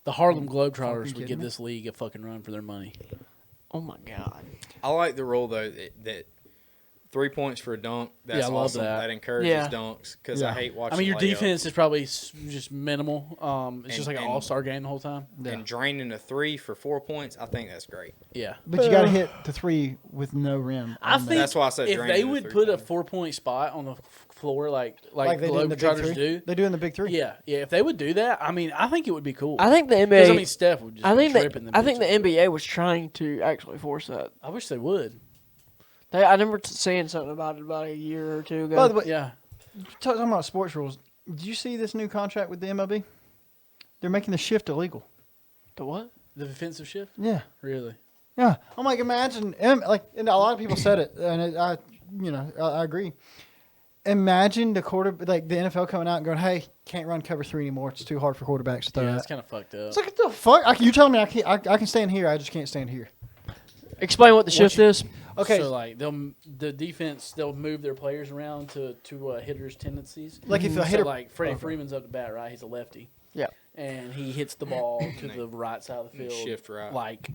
The Harlem Globetrotters Fucking would kidding give me? this league a fucking run for their money. Oh my god. I like the rule though that 3 points for a dunk. That's Yeah, I love awesome. that. That encourages Yeah. dunks because Yeah. I hate watching. I mean, your layups. defense is probably just minimal. It's just like an and- all-star game the whole time. and draining a 3 for 4 points. I think that's great. Yeah. But you got to hit the 3 with no rim. I on think that. That's why I said if draining they the would three-pointer. put a 4-point spot on the floor like they do in the big Globetrotters 3. do, They do in the big 3. yeah. If they would do that, I mean, I think it would be cool. I think the Because, NBA. I mean, Steph would just I think be tripping them I think the bitches. NBA was trying to actually force that. I wish they would. I remember saying something about it about a year or two ago. By the way, Yeah. talking about sports rules, did you see this new contract with the MLB? They're making the shift illegal. the what? The defensive shift? Yeah. Really? Yeah, I'm like, imagine, and a lot of people said it, and I agree. Imagine the the NFL coming out and going, "Hey, can't run cover 3 anymore. It's too hard for quarterbacks to throw Yeah, that." that's kind of fucked up. It's like, what the fuck? You telling me I can stand here? I just can't stand here. Explain what the shift is. Okay, So like they'll move their players around to hitters' tendencies. like if a So hitter, like Freddie Okay. Freeman's up to bat, right? He's a lefty. Yeah. And he hits the ball to the right side of the field. Shift right. Like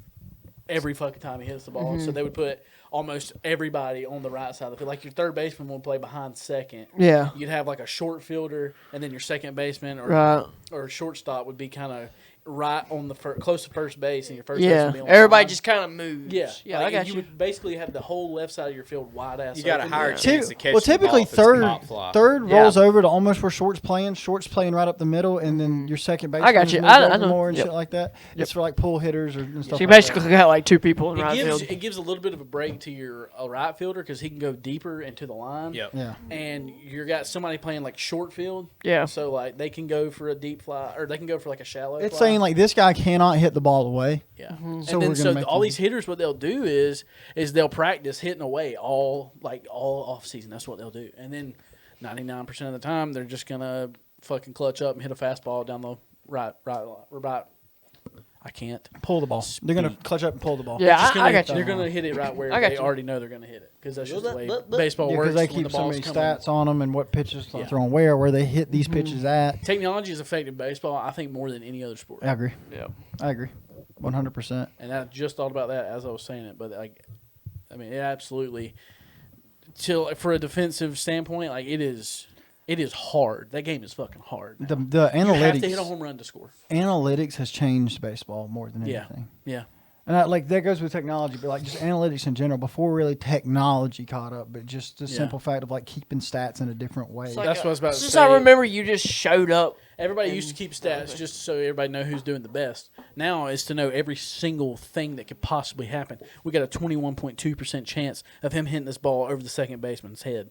every fucking time he hits the ball. So they would put almost everybody on the right side of the field. Like your third baseman would play behind second. Yeah. You'd have like a short fielder, and then your second baseman Right. or shortstop would be kind of right on the close to first base, and your first Yeah. base would be on Everybody the just kind of moves. yeah, Yeah. like, I got you you. would basically have the whole left side of your field wide ass. You got a open. higher Yeah. chance to catch well, the ball typically if it's third pop fly. Yeah. rolls over to almost where short's playing. Short's playing right up the middle, and then your second base. I got you. I know. more and Yep. shit like that. It's for like pull hitters or and stuff. So you like basically got like two people in right field. It gives a little bit of a break to your right fielder because he can go deeper into the line. Yep. that. Yeah. And you got somebody playing like short field. Yeah. So like they can go for a deep fly or they can go for like a shallow. It's fly. saying like this guy cannot hit the ball away. Yeah. So And we're then gonna make all them- these hitters, what they'll do is they'll practice hitting away all off season. That's what they'll do, and then 99% of the time, they're just gonna fucking clutch up and hit a fastball down the right. I can't. Pull the ball. They're gonna clutch up and pull the ball. Yeah, Just gonna, I got you. They're gonna hit it right where I got they you. already know they're gonna hit it because that's just the way Look. baseball Yeah, works. because they when keep the so ball's many coming. stats on them and what pitches Yeah. thrown where they hit these pitches at. Technology has affected baseball, I think, more than any other sport. I agree. Yeah. I agree. 100%. And I just thought about that as I was saying it, but I mean, it absolutely. For a defensive standpoint, like it is hard. That game is fucking hard. The You have to hit a analytics home run to score. analytics has changed baseball more than Yeah. anything. Yeah. And that goes with technology, but like just analytics in general before really technology caught up, but just the simple fact of like keeping stats in a different way. It's like That's what I was about to since say. I remember, you just showed up. Everybody used to keep stats just so everybody know who's doing the best. Now it's to know every single thing that could possibly happen. We got a 21.2% chance of him hitting this ball over the second baseman's head.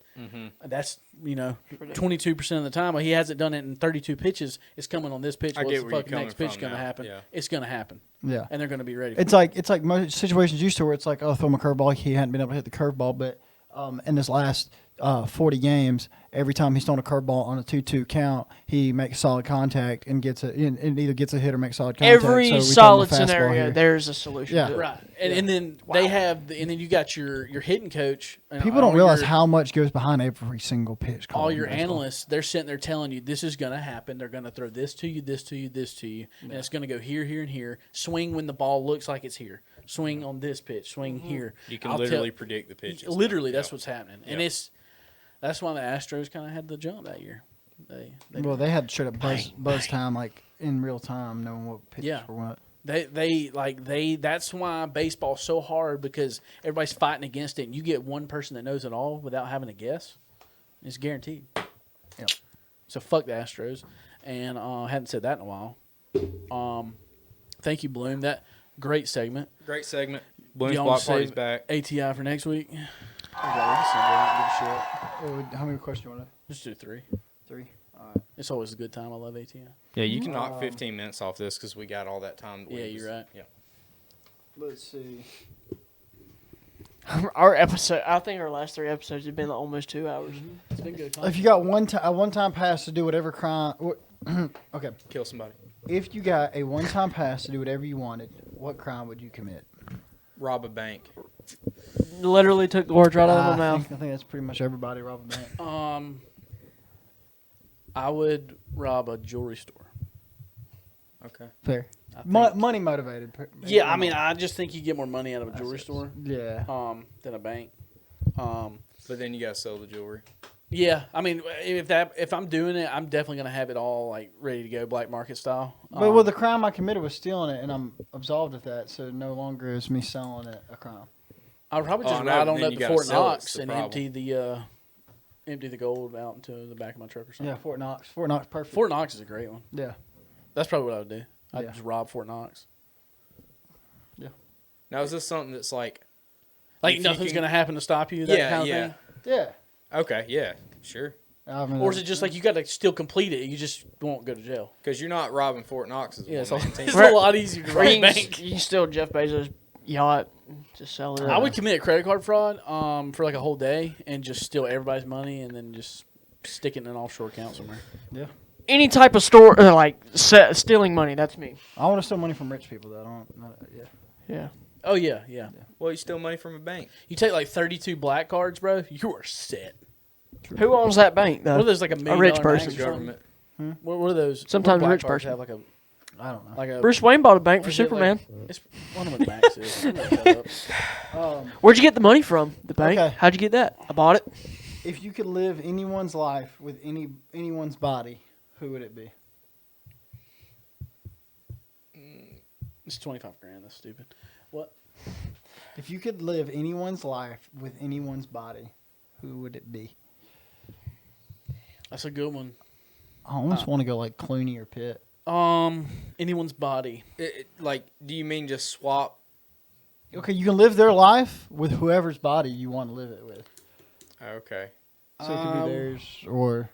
That's 22% of the time. Well, he hasn't done it in 32 pitches. It's coming on this pitch. I What's get the where you're fucking next coming pitch from going to now. happen? Yeah. It's going to happen. Yeah. And they're going to be ready for It's like most situations used to where it's like, oh, throw him a curveball. He hadn't been able to hit the curveball, but in this last 40 games, every time he's thrown a curveball on a 2-2 count, he makes solid contact and either gets a hit or makes solid contact. Every So we throw him solid a fastball scenario, here. there's a solution. Yeah. to it. Right, and then they have, and then you got your hitting coach. And People don't all realize your- how much goes behind every single pitch. called all in your baseball. analysts. They're sitting there telling you this is going to happen. They're going to throw this to you, this to you, this to you, and it's going to go here, here, and here. Swing when the ball looks like it's here. Swing on this pitch. Swing here. You can I'll literally tell- predict the pitches. Literally, now. that's what's happening, and that's why the Astros kind of had the jump that year. They had straight up buzz time, like in real time, knowing what pitches Yeah. were what. That's why baseball's so hard because everybody's fighting against it, and you get one person that knows it all without having to guess. It's guaranteed. Yeah. So fuck the Astros, and I hadn't said that in a while. Thank you, Blume. That great segment. Great segment. Blume's Y'all Block save Party's back. ATI for next week. I don't give a shit. How many questions you want Just do 3. to? 3. It's always a good time. I love ATI. Yeah, you can knock 15 minutes off this because we got all that time. Yeah, you're right. Yeah. Let's see. Our episode, I think our last 3 episodes have been almost 2 hours. It's been good. If you got a one-time pass to do whatever crime, okay. Kill somebody. If you got a one-time pass to do whatever you wanted, what crime would you commit? Rob a bank. Literally took the words right out of my I mouth. think that's pretty much everybody robbing bank. I would rob a jewelry store. Okay. Fair. I think- Money motivated. Yeah, I mean, I just think you get more money out of a jewelry store Yeah. than a bank. But then you got to sell the jewelry. Yeah, I mean, if I'm doing it, I'm definitely gonna have it all like ready to go, black market style. But well, the crime I committed was stealing it, and I'm absolved of that, so no longer is me selling it a crime. I'll probably just no, ride but on then up you to gotta Fort sell it, Knox it's the and problem. empty the gold out into the back of my truck or something. Yeah, Fort Knox. Fort Knox, perfect. Fort Knox is a great one. Yeah. That's probably what I would do. I'd Yeah. just rob Fort Knox. Now, is this something that's like... Like if you nothing's can- gonna happen to stop you. That Yeah, kind of yeah. thing. Yeah. Okay, yeah, sure. I mean, Or is it just like you got to still complete it? You just won't go to jail. Because you're not robbing Fort Knox as a Yeah, it's, one-man team. it's a lot easier to Or rob you a can, bank. you can steal Jeff Bezos' yacht, just sell it. I would commit credit card fraud for like a whole day and just steal everybody's money and then just stick it in an offshore account somewhere. Any type of store, stealing money. That's me. I want to steal money from rich people, though. Yeah. Yeah. Oh yeah, yeah. Well, you steal money from a bank. You take like 32 black cards, bro. You are set. Who owns that bank though? What are those like a million rich dollar person. banks or something? Government. What are those? Sometimes what a rich black cards person. have like a I don't know. like a Bruce Wayne bought a bank for is it Superman. Like, it's one of the banks is. I'm gonna shut up. Where'd you get the money from? The bank? Okay. How'd you get that? I bought it. If you could live anyone's life with anyone's body, who would it be? It's 25 grand. That's stupid. What? If you could live anyone's life with anyone's body, who would it be? That's a good one. I almost want to go like Clooney or Pitt. Anyone's body. Like, do you mean just swap? Okay, you can live their life with whoever's body you want to live it with. Okay. So it could be theirs or...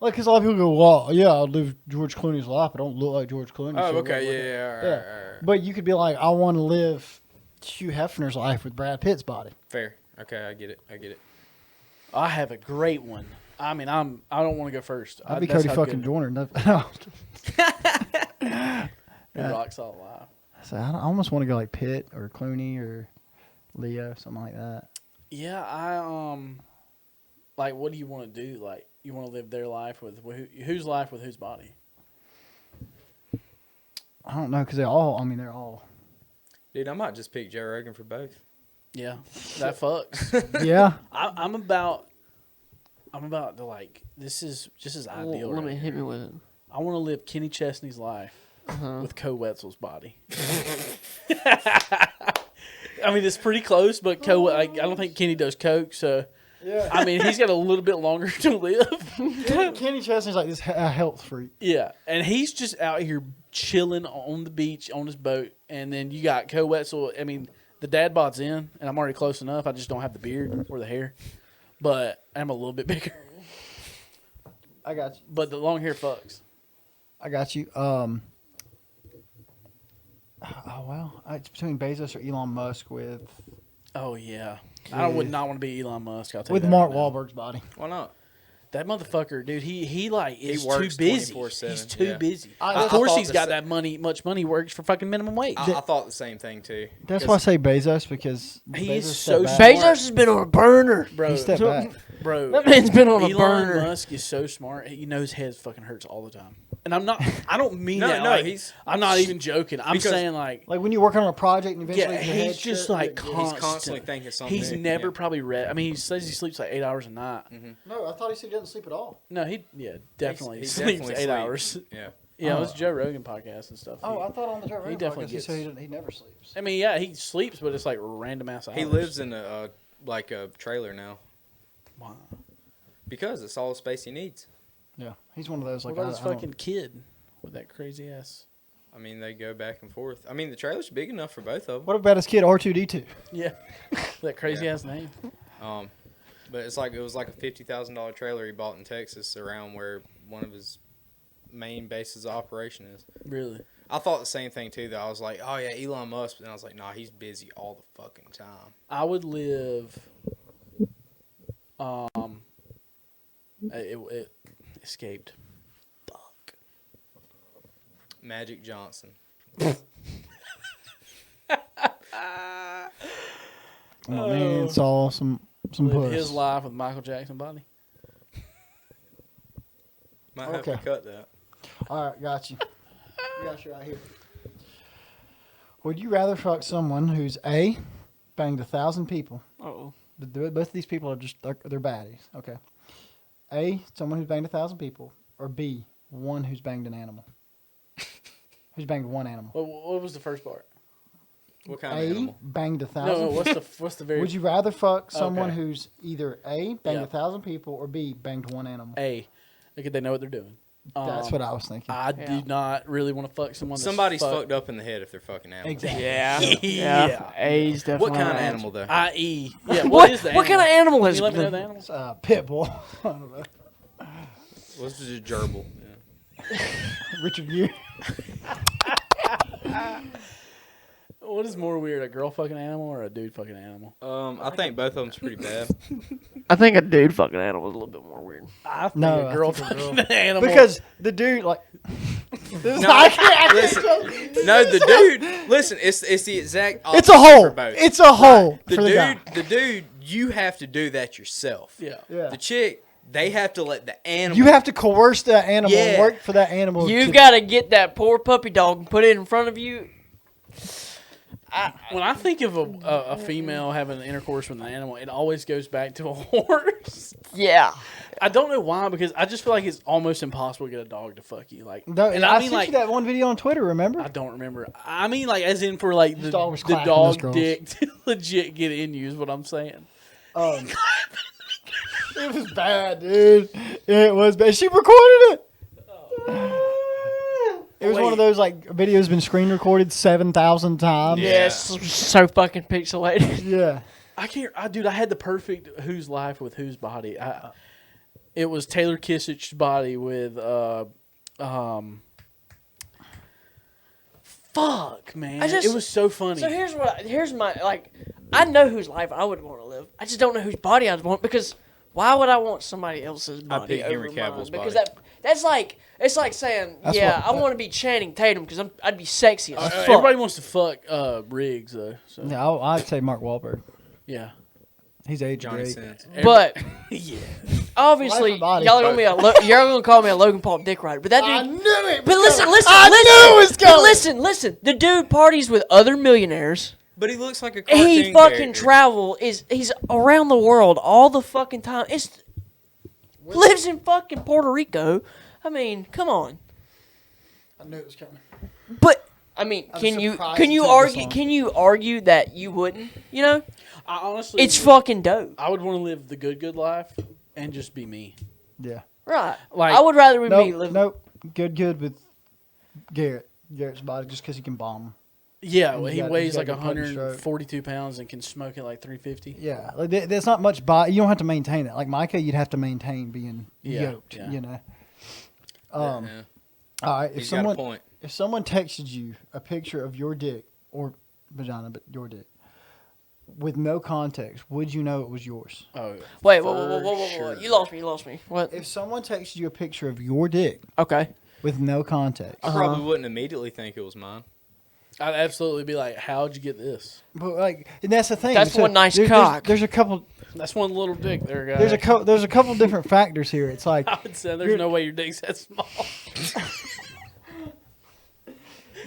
Like, because a lot of people go, well, yeah, I'll live George Clooney's life. I don't look like George Clooney. Oh, so okay, what- yeah, all right, Yeah. all right. But you could be like, I want to live Hugh Hefner's life with Brad Pitt's body. Fair. Okay, I get it. I have a great one. I mean, I don't want to go first. I'd be that's Cody how fucking good- Joyner. No. Good Rock Solid Live. So I almost want to go like Pitt or Clooney or Leo, something like that. Yeah, I like, what do you want to do? Like, you want to live their life with whose life with whose body? I don't know because they're all. Dude, I might just pick Joe Rogan for both. Yeah, that fucks. Yeah. I'm about to like. This is ideal. Let right me here. hit me with it. I want to live Kenny Chesney's life Uh-huh. with Co Wetzel's body. I mean, it's pretty close, but I don't think Kenny does coke, so Yeah. I mean, he's got a little bit longer to live. Kenny Chesney's like this health freak. Yeah, and he's just out here chilling on the beach on his boat, and then you got Co Wetzel. I mean, the dad bod's in, and I'm already close enough. I just don't have the beard or the hair, but I'm a little bit bigger. I got you. But the long hair fucks. I got you. Oh wow, it's between Bezos or Elon Musk with Oh yeah, I would not want to be Elon Musk. I'll tell you with that Mark right now. Wahlberg's body. Why not? That motherfucker, dude, he like is works too busy. 24/7, He's too yeah. busy. I Of course, thought he's the got sa- that much money. He works for fucking minimum wage. I thought the same thing too. That's why I say Bezos because He Bezos is stepped so back. smart. Bezos has been on a burner. Bro, He stepped back. bro, That man's been on a Elon burner. Musk is so smart. You know his head fucking hurts all the time. And I'm not. I don't mean No, that. no, like, he's- I'm not even joking. I'm Because- saying like. Like when you're working on a project and eventually Yeah, your head he's just shut, like yeah. constant. constantly thinking something He's new, never yeah. probably read. I mean, he says he sleeps like 8 hours a night. No, I thought he said he doesn't sleep at all. No, he definitely He sleeps definitely 8 sleeps. hours. Yeah. Yeah, Oh. it was Joe Rogan podcast and stuff. Oh, I thought on the Joe he Rogan definitely podcast gets- he said he never sleeps. I mean, yeah, he sleeps, but it's like random ass hours. He lives in a like a trailer now Wow. because it's all the space he needs. Yeah, he's one of those What like about his I don't- fucking kid with that crazy ass? I mean, they go back and forth. I mean, the trailer's big enough for both of them. What about his kid R2D2? Yeah, that crazy ass name. But it was like a $50,000 trailer he bought in Texas around where one of his main bases of operation is. Really? I thought the same thing too. Though I was like, oh yeah, Elon Musk, but then I was like, nah, he's busy all the fucking time. I would live. It escaped. Fuck. Magic Johnson. Oh, man, it's all some Live puss. his life with Michael Jackson body. Might have Okay. to cut that. All right, got you. Got you right here. Would you rather fuck someone who's A, banged 1,000 people? Oh, Both of these people are just they're baddies. Okay. A, someone who's banged 1,000 people, or B, one who's banged an animal. Who's banged one animal? What was the first part? What kind A, of animal? banged No, 1,000. what's the very Would you rather fuck someone Okay. who's either A, banged Yeah. 1,000 people, or B, banged one animal? A? Look, they know what they're doing. That's what I was thinking. I do not really want to fuck someone. That's Somebody's fucked up in the head if they're fucking animals. Exactly. yeah. Yeah. A's definitely. What kind of right. animal though? I.e. Yeah. What Is the what kind of animal? animal Can has you let me know been? the animals? Pit bull. I don't know. What's the gerbil? Yeah. Richard Gere. What is more weird, a girl fucking animal or a dude fucking animal? I think both of them's pretty bad. I think a dude fucking animal is a little bit more weird. I think No, a I girl think a fucking animal. Because the dude, like, this is No, I can't listen, joke. no, the dude. Listen, it's the exact. It's a opposite hole. for both. It's a hole The for the guy. dude, you have to do that yourself. yeah. Yeah. The chick, they have to let the animal. You have to coerce that animal and Yeah. work for that animal. You've to- got to get that poor puppy dog and put it in front of you. When I think of a female having intercourse with an animal, it always goes back to a horse. Yeah. I don't know why, because I just feel like it's almost impossible to get a dog to fuck you. Like, No, and I I mean, sent like, you that one video on Twitter. Remember? I don't remember. I mean, like, as in for like the dog was clapping dog those girls. dick to legit get in you is what I'm saying. It was bad, dude. It was bad. She recorded it. It was one of those like videos been screen recorded 7,000 times. Yeah. Yeah, it's so fucking pixelated. Yeah. I can't, dude. I had the perfect whose life with whose body. It was Taylor Kissach's body with fuck, man. It was so funny. So here's my like. I know whose life I would want to live. I just don't know whose body I'd want because Why would I want somebody else's I body pick over Henry Cavill's mine? Because body. that's like it's like saying, That's I what- want to be Channing Tatum because I'd be sexy as fuck. Everybody wants to fuck Riggs though. So Yeah, I'd say Mark Wahlberg. yeah. He's aged Johnny great. Sins. But Yeah. obviously, Life of body. y'all are gonna call me a Logan Paul dick rider. But that dude. knew it. But listen, but listen. The dude parties with other millionaires. But he looks like a cartoon He fucking character. he's around the world all the fucking time. Lives in fucking Puerto Rico. I mean, come on. I knew it was coming. But I mean, I'm can you surprised can it you took this argue long. can you argue that you wouldn't? You know, I honestly, it's fucking dope. I would want to live the good life and just be me. Yeah. Right. Like- I would rather be me Nope. live. Nope. Good with Garrett's body just because he can bomb. Yeah, And well, you he got- weighs you like gotta get put in stroke. 142 pounds and can smoke at like 350. Yeah, like there's not much body. You don't have to maintain that. Like Micah, you'd have to maintain being Yeah, yoked. yeah. You know. Yeah. All right. He's got a point. If someone texted you a picture of your dick or vagina, but your dick, with no context, would you know it was yours? Oh, Wait, for whoa. sure. You lost me. What? If someone texted you a picture of your dick Okay. with no context, I probably wouldn't immediately think it was mine. I'd absolutely be like, "How'd you get this?" but like, and that's the thing. That's one nice there's, cock. There's a couple. That's one little dick there, guys. There's a couple different factors here. It's like I would say there's no way your dick's that small.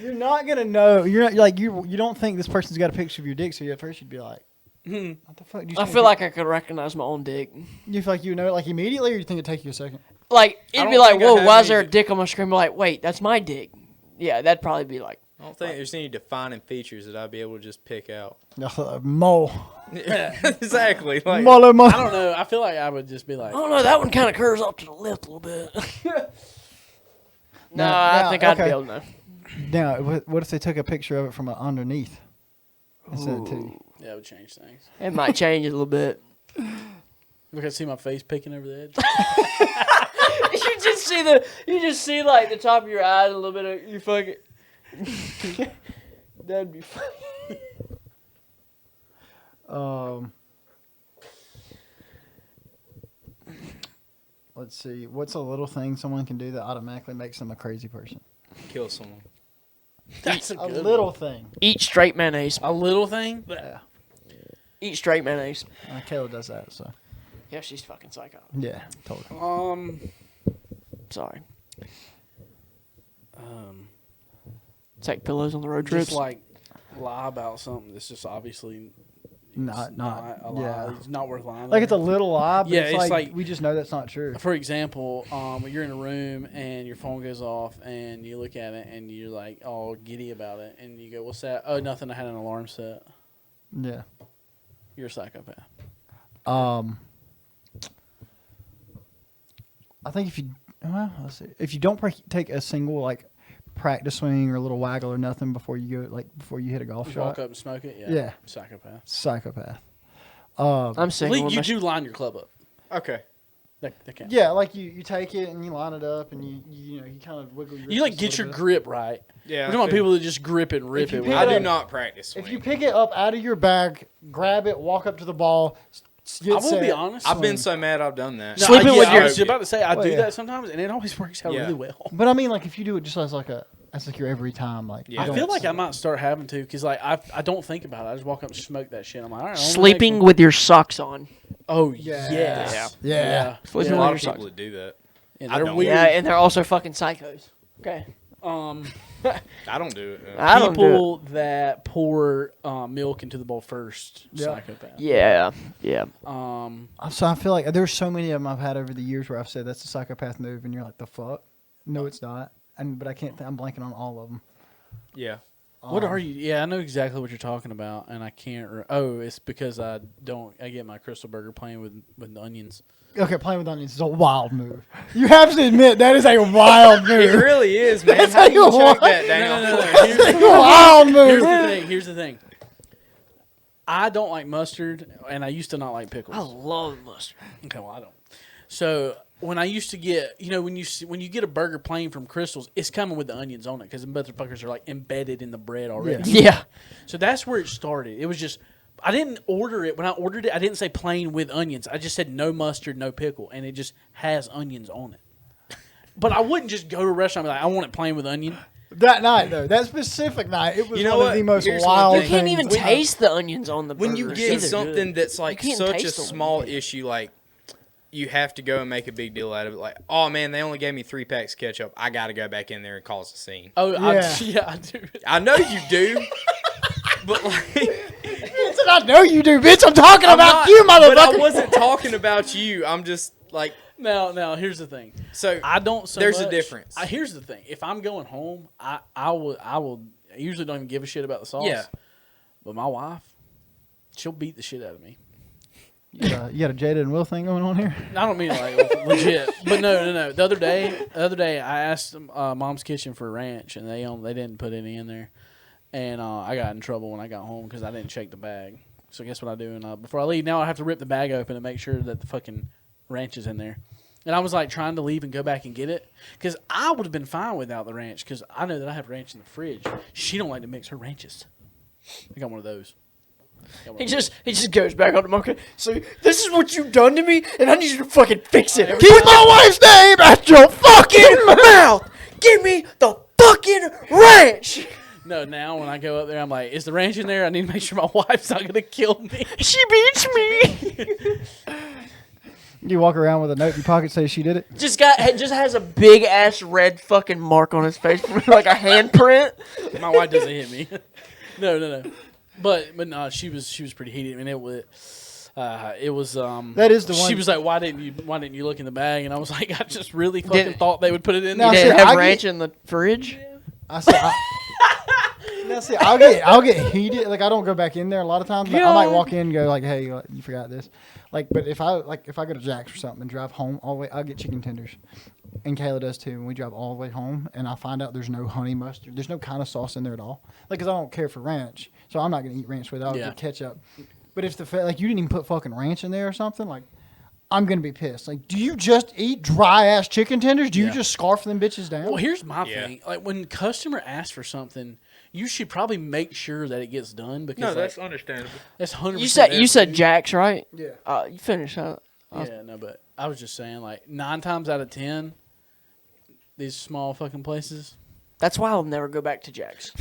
you're not gonna know. You're not like you don't think this person's got a picture of your dick, so at first you'd be like, "What the fuck?" Do you I think feel like I could recognize my own dick. you feel like you know it like immediately, or you think it'd take you a second? Like I it'd don't be like, think I whoa, have why is there a any- dick on my screen? Be like, wait, that's my dick. Yeah, that'd probably be like. I don't think there's any defining features that I'd be able to just pick out. Mole, Exactly. Like, mole, I don't know. I feel like I would just be like, I don't know. That one kind of curves off to the left a little bit. No, Now- I think I'd okay. be able to know. Now, what if they took a picture of it from underneath instead of two? "Yeah, it would change things." It might change it a little bit. Look, I see my face peeking over the edge. You just see like the top of your eyes, a little bit of you fucking. That'd be funny. Let's see. What's a little thing someone can do that automatically makes them a crazy person? kill someone. That's a A good little one. thing. Eat straight mayonnaise. A little thing. Yeah. Eat straight mayonnaise. Kayla does that, so Yeah, she's fucking psycho. yeah, totally. Sorry. Um, Take pillows on the road trips. just like lie about something that's just obviously Not a lie. yeah. It's not worth lying. Like it's a about. little lie, but Yeah, it's, it's like, like- we just know that's not true. For example, when you're in a room and your phone goes off and you look at it and you're like all giddy about it and you go, "What's that?" "Oh, nothing. I had an alarm set." Yeah. You're a psychopath. I think let's see. If you don't take a single like practice swing or a little waggle or nothing before you hit a golf You walk shot, up and smoke it. Yeah. Yeah. Psychopath. psychopath. I'm single. with You my do line your club up. Okay. That counts. Yeah, like you take it and you line it up and you kind of wiggle your You like wrists a get your little bit. grip right. Yeah. We're talking about people that just grip it and rip If you it. pick I it do up- not practice. If Swing. you pick it up out of your bag, grab it, walk up to the ball. I will be honest. I've been so mad I've done that. Sleeping with your- I was about to say I Well, do yeah. that sometimes, and it always works out Yeah. really well. But I mean, like if you do it just as like your every time, like Yeah. I don't- feel like I might start having to because like I don't think about it. I just walk up and smoke that shit. I'm like, all right. Sleeping with your socks on. Oh Yeah. yes. Yeah. Sleeping There's a with lot your of socks. people that do that. And I they're don't. weird. Yeah, and they're also fucking psychos. Okay. I don't do it. I don't do People that pour milk into the bowl first, Yeah. psychopath. it. Yeah. Yeah. So I feel like there's so many of them I've had over the years where I've said that's a psychopath move, and you're like, the fuck? No, it's not. But I can't. I'm blanking on all of them. Yeah. What are you? Yeah, I know exactly what you're talking about, and I can't. It's because I get my Crystal Burger playing with the onions. Okay, playing with onions is a wild move. You have to admit that is a wild It move. really is, man. That's How do you how you choke want- that down? Here's a wild move. Here's the thing. I don't like mustard, and I used to not like pickles. I love mustard. Okay, well I don't. So when I used to get, when you get a burger plain from Crystal's, it's coming with the onions on it because the motherfuckers are like embedded in the bread already. Yeah. Yeah. So that's where it started. It was just I didn't order it. When I ordered it, I didn't say plain with onions. I just said no mustard, no pickle, and it just has onions on it. But I wouldn't just go to a restaurant and be like, I want it plain with onion. That night, though, that specific night, it was You know one of what? the most Here's one wild thing. You can't things. even taste the onions on the burger. When you get either. something that's like You can't such a taste them. small issue, like you have to go and make a big deal out of it. Like, oh man, they only gave me 3 packs of ketchup. I got to go back in there and cause a scene. Oh, Yeah. I do. I know you do, but like, I know you do, bitch. I'm talking about you, motherfucker. But I wasn't talking about you. I'm just like, Now, here's the thing. so I don't. So there's much, a difference. Here's the thing. If I'm going home, I usually don't even give a shit about the sauce. Yeah. But my wife, she'll beat the shit out of me. You got a Jada and Will thing going on here? I don't mean like legit, but no. The other day, I asked Mom's Kitchen for ranch, and they didn't put any in there, and I got in trouble when I got home because I didn't check the bag. So guess what I do? And before I leave, now I have to rip the bag open and make sure that the fucking ranch is in there. And I was like trying to leave and go back and get it because I would have been fine without the ranch because I know that I have ranch in the fridge. She don't like to mix her ranches. I got one of those. He just goes back on the market. So this is what you've done to me, and I need you to fucking fix it. Keep my wife's name out your fucking Mouth. Give me the fucking ranch. No, now when I go up there, I'm like, is the ranch in there? I need to make sure my wife's not going to kill me. She beats me. You walk around with a note in your pocket, say she did it. just has a big ass red fucking mark on his face, like a handprint. My wife doesn't hit me. No. But no, she was pretty heated. I mean, it was That is the one. She was like, why didn't you look in the bag? And I was like, I just really fucking thought they would put it in Now, there. see, Did it have I ranch in the fridge? I said, now see, I'll get heated. Like I don't go back in there a lot of times. But I might walk in and go like, hey, you forgot this. Like, but if I go to Jack's or something and drive home all the way, I'll get chicken tenders. And Kayla does too. And we drive all the way home, and I find out there's no honey mustard. There's no kind of sauce in there at all. Like, cause I don't care for ranch, so I'm not gonna eat ranch with it. I'll get ketchup. But if like you didn't even put fucking ranch in there or something, like I'm gonna be pissed. Like, do you just eat dry ass chicken tenders? Do you just scarf them bitches down? Well, here's my thing. Like when customer asks for something, you should probably make sure that it gets done because no, that's understandable. That's 100%. You said Jack's, right? Yeah. You finished. Yeah, no, but I was just saying, like 9 times out of 10, these small fucking places. That's why I'll never go back to Jack's.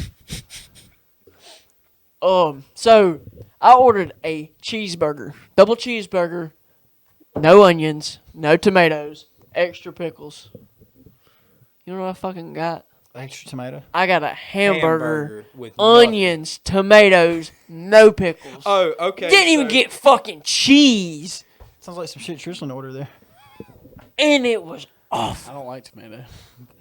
So I ordered a cheeseburger, double cheeseburger, no onions, no tomatoes, extra pickles. You know what I fucking got? Extra tomato. I got a hamburger with onions, tomatoes, no pickles. Oh, okay. Didn't even get fucking cheese, Sounds like some shit Tristan ordered there. and it was awful. I don't like tomato.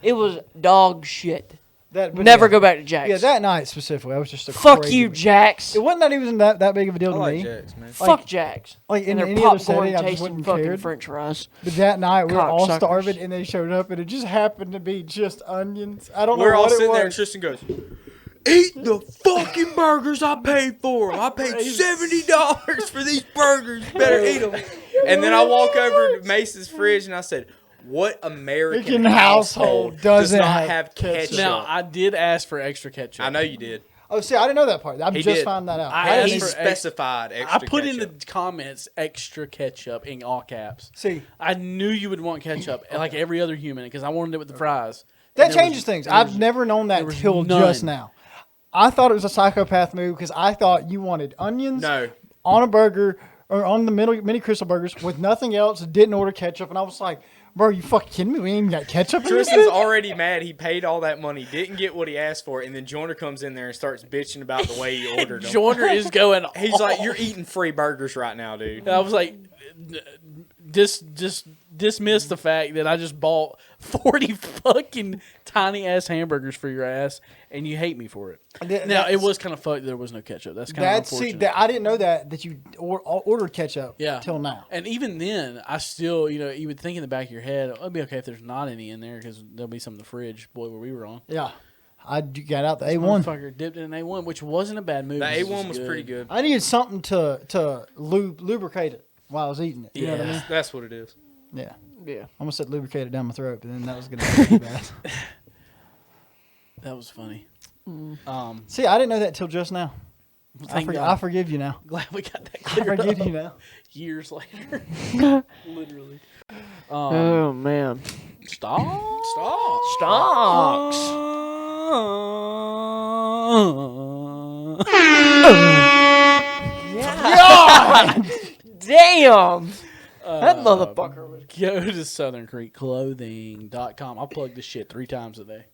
It was dog shit. But Never go back to Jack's. Yeah, that night specifically, I was just a Fuck crazy you, bitch. Jack's. It wasn't that even that big of a deal I to like me. Jack's, man. Fuck Jack's. Like in And their any other popcorn setting, I just tasting wouldn't fucking cared. French fries. But that night, we were all Cocksuckers. starving, and they showed up, and it just happened to be just onions. I don't know We're all what it sitting there, and was. Tristan goes, "Eat the fucking burgers I paid for. I paid $70 for these burgers. You better eat them." And then I walk over to Mace's fridge, and I said, "What American Freaking household does doesn't not have have ketchup?" Now, I did ask for extra ketchup. I know you did. Oh, see, I didn't know that part. I He just did. found that out. I asked He for specified I extra put in ketchup. the comments extra ketchup in all caps. See, I knew you would want ketchup, like every other human, because I wanted it with the fries. that And there changes was- things. there I've was- never known that there was till none. just now. I thought it was a psychopath move because I thought you wanted onions No. on a burger or on the mini crystal burgers with nothing else. Didn't order ketchup, and I was like, "Bro, you fucking kidding me? We ain't even got ketchup in this Tristan's bitch?" already mad. He paid all that money, didn't get what he asked for, and then Joyner comes in there and starts bitching about the way he ordered them. Joyner is going. He's like, "You're eating free burgers right now, dude." And I was like, just dismiss the fact that I just bought 40 fucking tiny ass hamburgers for your ass, and you hate me for it. Now it was kind of fucked. There was no ketchup. That's kind of unfortunate. I didn't know that you ordered ketchup. Yeah. Till now. And even then, I still, you would think in the back of your head, it'd be okay if there's not any in there because there'll be some in the fridge. Boy, were we wrong. Yeah, I got out the A1. Motherfucker dipped in an A1, which wasn't a bad move. The It A1 was pretty good. I needed something to lubricate it while I was eating it. You know what I mean? That's what it is. Yeah. Yeah. I almost said lubricate it down my throat, but then that was gonna be bad. That was funny. See, I didn't know that till just now. Thank I God. forgive you now. Glad we got that I cleared forgive up you now. years later. Literally. Oh man. Stop. Stocks. God damn. That motherfucker was. Go to southerncreekclothing.com. I'll plug this shit 3 times a day.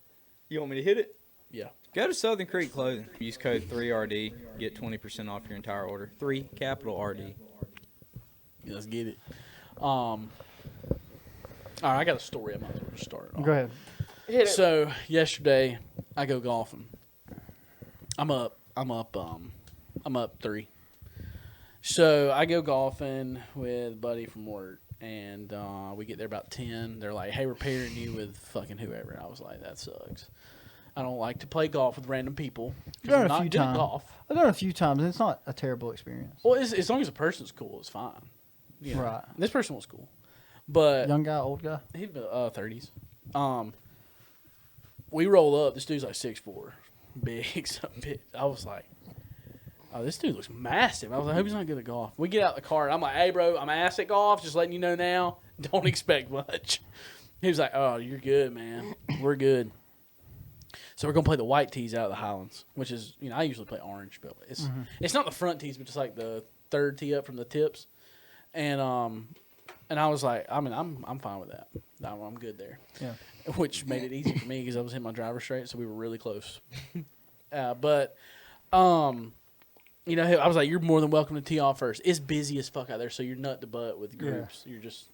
You want me to hit it? Yeah. Go to Southern Creek Clothing. Use code 3RD. Get 20% off your entire order. 3 capital RD. Let's get it. All right, I got a story I might as well start off. Go ahead. Hit it. So yesterday, I go golfing. I'm up 3. So I go golfing with a buddy from work, and we get there about 10. They're like, "Hey, we're pairing you with fucking whoever." I was like, "That sucks." I don't like to play golf with random people. 'Cause Done I'm a not few good at times. golf. I've done it a few times, and it's not a terrible experience. Well, as long as the person's cool, it's fine. You know? Right. This person was cool, but Young guy, old guy. he'd be 30s. We roll up. This dude's like 6'4", big. I was like, "Oh, this dude looks massive." I was like, "I hope he's not good at golf." We get out the car, and I'm like, "Hey, bro, I'm ass at golf. Just letting you know now. Don't expect much." He was like, "Oh, you're good, man. We're good." So we're gonna play the white tees out of the Highlands, which is, I usually play orange, but it's not the front tees, but just like the third tee up from the tips. And I was like, I'm fine with that. I'm good there. Yeah. Which made it easy for me because I was hitting my driver straight, so we were really close. But I was like, "You're more than welcome to tee off first." It's busy as fuck out there, so you're nut to butt with groups. You're just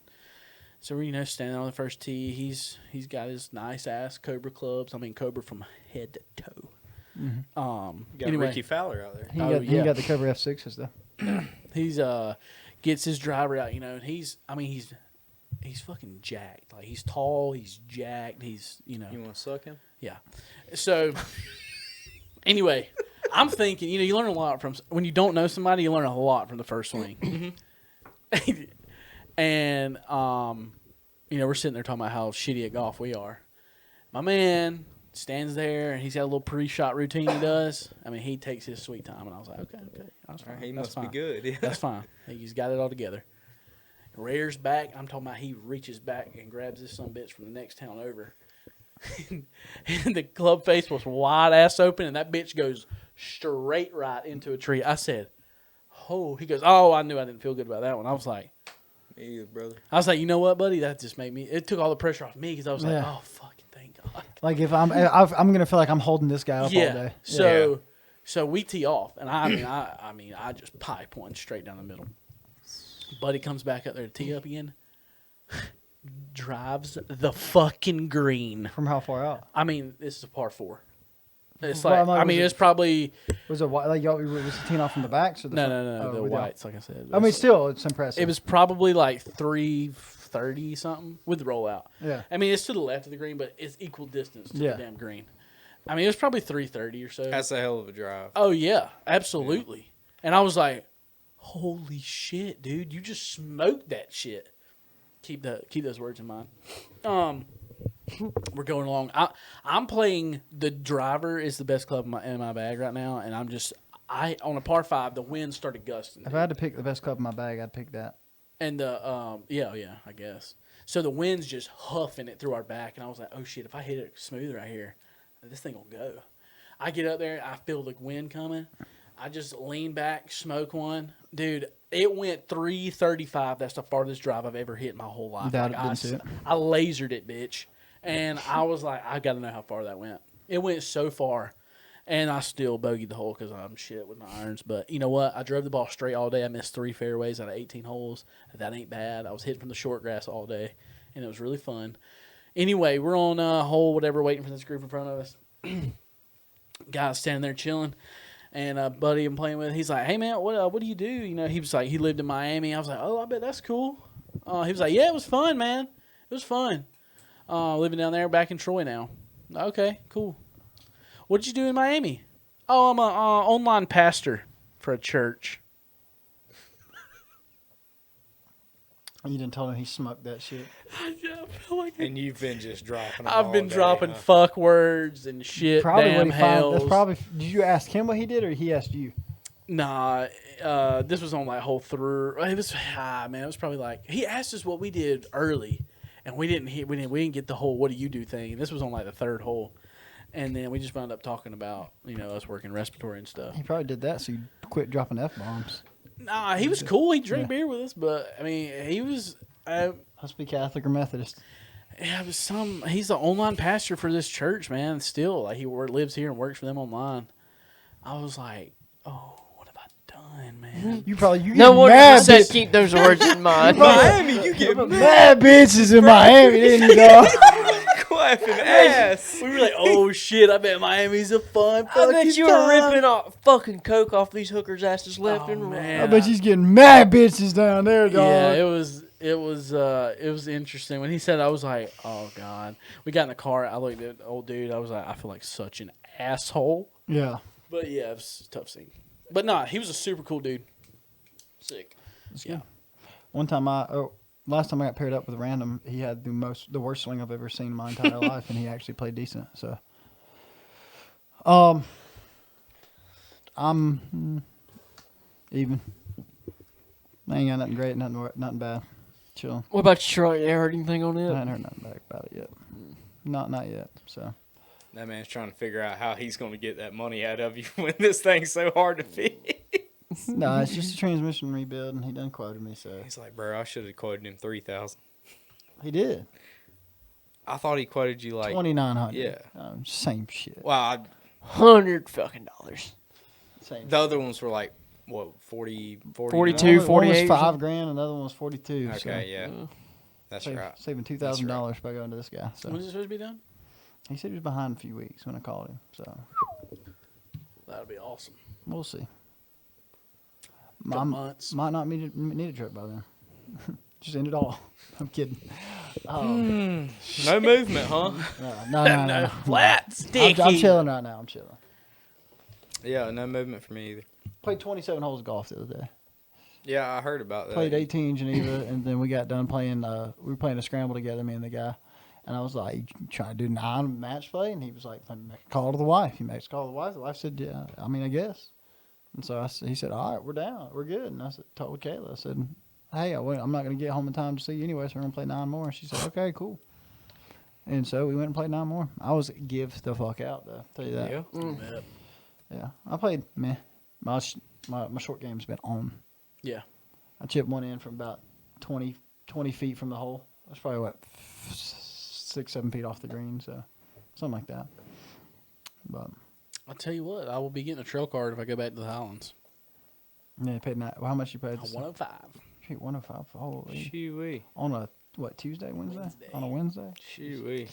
so we're standing on the first tee. He's got his nice ass Cobra clubs. I mean Cobra from head to toe. Got Ricky Fowler out there. He Oh, he yeah. got the Cobra F6s though. He's gets his driver out, and he's fucking jacked. Like, he's tall, he's jacked, he's You want to suck him? yeah. So anyway, I'm thinking, you learn a lot from when you don't know somebody. You learn a lot from the first swing. And we're sitting there talking about how shitty at golf we are. My man stands there, and he's got a little pre-shot routine he does. I mean, he takes his sweet time, and I was like, okay, that's fine. He That's must fine. be good. Yeah. That's fine. He's got it all together. Rears back. I'm talking about he reaches back and grabs this sumbitch from the next town over. And the club face was wide ass open, and that bitch goes straight right into a tree. I said, "Oh," he goes, "Oh, I knew I didn't feel good about that one." I was like, Me either, brother. "You know what, buddy? That just made me. It took all the pressure off me because I was like, Yeah. oh, fucking thank God." Like if I'm gonna feel like I'm holding this guy up all day. So we tee off, and I just pipe one straight down the middle. Buddy comes back up there to tee up again. Drives the fucking green. From how far out? I mean, this is a par 4. It's Well, like, was it's probably Was it like y'all was it teeing off from the backs or the front? no, the with y'all? whites, like I said. I mean, still, it's impressive. It was probably like 330 something with the rollout. Yeah. I mean, it's to the left of the green, but it's equal distance to Yeah. the damn green. I mean, it was probably 330 or so. That's a hell of a drive. Oh yeah, absolutely. Yeah. And I was like, "Holy shit, dude! You just smoked that shit." Keep those words in mind. We're going along. I'm playing the driver is the best club in my bag right now, and on a par 5, the wind started gusting. If I had to pick the best club in my bag, I'd pick that. And the I guess. So the wind's just huffing it through our back, and I was like, "Oh shit! If I hit it smooth right here, this thing will go." I get up there, I feel the wind coming. I just lean back, smoke one, dude. It went 335. That's the farthest drive I've ever hit in my whole life. Didn't see it. I lasered it, bitch, and I was like, I got to know how far that went. It went so far, and I still bogeyed the hole because I'm shit with my irons. But you know what? I drove the ball straight all day. I missed 3 fairways out of 18 holes. That ain't bad. I was hitting from the short grass all day, and it was really fun. Anyway, we're on hole whatever, waiting for this group in front of us. Guy's standing there chilling. And a buddy I'm playing with, he's like, "Hey man, what do you do?" He was like, he lived in Miami. I was like, "Oh, I bet that's cool." He was like, "Yeah, it was fun, man. It was fun. Living down there, back in Troy now." Okay, cool. What did you do in Miami? "Oh, I'm a online pastor for a church." You didn't tell him he smoked that shit. I feel like And you've been just dropping them I've all been day, dropping huh? fuck words and shit. Probably damn what he found. hells. That's probably. Did you ask him what he did, or he asked you? Nah, this was on like whole through. It was man. It was probably like he asked us what we did early, and we didn't get the whole "what do you do" thing. And this was on like the third hole, and then we just wound up talking about us working respiratory and stuff. He probably did that so you quit dropping F-bombs. Nah, he was cool. He drank beer with us, but I mean, he was. Must be Catholic or Methodist. Yeah, it was he's the online pastor for this church, man. Still, like he lives here and works for them online. I was like, oh. Man. You get No wonder you mad said bitch- keep those words in mind. Miami, you get mad bitches in Miami, didn't you, dog? clapping ass. We were like, oh shit, I bet Miami's a fun I fucking bet you were ripping off fucking coke off these hookers' asses left and right. man. I bet she's getting mad bitches down there, dog. Yeah, it was interesting. When he said, I was like, oh god. We got in the car. I looked at the old dude. I was like, I feel like such an asshole. Yeah. But yeah, it was a tough scene. But nah, he was a super cool dude. Sick. Yeah. One time last time I got paired up with a random, he had the worst swing I've ever seen in my entire life, and he actually played decent. So, I'm even. I ain't got nothing great, nothing bad. Chill. What about your truck? You heard anything on I it? haven't heard nothing back about it yet. Not yet. So. That man's trying to figure out how he's going to get that money out of you when this thing's so hard to fix. No, it's just a transmission rebuild, and he done quoted me. So He's like, bro, I should have quoted him 3,000. he did I thought he quoted you like 2,900. Yeah. Same shit. Wow. $100 fucking. Same. The other ones were like what 40, 42, One was 48. $5,000, another one was 42. Okay, so yeah, that's right. saving $2,000 by going to this guy. So When's it supposed to be done? he said he was behind a few weeks when I called him. So That would be awesome. we'll see. Couple months. Might not need a trip by then. Just end it all. I'm kidding. No movement, huh? No. Flat, sticky. I'm chilling right now. I'm chilling. Yeah, no movement for me either. Played 27 holes of golf the other day. Yeah, I heard about that. Played 18 in Geneva, and then we got done playing. We were playing a scramble together, me and the guy. And I was like, "You trying to do 9 match play?" And he was like, "Make a call to the wife." He makes a call to the wife. The wife said, "Yeah, I mean, I guess." And so he said, "All right, we're down. We're good." And I told Kayla, I said, "Hey, I'm not going to get home in time to see you anyway, so we're going to play 9 more." And she said, "Okay, cool." And so we went and played 9 more. I was give the fuck out, though. Tell you that. Yeah. Yeah. I played, my short game's been on. Yeah. I chipped one in from about 20 feet from the hole. That's probably, 6-7 feet off the green, so something like that. But I'll tell you what, I will be getting a trail card if I go back to the Highlands. yeah, you paid how much you paid? 105. Shoot, 105 for holy. Shoo-wee. On a Tuesday, Wednesday? On a Wednesday? Shoo-wee.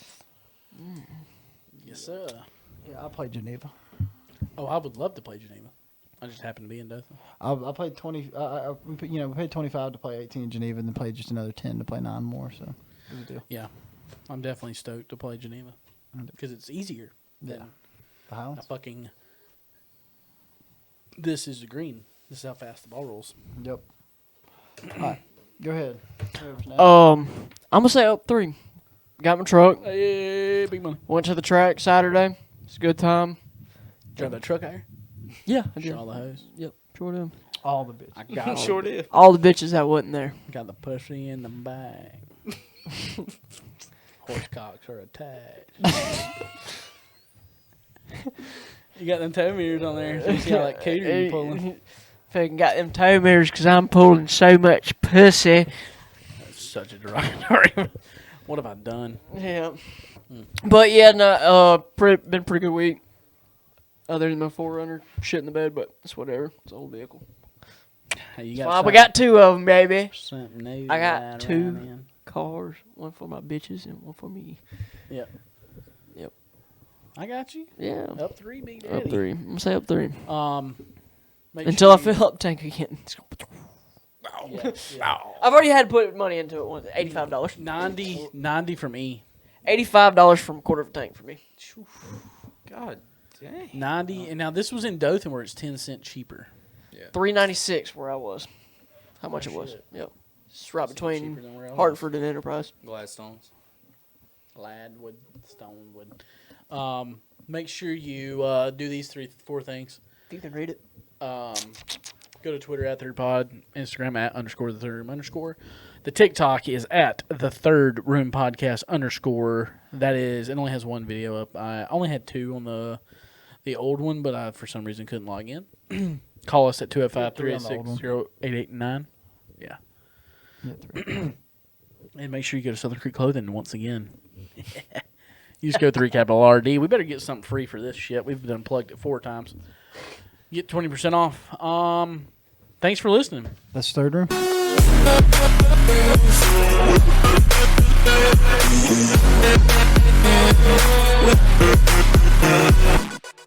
Yes, sir. Yeah, I played Geneva. Oh, I would love to play Geneva. I just happened to be in Dothan. I played 20. We paid 25 to play 18 in Geneva, and then played just another 10 to play 9 more. So it was a deal. Yeah. I'm definitely stoked to play Geneva because it's easier than The Highlands. fucking. This is the green. This is how fast the ball rolls. Yep. All right, go ahead. Whoever's next. I'm gonna say up 3. Got my truck. Hey, big money. Went to the track Saturday. It's a good time. Drive that truck out here. Yeah, I did. Shot all the hose. Yep, sure did. All the bitches. I got Sure did. All the bitches that wasn't there. Got the pussy in the bag. Horse cocks are attached. You got them toe mirrors on there. So you see how that cooter you pulling. Fucking got them toe mirrors because I'm pulling so much pussy. That's such a derogatory. What have I done? Yeah. But yeah, no, been pretty good week. Other than my 4Runner shit in the bed, but it's whatever. It's an old vehicle. Hey, you Well, we got 2 of them, baby. something new I got lying 2 around in. cars. One for my bitches and one for me. Yep. Yep. I got you. Yeah. Up 3, big daddy. Up 3. I'm gonna say up 3. Make Until I sure you- fill up tank again. Yeah. I've already had to put money into it once. $85. 90 from E. $85 from a quarter of a tank for me. God dang. 90, and now this was in Dothan where it's 10 cents cheaper. $3.96 where I was. How much it was? shit. Yep. It's right cheaper between than where I was. Hartford and Enterprise. Gladstones. Ladwood, Stonewood. Make sure you do these 4 things. If you can read it. Go to Twitter at Third Pod, Instagram at _ the Third Room _ The TikTok is at the Third Room Podcast _ That is, it only has one video up. I only had 2 on the old one, but I for some reason couldn't log in. Call us at 205-386-0889. Yeah. And make sure you go to Southern Creek Clothing once again. Use code 3RD. We better get something free for this shit. We've done plugged it 4 times. Get 20% off. Thanks for listening. That's Third Room. With